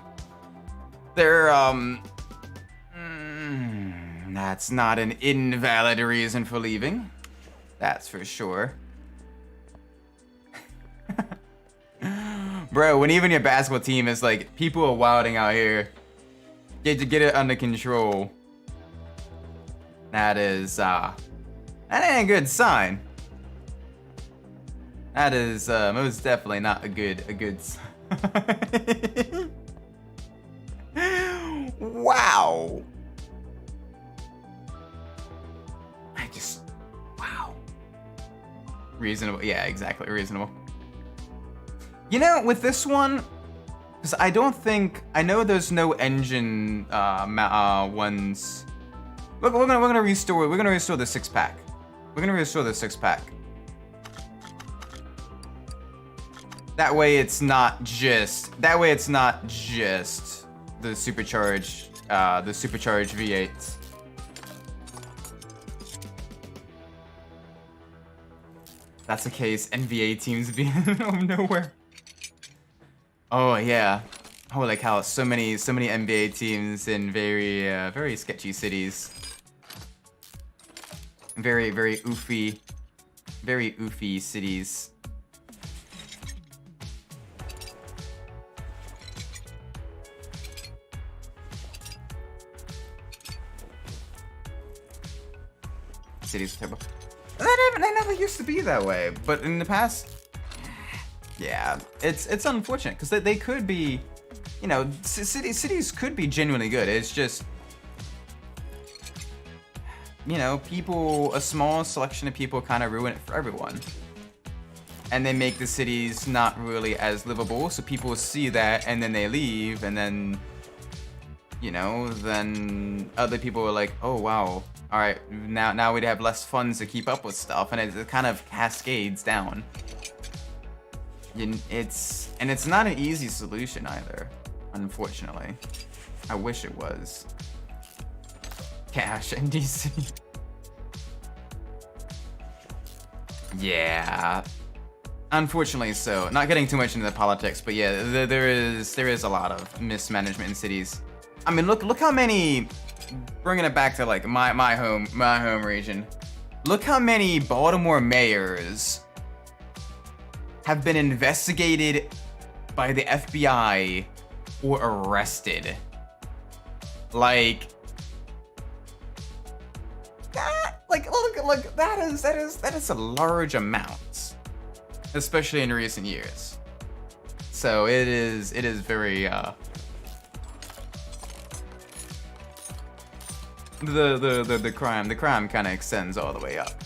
that's not an invalid reason for leaving. That's for sure. Bro, when even your basketball team is like, people are wilding out here. Get it under control. That ain't a good sign. That is most definitely not a good sign. Wow. Wow. Reasonable. Yeah, exactly. Reasonable. You know, with this one, because I don't think I know there's no engine ones. Look, we're gonna restore. We're gonna restore the 6-pack. We're gonna restore the 6-pack. That way, it's not just. That way, it's not just the supercharged V8. That's the case. NVA teams being out of nowhere. Oh yeah, holy cow! So many NBA teams in very sketchy cities. Very oofy cities. Cities are terrible. They never used to be that way, but in the past, yeah, it's unfortunate because they could be, you know, cities could be genuinely good. It's just, you know, a small selection of people kind of ruin it for everyone, and they make the cities not really as livable. So people see that and then they leave, and then, you know, then other people are like, oh wow. All right, now we'd have less funds to keep up with stuff, and it kind of cascades down. It's not an easy solution either, unfortunately. I wish it was. Cash NDC. Yeah, unfortunately so. Not getting too much into the politics, but yeah, there is a lot of mismanagement in cities. I mean, look how many. Bringing it back to like my home region. Look how many Baltimore mayors have been investigated by the FBI or arrested. Like that, look, that is a large amount, especially in recent years. So it is very the crime kind of extends all the way up,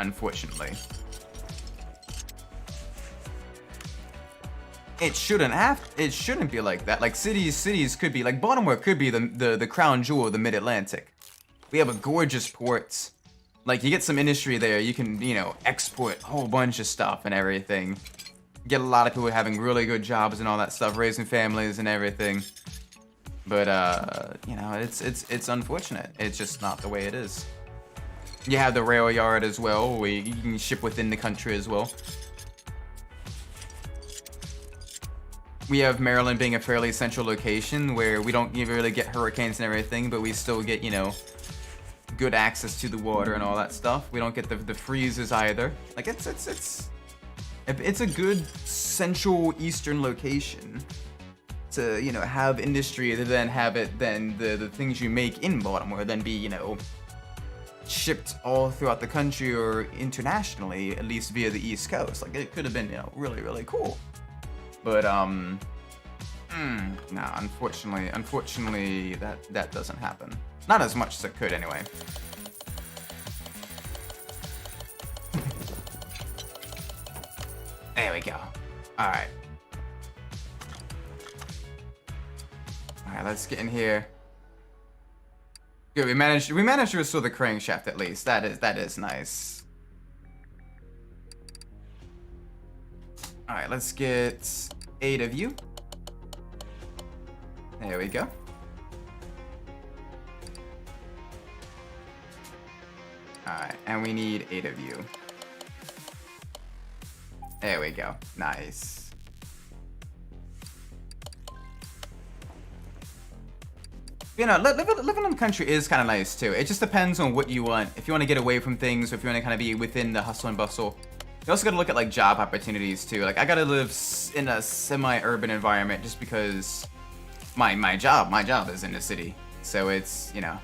unfortunately. It shouldn't be like that. Like cities could be like Baltimore could be the crown jewel of the Mid-Atlantic. We have a gorgeous port. Like you get some industry there, you can, you know, export a whole bunch of stuff and everything. Get a lot of people having really good jobs and all that stuff, raising families and everything. But you know, it's unfortunate. It's just not the way it is. You have the rail yard as well, where you can ship within the country as well. We have Maryland being a fairly central location where we don't really get hurricanes and everything, but we still get, you know, good access to the water and all that stuff. We don't get the freezes either. Like it's a good central eastern location to, you know, have industry to then have it, then the things you make in Baltimore then be, you know, shipped all throughout the country or internationally, at least via the East Coast. Like it could have been, you know, really cool. But nah, unfortunately that doesn't happen. Not as much as it could anyway. There we go. Alright. Alright, let's get in here. Good, we managed to restore the crankshaft at least. That is nice. Alright, let's get 8 of you. There we go. Alright, and we need 8 of you. There we go. Nice. You know, living in the country is kind of nice too. It just depends on what you want. If you want to get away from things, or if you want to kind of be within the hustle and bustle. You also got to look at like job opportunities too. Like I got to live in a semi-urban environment just because my job is in the city. So it's, you know,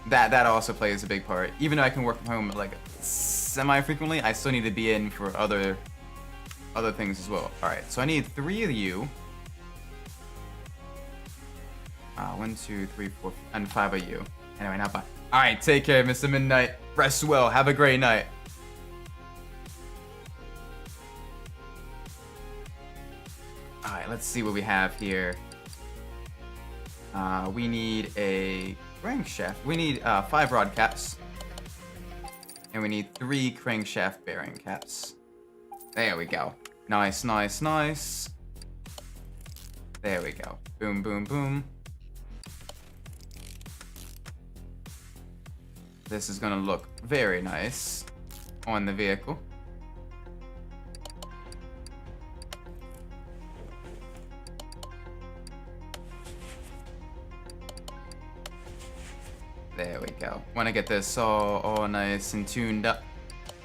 that also plays a big part. Even though I can work from home like semi-frequently, I still need to be in for other things as well. All right, so I need 3 of you. 1, 2, 3, 4, and 5 of you. Anyway, not bad. All right, take care, Mr. Midnight. Rest well. Have a great night. let's see what we have here. We need a crankshaft. We need 5 rod caps. And we need 3 crankshaft bearing caps. There we go. Nice, nice, nice. There we go. Boom, boom, boom. This is gonna look very nice on the vehicle. There we go. Want to get this all nice and tuned up.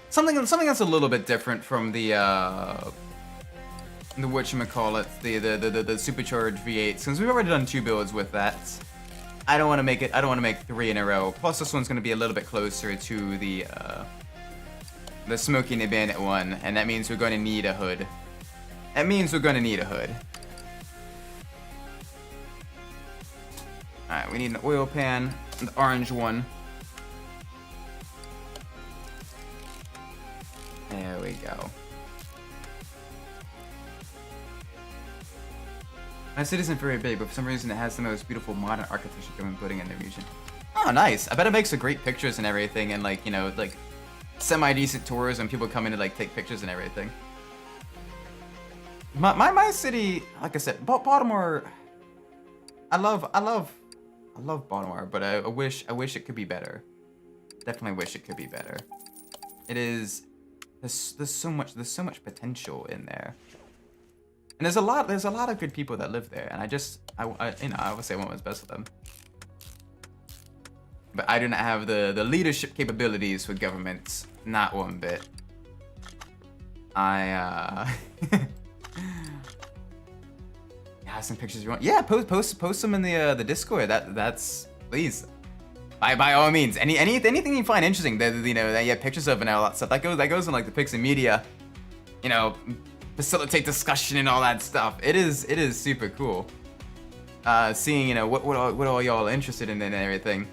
Something that's a little bit different from the whatchamacallit, the supercharged V8s, since we've already done 2 builds with that. I don't want to make it. I don't want to make 3 in a row. Plus, this one's going to be a little bit closer to the Smoking the Bandit one, and that means we're going to need a hood. That means we're going to need a hood. All right, we need an oil pan, the orange one. There we go. My city isn't very big, but for some reason it has the most beautiful modern architecture they've been putting in the region. Oh, nice. I bet it makes great pictures and everything, and like, you know, like semi-decent tours and people come in to like take pictures and everything. My city, like I said, Baltimore. I love Baltimore, but I wish it could be better. Definitely wish it could be better. It is. There's so much potential in there. And there's a lot of good people that live there, and I would say I want what's best for them. But I do not have the leadership capabilities for government, not one bit. Yeah, some pictures you want. Yeah, post them in the Discord. That's please. By all means, anything you find interesting that you know that you have pictures of and all that stuff that goes in like the pics and media, you know. Facilitate discussion and all that stuff. It is super cool. Seeing, you know, what all y'all are interested in and everything.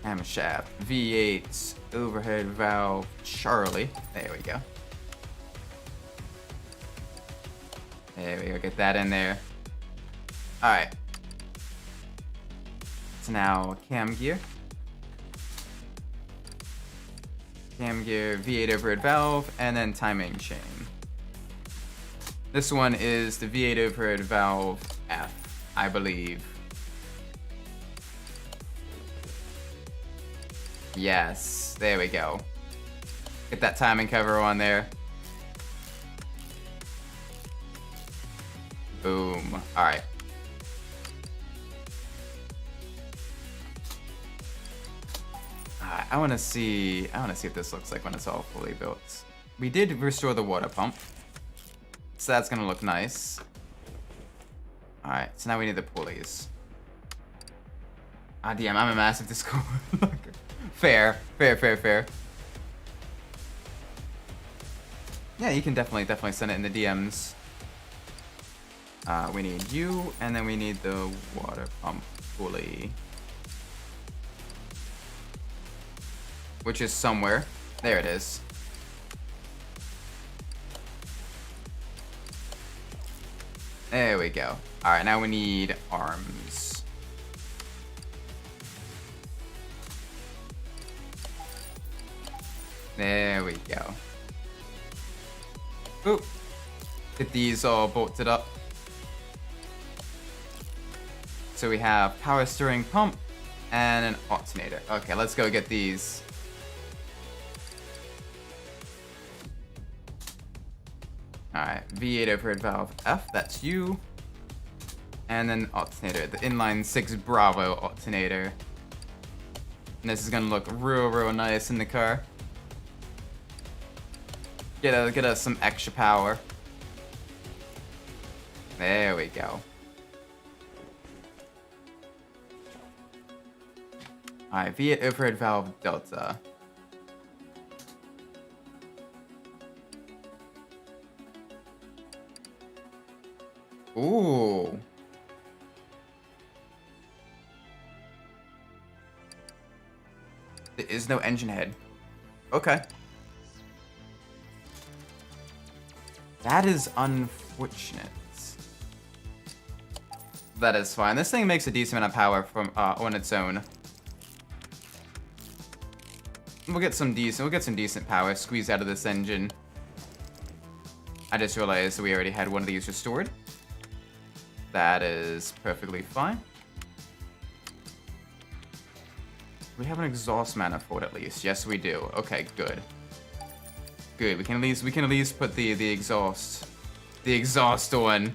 Camshaft, V8, overhead valve, Charlie. There we go. There we go. Get that in there. All right. So now cam gear. Cam gear, V8 overhead valve, and then timing chain. This one is the V8 overhead valve F, I believe. Yes, there we go. Get that timing cover on there. Boom. All right. I want to see if this looks like when it's all fully built. We did restore the water pump, so that's gonna look nice. All right, so now we need the pulleys. Ah, damn, I'm a massive Discord. Fair. Yeah, you can definitely send it in the DMs. We need you, and then we need the water pump pulley. Which is somewhere. There it is. There we go. Alright, now we need arms. There we go. Oop. Get these all bolted up. So we have power steering pump and an alternator. Okay, let's go get these. Alright, V8 overhead valve F, that's you. And then alternator, the inline 6 Bravo alternator. And this is gonna look real nice in the car. Get us some extra power. There we go. Alright, V8 overhead valve Delta. Ooh. There is no engine head. Okay. That is unfortunate. That is fine. This thing makes a decent amount of power from on its own. We'll get some decent power squeezed out of this engine. I just realized we already had one of these restored. That is perfectly fine. We have an exhaust manifold at least. Yes, we do. Okay, good. Good. We can at least put the exhaust on.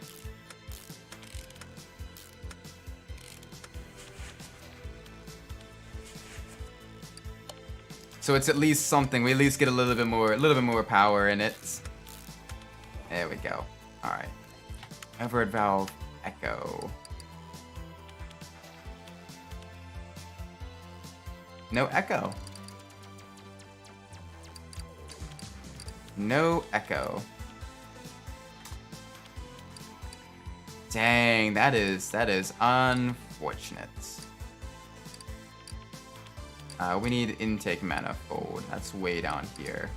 So it's at least something. We at least get a little bit more power in it. There we go. All right. Overhead valve echo. No echo. No echo. Dang, that is unfortunate. We need intake manifold. That's way down here.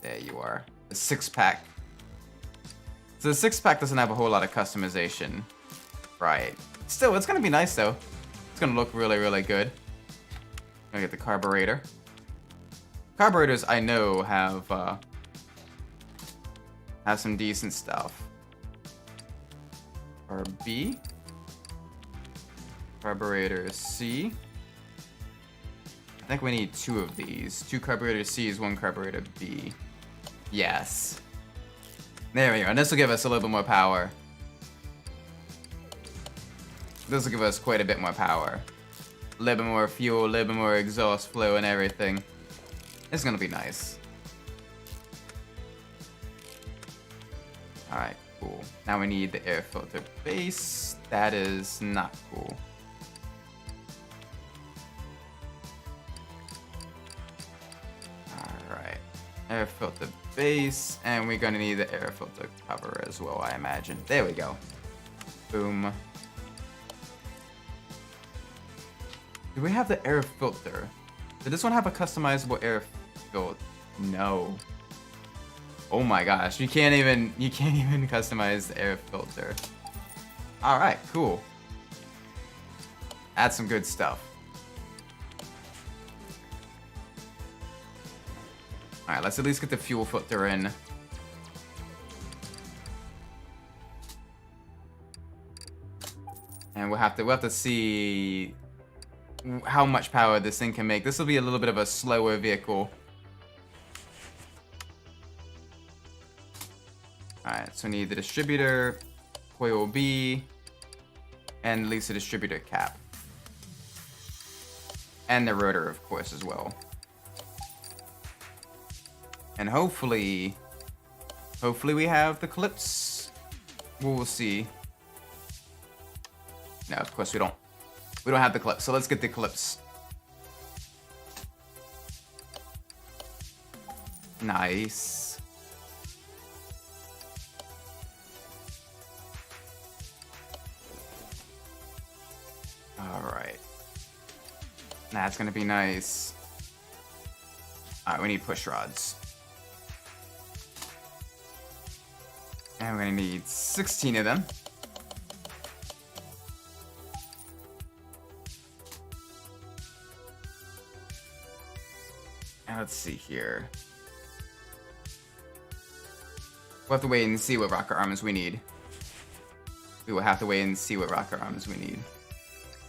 There you are. The 6-pack. So the 6-pack doesn't have a whole lot of customization. Right. Still, it's gonna be nice though. It's gonna look really, really good. Gonna get the carburetor. Carburetors, I know, have some decent stuff. Or B. Carburetor C. I think we need 2 of these. 2 carburetor C's, 1 carburetor B. Yes. There we go. And this will give us a little bit more power. This will give us quite a bit more power. A little bit more fuel, a little bit more exhaust flow and everything. It's gonna be nice. Alright, cool. Now we need the air filter base. That is not cool. Alright. Air filter base. And we're gonna need the air filter cover as well, I imagine. There we go. Boom. Do we have the air filter? Did this one have a customizable air filter? No. Oh my gosh, you can't even customize the air filter. All right, cool. That's some good stuff. All right, let's at least get the fuel filter in. And we'll have to see how much power this thing can make. This will be a little bit of a slower vehicle. Alright, so we need the distributor, coil B, and at least the distributor cap. And the rotor, of course, as well. And hopefully we have the clips. We'll see. No, of course we don't. We don't have the clips, so let's get the clips. Nice. Alright. That's gonna be nice. Alright, we need push rods. And we're gonna need 16 of them. Let's see here. We'll have to wait and see what rocker arms we need. We will have to wait and see what rocker arms we need.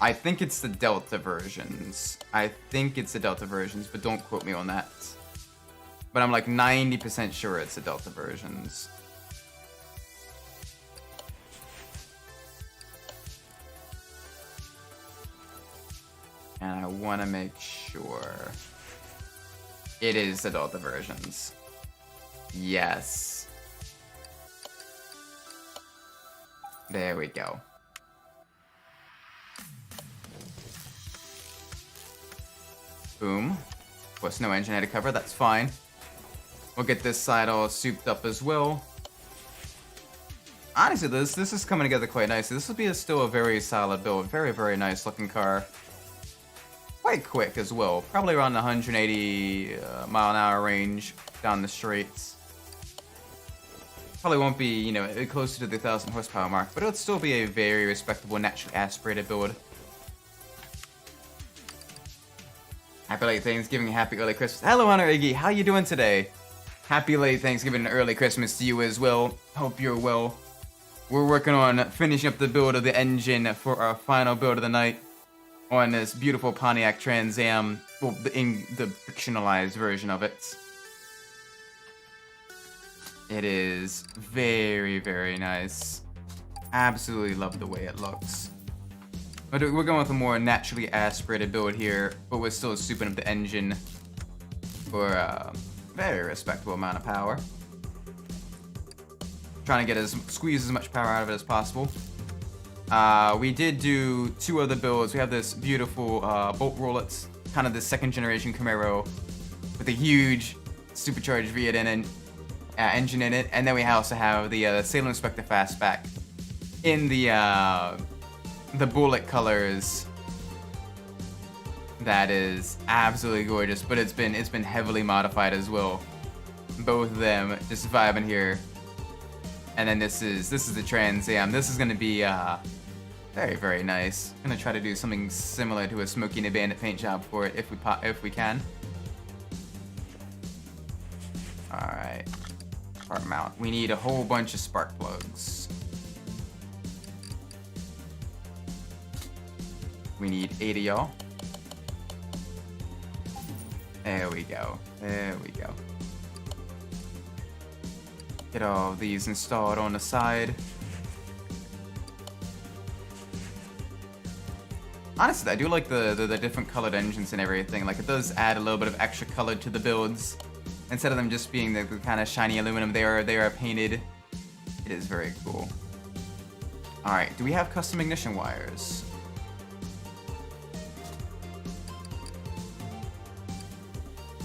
I think it's the Delta versions. But don't quote me on that. But I'm like 90% sure it's the Delta versions. And I want to make sure it is the Delta versions. Yes. There we go. Boom. Of course, no engine head cover, that's fine. We'll get this side all souped up as well. Honestly, this is coming together quite nicely. This will be still a very solid build. Very, very nice looking car. quite quick as well. Probably around the 180 mile an hour range down the straights. Probably won't be, you know, closer to the 1,000 horsepower mark, but it'll still be a very respectable, naturally aspirated build. Happy late Thanksgiving, happy early Christmas. Hello, Hunter Iggy, how you doing today? Happy late Thanksgiving and early Christmas to you as well. Hope you're well. We're working on finishing up the build of the engine for our final build of the night on this beautiful Pontiac Trans Am, well, in the fictionalized version of it. It is very, very nice. Absolutely love the way it looks. But we're going with a more naturally aspirated build here, but we're still souping up the engine for a very respectable amount of power. Trying to squeeze as much power out of it as possible. We did do 2 other builds. We have this beautiful Bolt Rollet, kind of the 2nd generation Camaro with a huge supercharged V8 engine in it, and then we also have the Salem Specter Fastback in the bullet colors. That is absolutely gorgeous, but it's been heavily modified as well. Both of them just vibing here. And then this is the Trans Am. This is gonna be very, very nice. I'm gonna try to do something similar to a Smokey and a Bandit paint job for it if we can. All right. Part mount. We need a whole bunch of spark plugs. We need 8 of y'all. There we go. There we go. Get all of these installed on the side. Honestly, I do like the different colored engines and everything. Like, it does add a little bit of extra color to the builds. Instead of them just being the kind of shiny aluminum, they are painted. It is very cool. Alright, do we have custom ignition wires?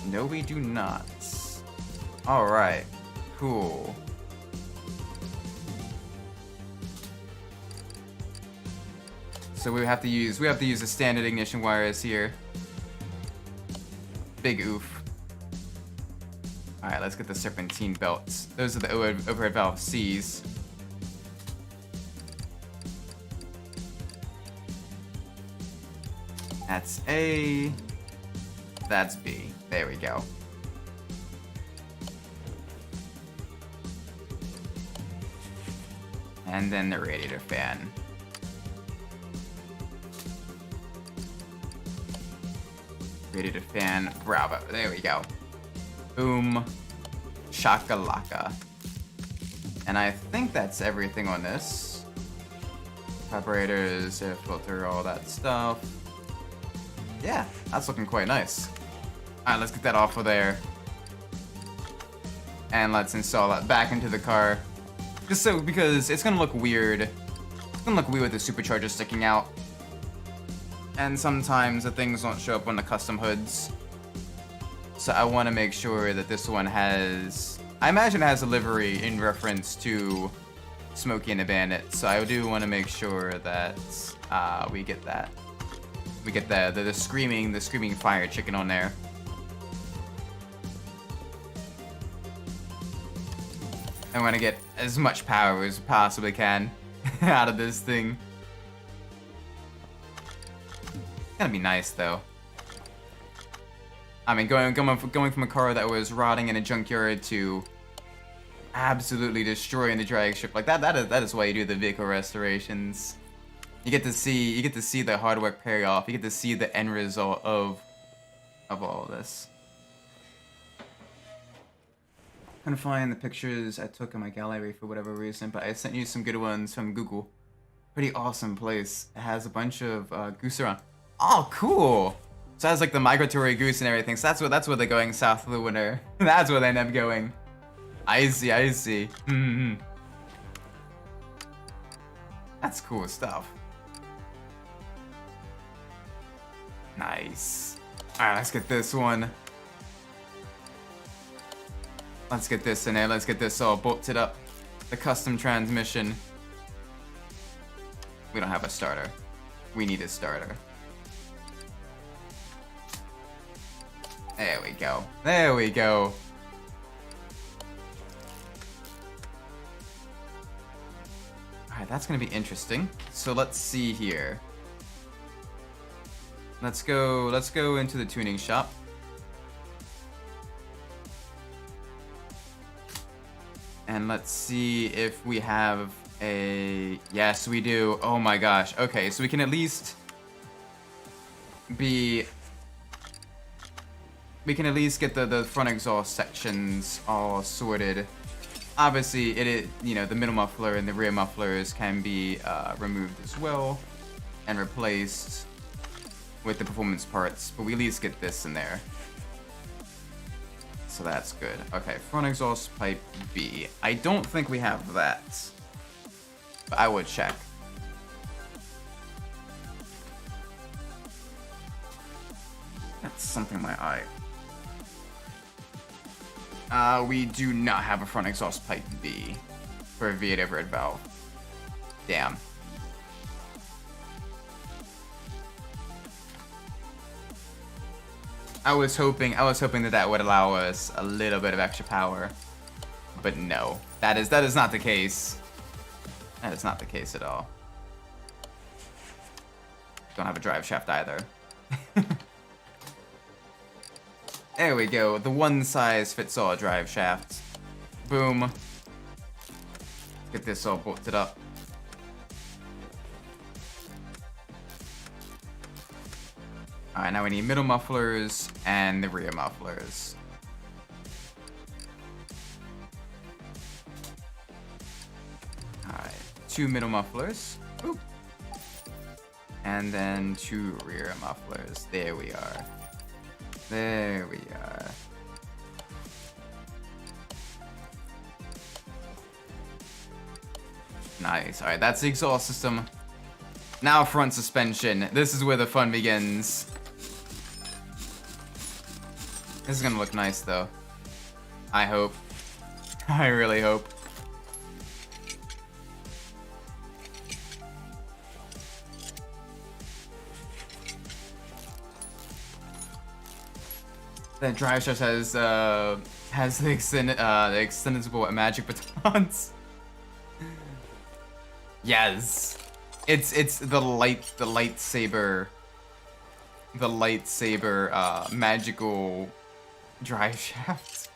No, we do not. Alright, cool. So we have to use the standard ignition wires here. Big oof. Alright, let's get the serpentine belts. Those are the overhead valve C's. That's A. That's B. There we go. And then the radiator fan. Radiator fan, bravo. There we go. Boom. Shakalaka. And I think that's everything on this. Carburetors, air filter, all that stuff. Yeah, that's looking quite nice. Alright, let's get that off of there. And let's install that back into the car. Just so, because it's gonna look weird. It's gonna look weird with the supercharger sticking out. And sometimes the things don't show up on the custom hoods. So I want to make sure that this one has... I imagine it has a livery in reference to Smokey and the Bandit. So I do want to make sure that we get that. We get the screaming fire chicken on there. I want to get as much power as possibly can out of this thing. It's gonna be nice though. I mean, going from a car that was rotting in a junkyard to absolutely destroying the drag strip, like that is why you do the vehicle restorations. You get to see the hard work pay off. You get to see the end result of all of this. Couldn't find the pictures I took in my gallery for whatever reason, but I sent you some good ones from Google. Pretty awesome place. It has a bunch of goose around. Oh, cool! So it has like the migratory goose and everything. So that's where they're going south of the winter. That's where they end up going. I see, I see. Mm-hmm. That's cool stuff. Nice. Alright, let's get this one. Let's get this in there. Let's get this all bolted up. The custom transmission. We don't have a starter. We need a starter. There we go. There we go. Alright, that's gonna be interesting. So let's see here. Let's go into the tuning shop. And let's see if we have a... Yes, we do. Oh my gosh. Okay, so we can at least be... We can at least get the front exhaust sections all sorted. Obviously, it is, you know, the middle muffler and the rear mufflers can be removed as well and replaced with the performance parts, but we at least get this in there. So that's good. Okay, front exhaust pipe B. I don't think we have that, but I would check. That's something in my eye. We do not have a front exhaust pipe B for a V8 overhead valve. Damn. I was hoping that would allow us a little bit of extra power, but no, that is not the case. That is not the case at all. Don't have a drive shaft either. There we go, the one size fits all drive shaft. Boom. Get this all bolted up. Alright, now we need middle mufflers and the rear mufflers. Alright, 2 middle mufflers. Oop. And then 2 rear mufflers. There we are. There we are. Nice. Alright, that's the exhaust system. Now front suspension. This is where the fun begins. This is gonna look nice though. I hope. I really hope. That drive shaft has the extendable magic batons. Yes, it's the lightsaber magical drive shaft.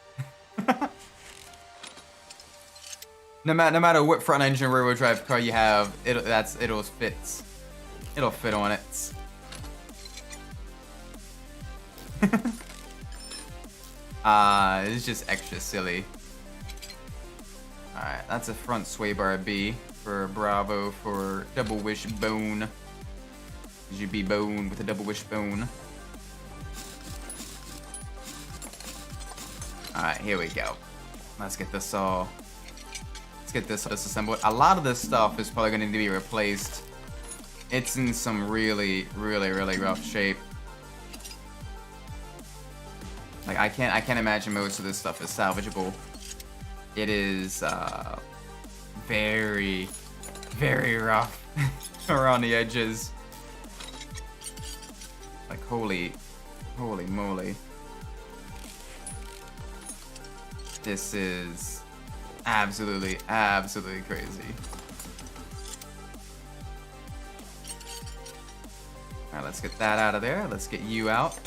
No matter what front engine rear wheel drive car you have, it'll fit on it. It's just extra silly. Alright, that's a front sway bar B for Bravo for double wishbone. You be bone with a double wishbone. Alright, here we go. Let's get this all disassembled. A lot of this stuff is probably going to need to be replaced. It's in some really rough shape. Like I can't imagine most of this stuff is salvageable. It is very rough around the edges. Like holy moly. This is absolutely crazy. Alright, let's get that out of there. Let's get you out.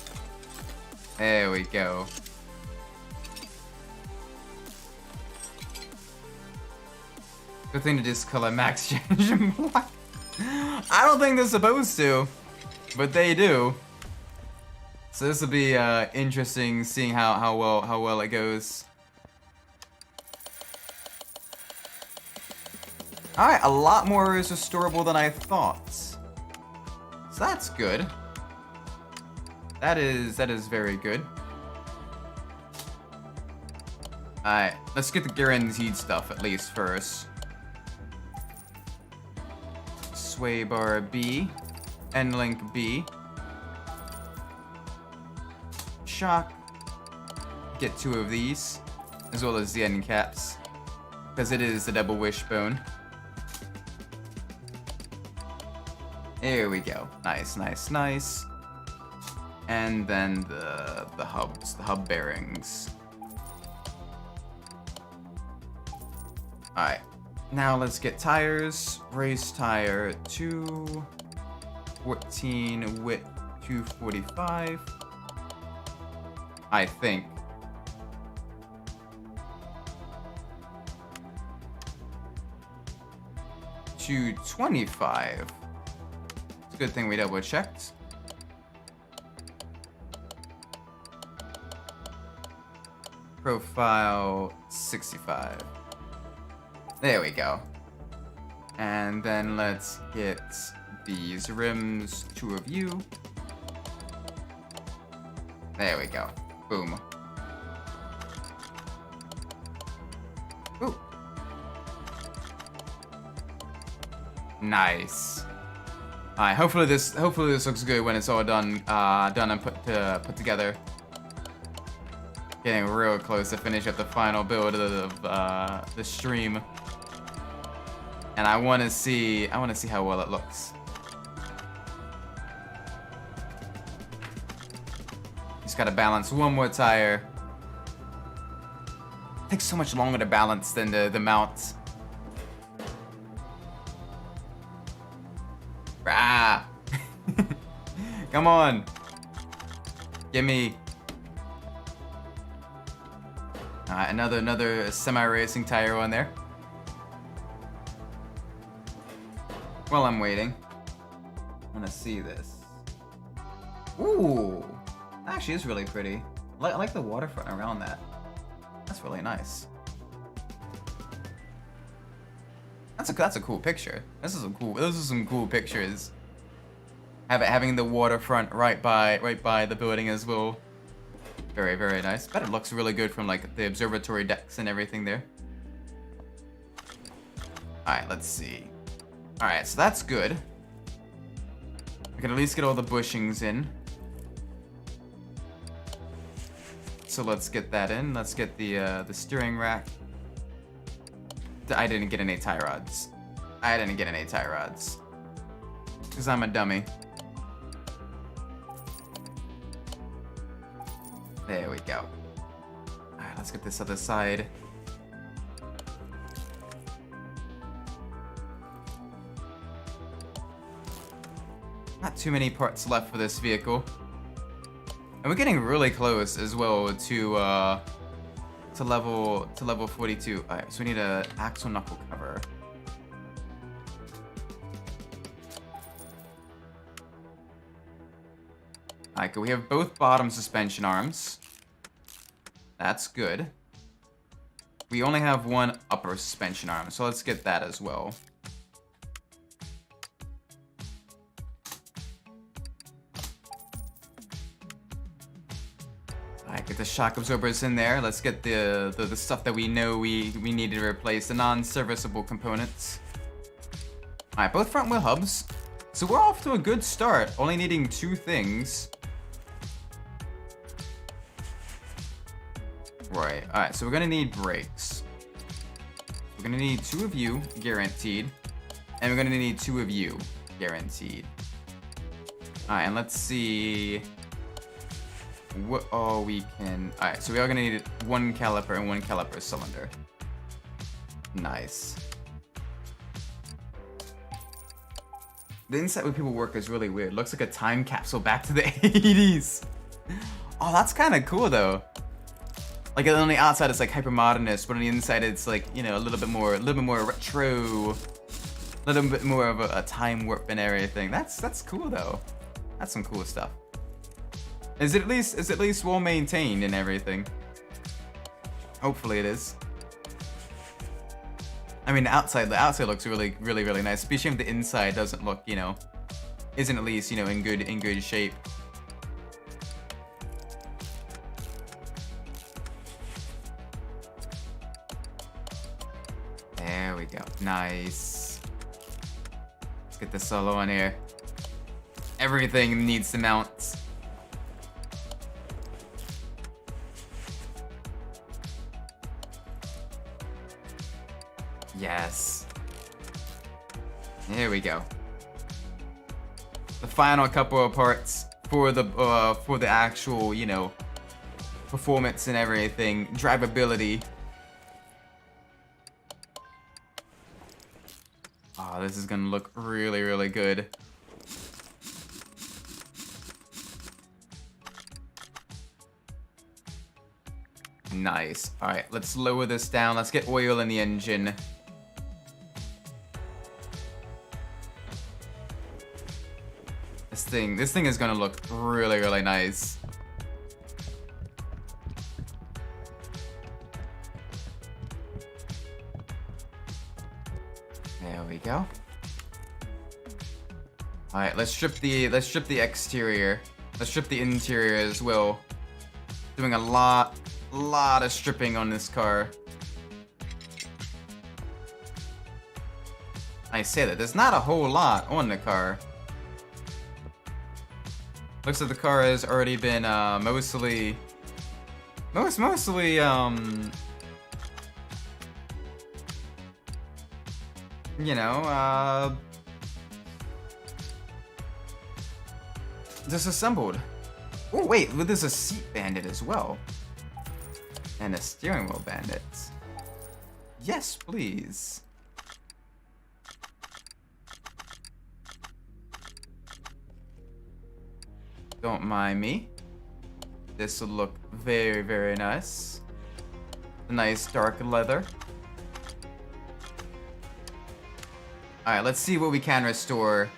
There we go. Good thing to discolor max change. What? I don't think they're supposed to, but they do. So this will be interesting, seeing how well it goes. All right, a lot more is restorable than I thought. So that's good. That is very good. Alright, let's get the guaranteed stuff at least first. Sway bar B, end link B. Shock. Get 2 of these, as well as the end caps, because it is the double wishbone. There we go. Nice. And then the hubs, the hub bearings. Alright, now let's get tires. Race tire 214 width 245. I think. $225. It's a good thing we double checked. Profile 65. There we go. And then let's get these rims, 2 of you. There we go. Boom. Ooh. Nice. Alright, hopefully this looks good when it's all done and put together. Getting real close to finish up the final build of the stream. And I wanna see how well it looks. Just gotta balance one more tire. It takes so much longer to balance than the mount. Ah! Come on! Gimme! Another semi-racing tire on there. While I'm waiting, I wanna see this. Ooh! That actually is really pretty. I like the waterfront around that. That's really nice. That's a cool picture. Those are some cool pictures. Having the waterfront right by the building as well. Very, very nice. But it looks really good from like the observatory decks and everything there. Alright, let's see. Alright, so that's good. We can at least get all the bushings in. So let's get that in. Let's get the steering rack. I didn't get any tie rods. Because I'm a dummy. There we go. Alright, let's get this other side. Not too many parts left for this vehicle. And we're getting really close as well to level 42. Alright, so we need an axle knuckle cover. Alright, we have both bottom suspension arms. That's good. We only have one upper suspension arm, so let's get that as well. Alright, get the shock absorbers in there. Let's get the stuff that we know we need to replace, the non-serviceable components. Alright, both front wheel hubs. So we're off to a good start, only needing 2 things. Right, alright, so we're gonna need brakes. We're gonna need 2 of you, guaranteed. And we're gonna need 2 of you, guaranteed. Alright, and let's see what all we can... Alright, so we are gonna need 1 caliper and 1 caliper cylinder. Nice. The inside where people work is really weird. Looks like a time capsule back to the 80s. Oh, that's kind of cool though. Like on the outside it's like hyper modernist, but on the inside it's like, you know, a little bit more retro, a little bit more of a time warp and everything. That's cool though. That's some cool stuff. Is it at least well maintained and everything? Hopefully it is. I mean, the outside looks really nice, especially if the inside doesn't look, you know, isn't at least, you know, in good shape. There we go. Nice. Let's get the solo on here. Everything needs to mount. Yes. There we go. The final couple of parts. for the actual, you know, performance and everything, drivability. Oh, this is gonna look really, really good. Nice. All right, let's lower this down. Let's get oil in the engine. This thing is gonna look really, really nice. There we go. All right, let's strip the exterior. Let's strip the interior as well. Doing a lot of stripping on this car. I say that there's not a whole lot on the car. Looks like the car has already been mostly you know, disassembled. Oh wait, there's a seat bandit as well. And a steering wheel bandit. Yes, please. Don't mind me. This will look very, very nice. A nice dark leather. Alright, let's see what we can restore.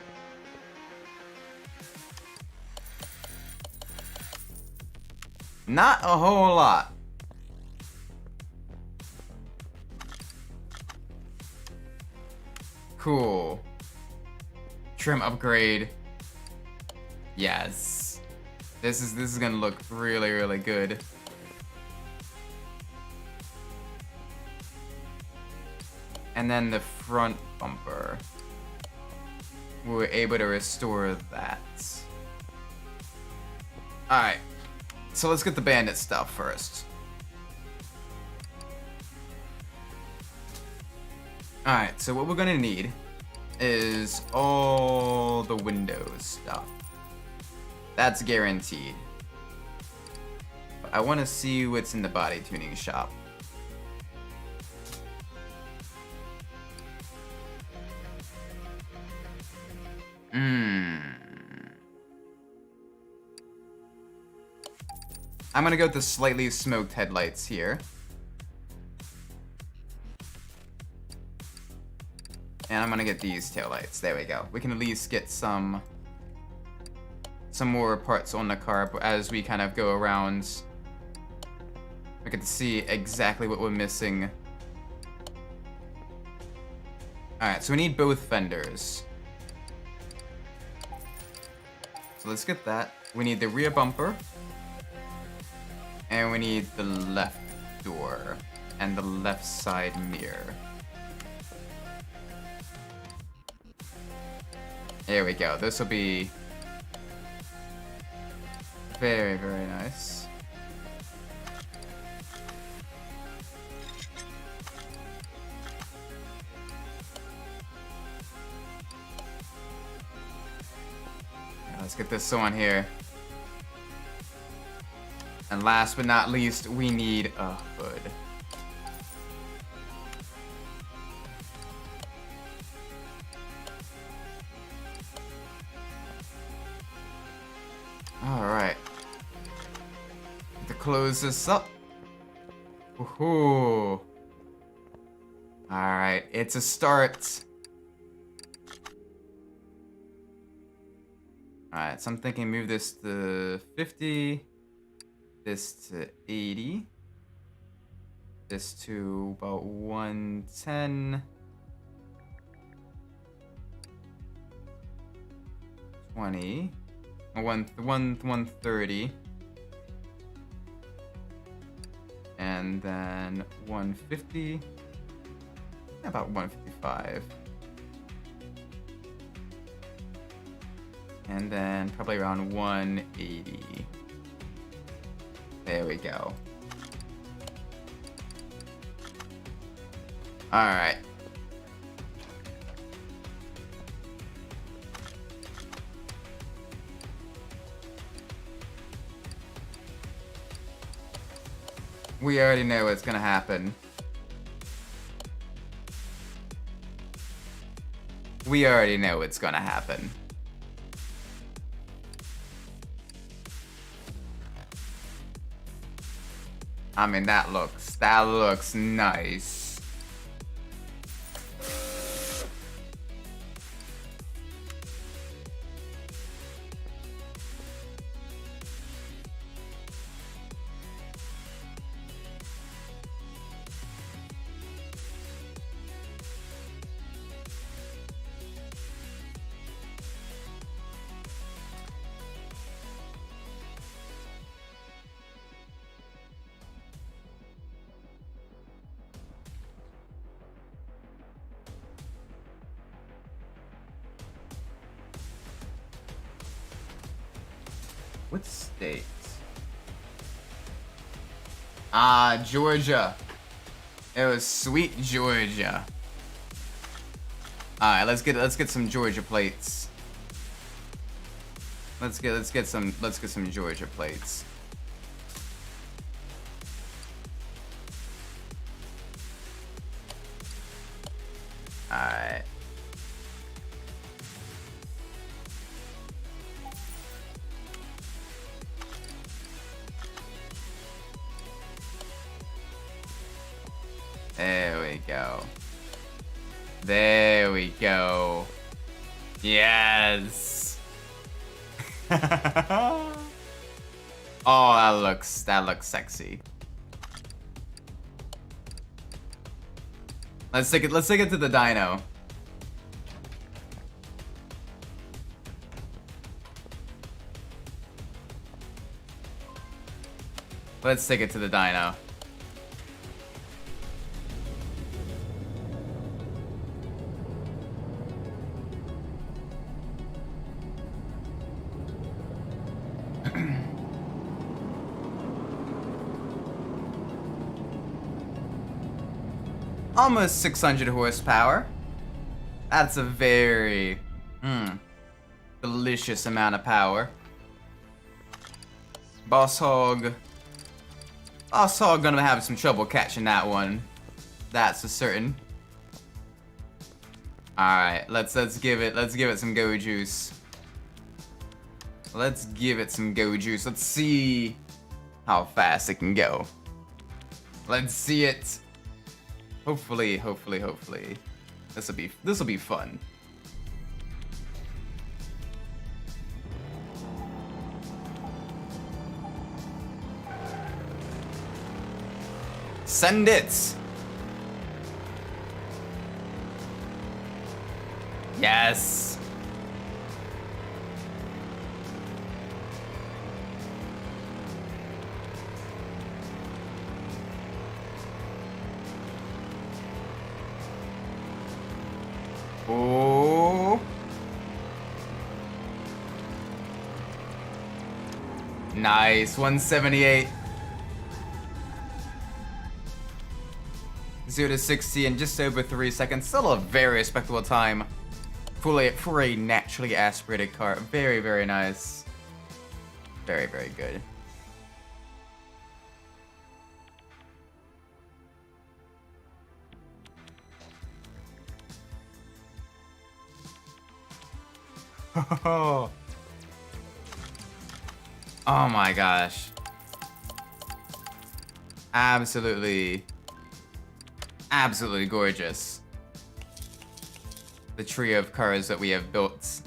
Not a whole lot. Cool. Trim upgrade. Yes. This is gonna look really, really good. And then the front bumper. We were able to restore that. Alright. So let's get the bandit stuff first. Alright, so what we're gonna need is all the Windows stuff. That's guaranteed. But I want to see what's in the body tuning shop. I'm gonna go with the slightly smoked headlights here. And I'm gonna get these taillights. There we go. We can at least get some more parts on the car as we kind of go around. We get to see exactly what we're missing. Alright, so we need both fenders. So let's get that. We need the rear bumper. And we need the left door. And the left side mirror. There we go. This will be very, very nice. Let's get this on here. And last but not least, we need a hood. Alright. To close this up. Woohoo. Alright, it's a start. Alright, so I'm thinking move this to 50. This to 80. This to about 110. 20. 130. And then 150. About 155. And then probably around 180. There we go. Alright. We already know what's gonna happen. We already know what's gonna happen. I mean, that looks nice. What state? Ah, Georgia. It was sweet Georgia. All right, let's get some Georgia plates. Let's get some Georgia plates. All right. There we go. There we go. Yes. Oh, that looks sexy. Let's take it to the dyno. Let's take it to the dyno. Almost 600 horsepower. That's a very delicious amount of power. Boss Hog gonna have some trouble catching that one. That's for certain. All right, let's give it some go juice. Let's give it some go juice. Let's see how fast it can go. Let's see it. Hopefully. This'll be fun. Send it. Yes. Oh. Nice, 178. 0 to 60 in just over 3 seconds. Still a very respectable time for a naturally aspirated car. Very, very nice. Very, very good. Oh my gosh. Absolutely gorgeous. The trio of cars that we have built.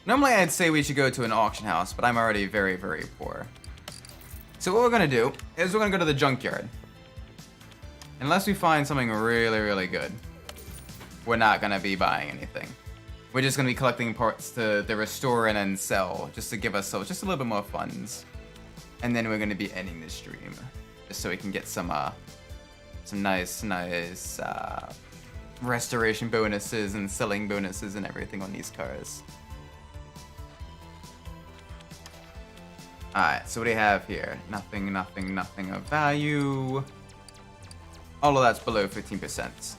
Normally I'd say we should go to an auction house, but I'm already very, very poor. So what we're gonna do is we're gonna go to the junkyard. Unless we find something really, really good, we're not gonna be buying anything. We're just gonna be collecting parts to restore and then sell, just to give ourselves just a little bit more funds. And then we're gonna be ending the stream, just so we can get some nice restoration bonuses and selling bonuses and everything on these cars. Alright, so what do you have here? Nothing of value. All of that's below 15%.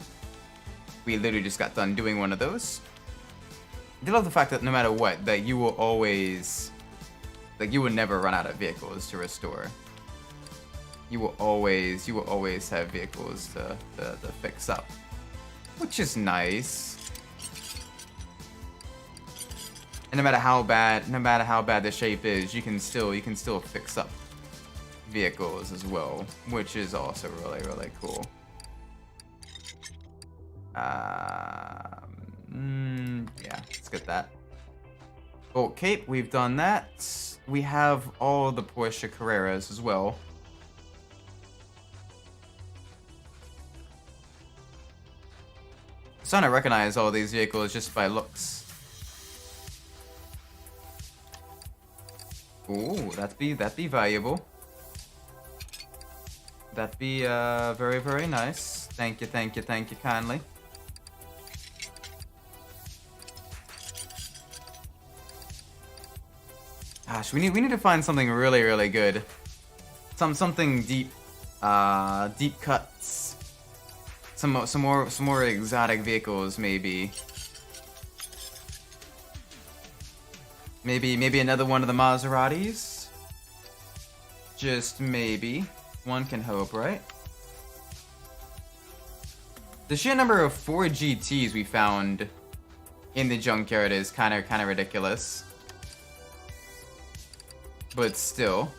We literally just got done doing one of those. I do love the fact that no matter what, that you will always Like, you will never run out of vehicles to restore. You will always have vehicles to fix up, which is nice. And no matter how bad the shape is, you can still fix up vehicles as well, which is also really cool. Yeah, let's get that. Bolt Cape, we've done that. We have all the Porsche Carreras as well. I'm starting to recognize all these vehicles just by looks. Ooh, that'd be valuable. That'd be very nice. Thank you kindly. Gosh, we need to find something really good. Something deep, deep cuts. Some more exotic vehicles, maybe. Maybe another one of the Maseratis. Just maybe. One can hope, right? The sheer number of 4 GTs we found in the junkyard is kind of ridiculous. But still.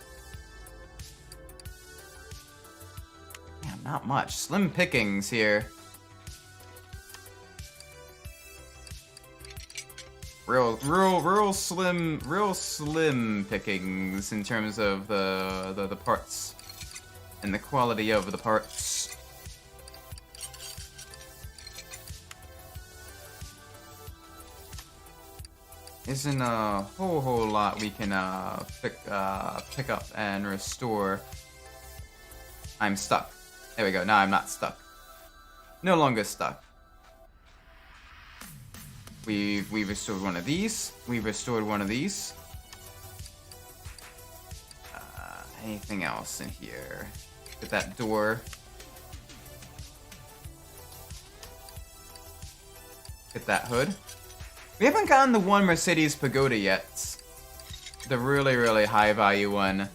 Yeah, not much. Slim pickings here. Real slim pickings in terms of the parts and the quality of the parts. Isn't a whole lot we can pick up and restore. I'm stuck. There we go. Now I'm not stuck. No longer stuck. We restored one of these. We restored one of these. Anything else in here? Get that door. Get that hood. We haven't gotten the one Mercedes Pagoda yet. The really high value one.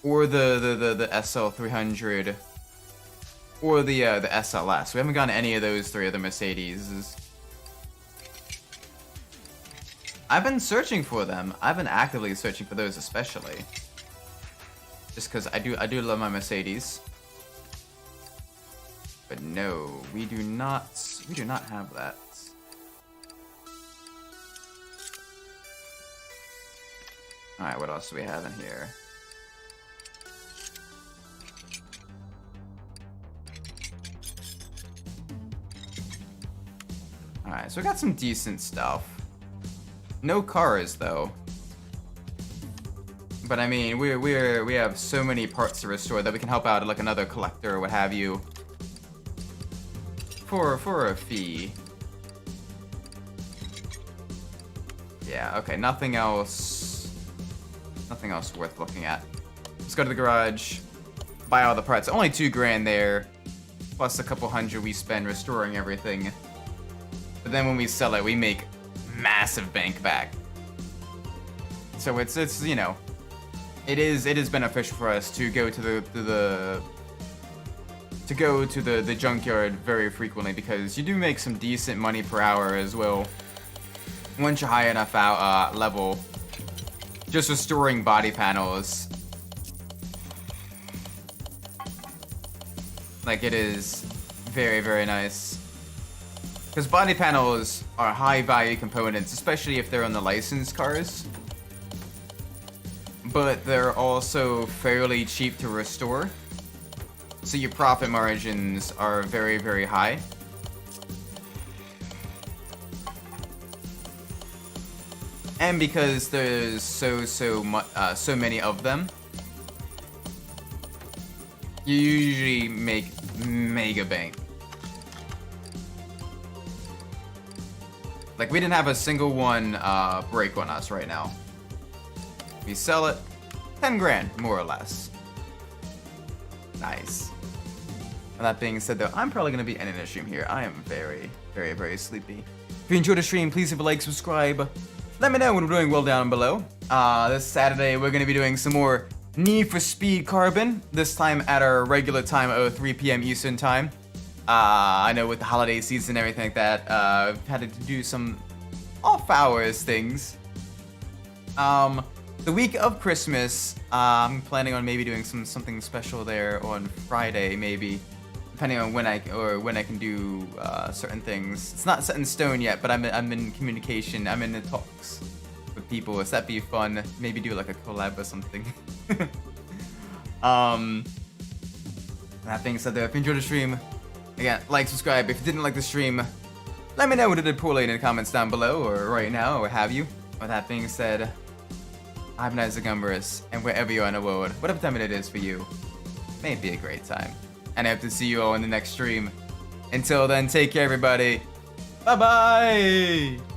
Or the SL300. Or the SLS. We haven't gotten any of those three of the Mercedes. I've been searching for them. I've been actively searching for those especially. Just because I do love my Mercedes. But no, we do not have that. Alright, what else do we have in here? Alright, so we got some decent stuff. No cars though. But I mean, we have so many parts to restore that we can help out like another collector or what have you. For a fee. Yeah, okay, nothing else worth looking at. Let's go to the garage, buy all the parts. Only $2 there, plus a couple hundred we spend restoring everything. But then when we sell it, we make massive bank back. So it's you know, it is beneficial for us to go to the junkyard very frequently, because you do make some decent money per hour as well. Once you're high enough level, just restoring body panels, like, it is very nice. Because body panels are high value components, especially if they're on the licensed cars. But they're also fairly cheap to restore. So your profit margins are very high. And because there's so many of them, you usually make mega bank. Like, we didn't have a single one break on us right now. We sell it, 10 grand, more or less. Nice. With that being said though, I'm probably going to be ending the stream here. I am very sleepy. If you enjoyed the stream, please leave a like, subscribe, let me know when we're doing well down below. This Saturday, we're going to be doing some more Need for Speed Carbon, this time at our regular time of 3 p.m. Eastern Time. I know with the holiday season and everything like that, I've had to do some off-hours things. The week of Christmas, I'm planning on maybe doing something special there on Friday, maybe, depending on when I can do certain things. It's not set in stone yet, but I'm in communication. I'm in the talks with people. So that'd be fun. Maybe do like a collab or something. That being said, though, if you enjoyed the stream, again, like, subscribe. If you didn't like the stream, let me know what it did poorly in the comments down below, or right now, or what have you. With that being said, I'm Umbras, and wherever you are in the world, whatever time it is for you, may it be a great time. And I hope to see you all in the next stream. Until then, take care, everybody. Bye-bye!